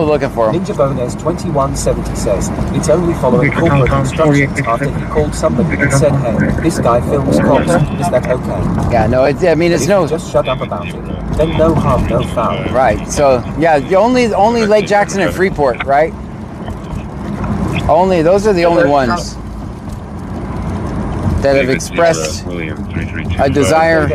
looking for him. Ninja Bonez 2170 says it's only following corporate instructions after he called somebody and said, hey, this guy films cops. Is that okay? Yeah, no, I mean it's no. Just shut up about it. Then no harm, no foul. Right. So yeah, the only Lake Jackson and Freeport, right? Those are the only ones that have expressed a desire.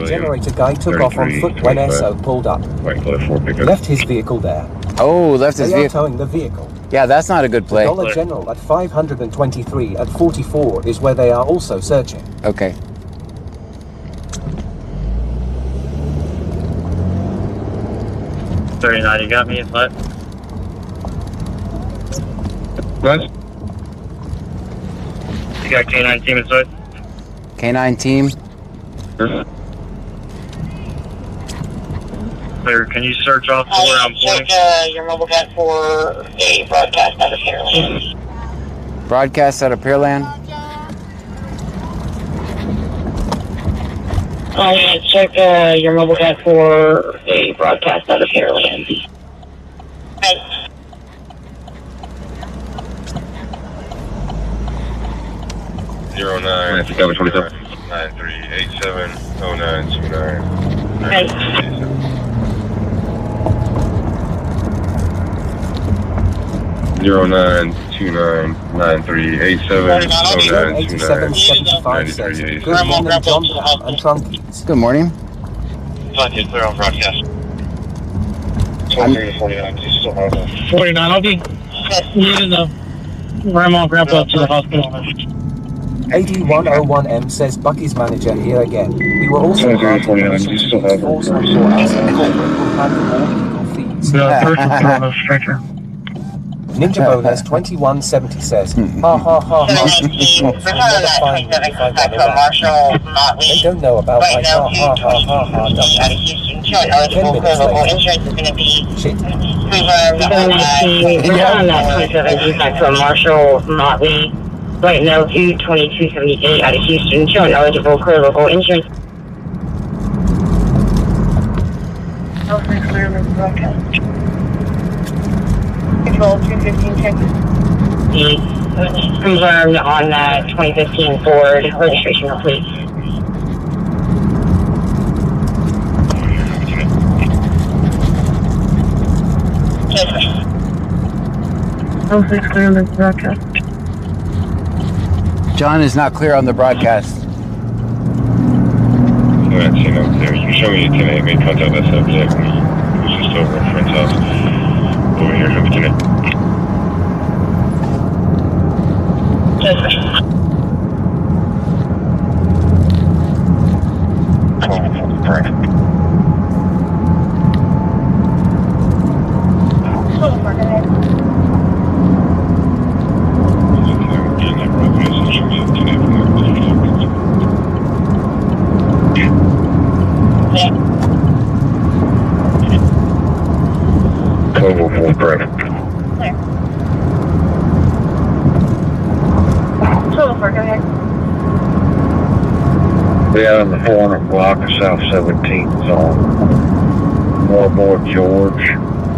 Generator guy took off on foot when SO pulled up. Left his vehicle there. Oh, left his They are vehicle. towing the vehicle. Yeah, that's not a good play. Dollar General at 523 at 44 is where they are also searching. Okay. You got me, what? What? You got K9 team inside? K9 team. Clear, can you search off to where I'm pointing? Your mobile cat for a broadcast out of Pearland. Broadcast out of Pearland. Check your mobile cat for a broadcast out of Pearland. Right. 09 9387 0929. Right. 8775 says, good morning, John and Trunkies. Good morning. You're clear on broadcast. 49, I'll be needing the grandma and grandpa to the hospital. 8101M says Bucky's manager here again. We were also granted permission to use force on your house and corporate will handle all legal fees. Ninja Bonus 2170 says, ha ha ha ha. They don't know about my ha ha ha ha ha number. 10 minutes later. Shit. Marshall Motley, right now, 2278 out of Houston, showing eligible clear local insurance. Control 215 Texas. Confirmed on that 2015 Ford, registration complete. John is not clear on the broadcast. Alright, you know, there. You can show me 10-8, make contact that subject. It's just over at friend's house. Over here, have a 10-8. Yeah, on the 400 block of South 17th zone. Moore George,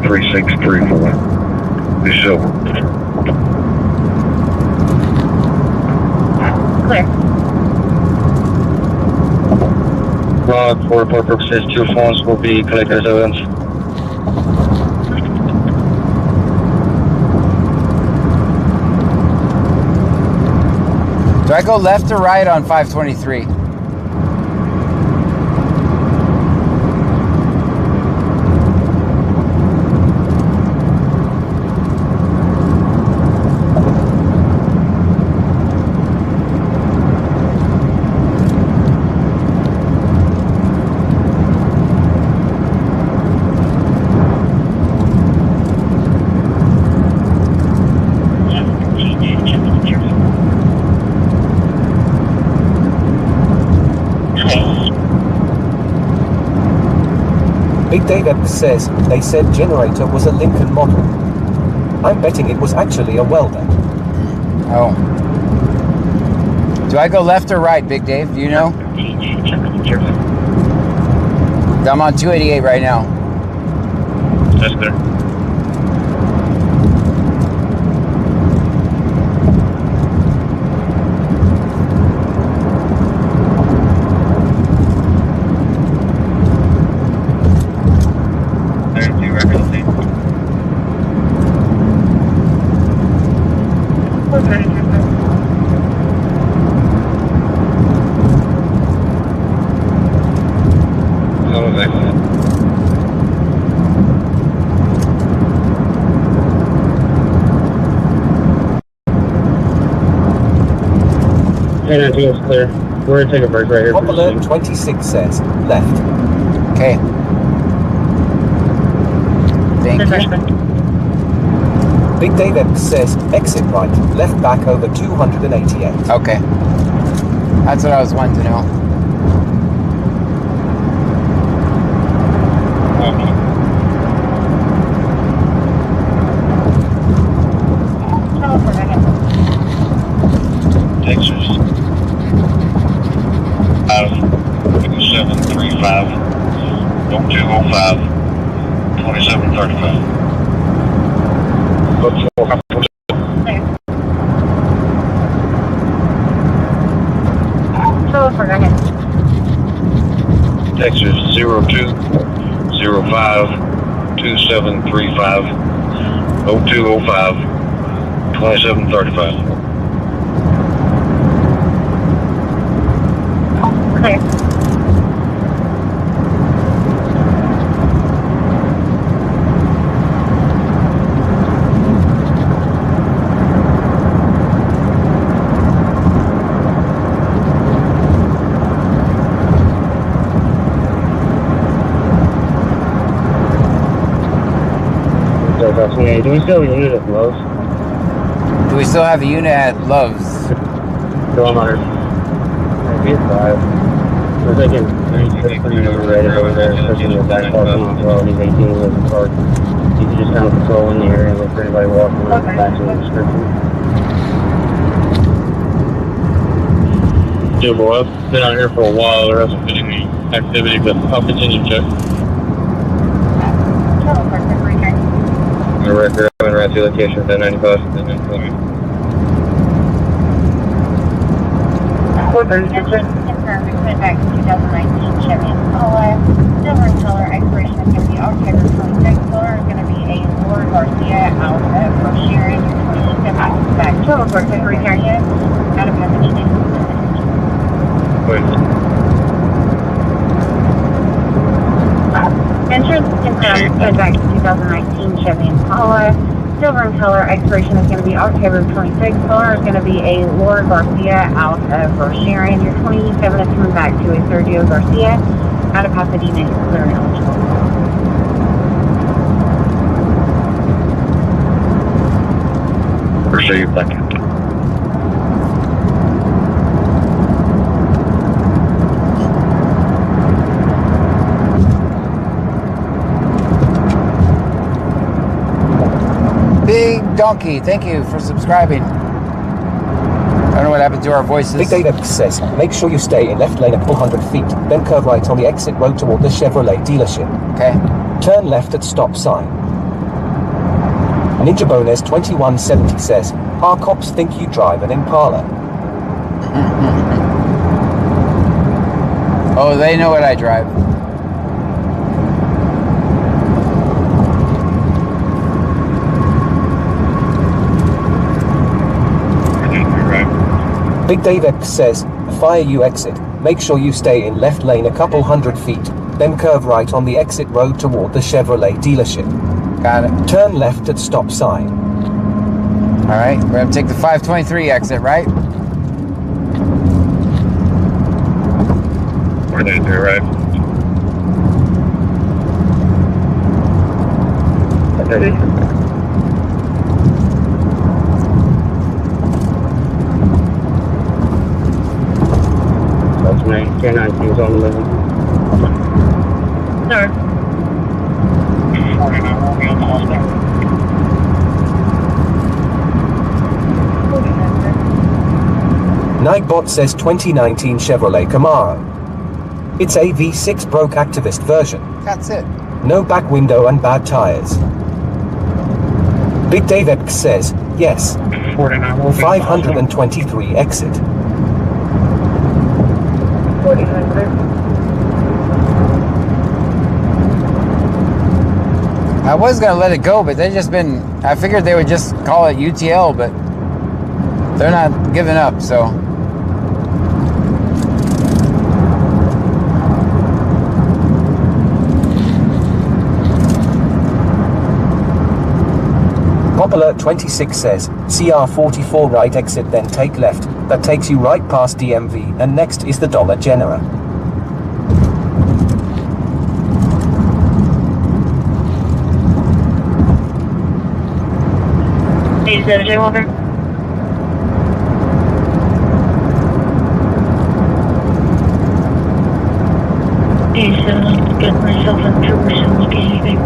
3634. Be silver. Clear. Rod, for purposes, 2 phones will be collected as evidence. Do I go left or right on 523? Big Dave says, they said generator was a Lincoln model. I'm betting it was actually a welder. Oh. Do I go left or right, Big Dave? Do you know? I'm on 288 right now. That's clear. Hey, 19 is clear. We're gonna take a break right here. Pop alert 26 says, left. Okay. Thank you. Big Dave says, exit right, left back over 288. Okay. That's what I was wanting to know. Texas. 5735. 0205. 2735. Texas 0205 2735 0205 2735. Okay. Do we still have a unit at Lowe's? Do we still have a unit at Love's? Kilometers. Maybe it's 5. We're thinking, putting over there, especially with that car coming off the road. He's 18, he lives in park. You can just kind of patrol in the area and look for anybody walking around the back of the description. Yeah, boy, I've been out here for a while. There hasn't been any activity, but I'll continue to check. The record, I'm going to the location of 1095. 430. Confirmed. We went back to 2019 Chevy Impala. Silver in color. Expiration is going to be October 26th. Color is going to be a Laura Garcia Alpha for Sharon. 27 back. Total for February 30th. Out of Pasadena. Wait. Insurance confirmed. Went back to 2019 Chevy Impala. Silver in color. Expiration is going to be October 26th. Color is going to be a Laura Garcia Alpha for Sharon. Your 27 is coming back to a Sergio Garcia out of Pasadena. Is clear and eligible. Appreciate you, thank you. Big Donkey, thank you for subscribing. I don't know what happened to our voices. Big Dave says, make sure you stay in left lane at 400 feet, then curve right on the exit road toward the Chevrolet dealership. Okay. Turn left at stop sign. Ninja Bones 2170 says, our cops think you drive an Impala. Oh, they know what I drive. Big Dave says, fire you exit. Make sure you stay in left lane a couple hundred feet, then curve right on the exit road toward the Chevrolet dealership. Got it. Turn left at stop sign. All right, we're gonna take the 523 exit, right? We're going to do it right. That's me. 1019 is on the limit. Sir. 49 will be on the hospital. 49. Nightbot says 2019 Chevrolet Camaro. It's a V6 broke activist version. That's it. No back window and bad tires. Big Dave X says, yes. 49 will be 523 exit. 4,100. I was gonna let it go, but they just been. I figured they would just call it UTL, but they're not giving up. So Popular 26 says, CR44 right exit, then take left. That takes you right past DMV, and next is the Dollar General. Is that a J-Walker? Get myself in trouble, so look at anything.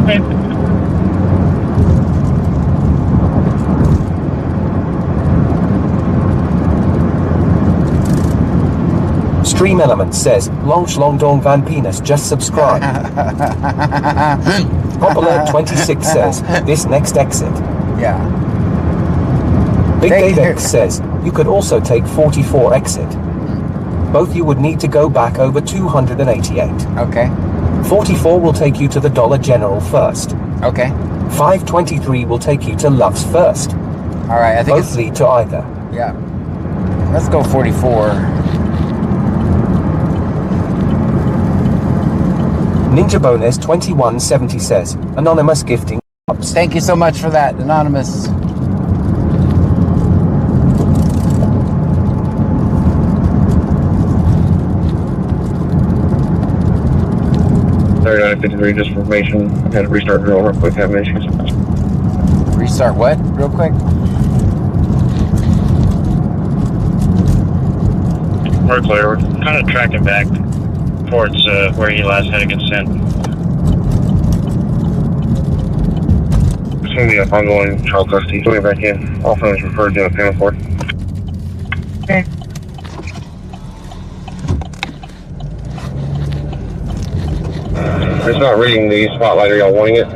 Okay. Stream Element says, Long Dong Van Penis, just subscribe. Popular 26 says, this next exit. yeah. Big Dave X says, you could also take 44 exit. Both you would need to go back over 288. Okay. 44 will take you to the Dollar General first. Okay. 523 will take you to Love's first. All right. I think Both lead to either. yeah. Let's go 44. Ninja Bonus 2170 says, anonymous gifting. Thank you so much for that, anonymous. Just information. I had to restart drill real quick, having issues. Restart what? Real quick. We're clear. We're kind of tracking back towards where he last had a consent. It's going to be an ongoing child custody. Going back in. All phones referred to a family court. Okay. It's not reading the spotlight. Are y'all wanting it?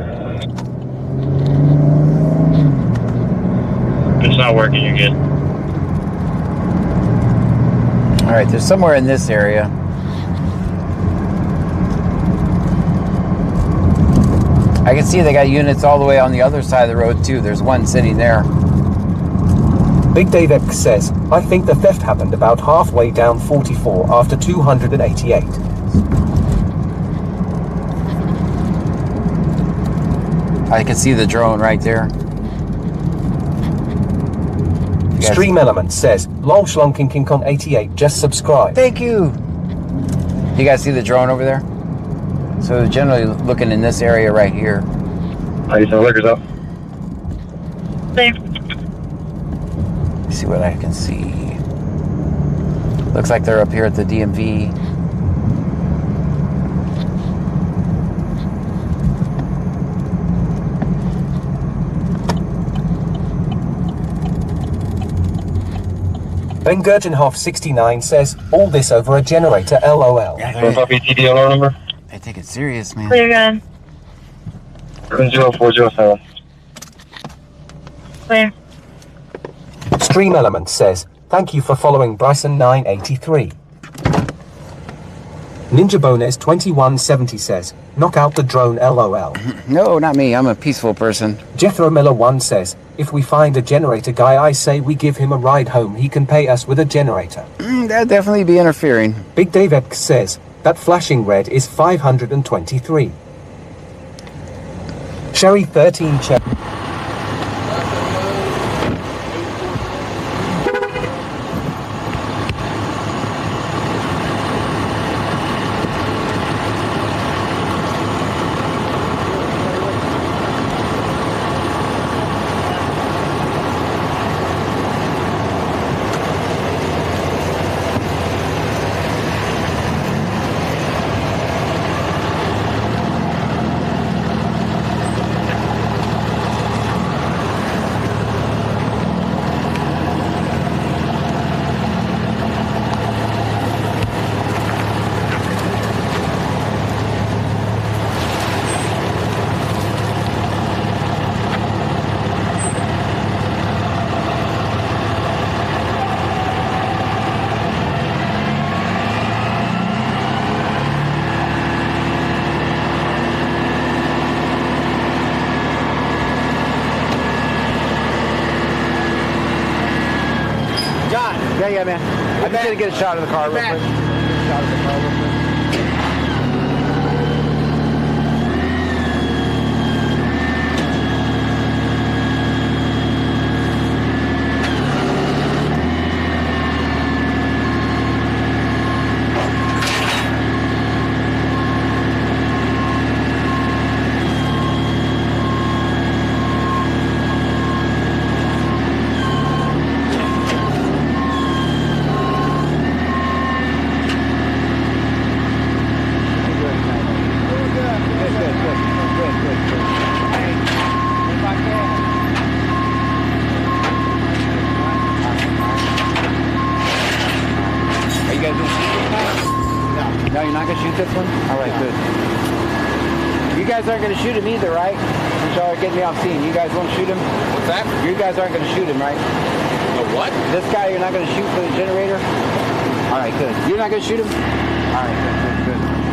It's not working, you're good. All right. There's somewhere in this area. I can see they got units all the way on the other side of the road too. There's one sitting there. Big Dave X says, I think the theft happened about halfway down 44 after 288. I can see the drone right there. Stream Element says, Long Schlong King King Kong 88, just subscribe. Thank you. You guys see the drone over there? So they're generally looking in this area right here. How you sell liquors up? Same. Let's see what I can see. Looks like they're up here at the DMV. Ben Gurgenhoff 69 says, all this over a generator, LOL. Yeah, TDLR number? they take it serious, man. Clear gun. 0407. Clear. Stream Element says, thank you for following Bryson 983. Ninja Bonus 2170 says, knock out the drone, LOL. No, not me. I'm a peaceful person. Jethro Miller 1 says, if we find a generator guy, I say we give him a ride home. He can pay us with a generator. That'd definitely be interfering. Big Dave X says, that flashing red is 523. Sherry 13 check. Yeah, man. I'm just gonna get a shot of the car real quick. Shot of the car real quick. No, you're not going to shoot this one? All right, good. You guys aren't going to shoot him either, right? Since y'all are getting me off scene. You guys won't shoot him? What's that? You guys aren't going to shoot him, right? The what? This guy, you're not going to shoot for the generator? All right, good. You're not going to shoot him? All right, good.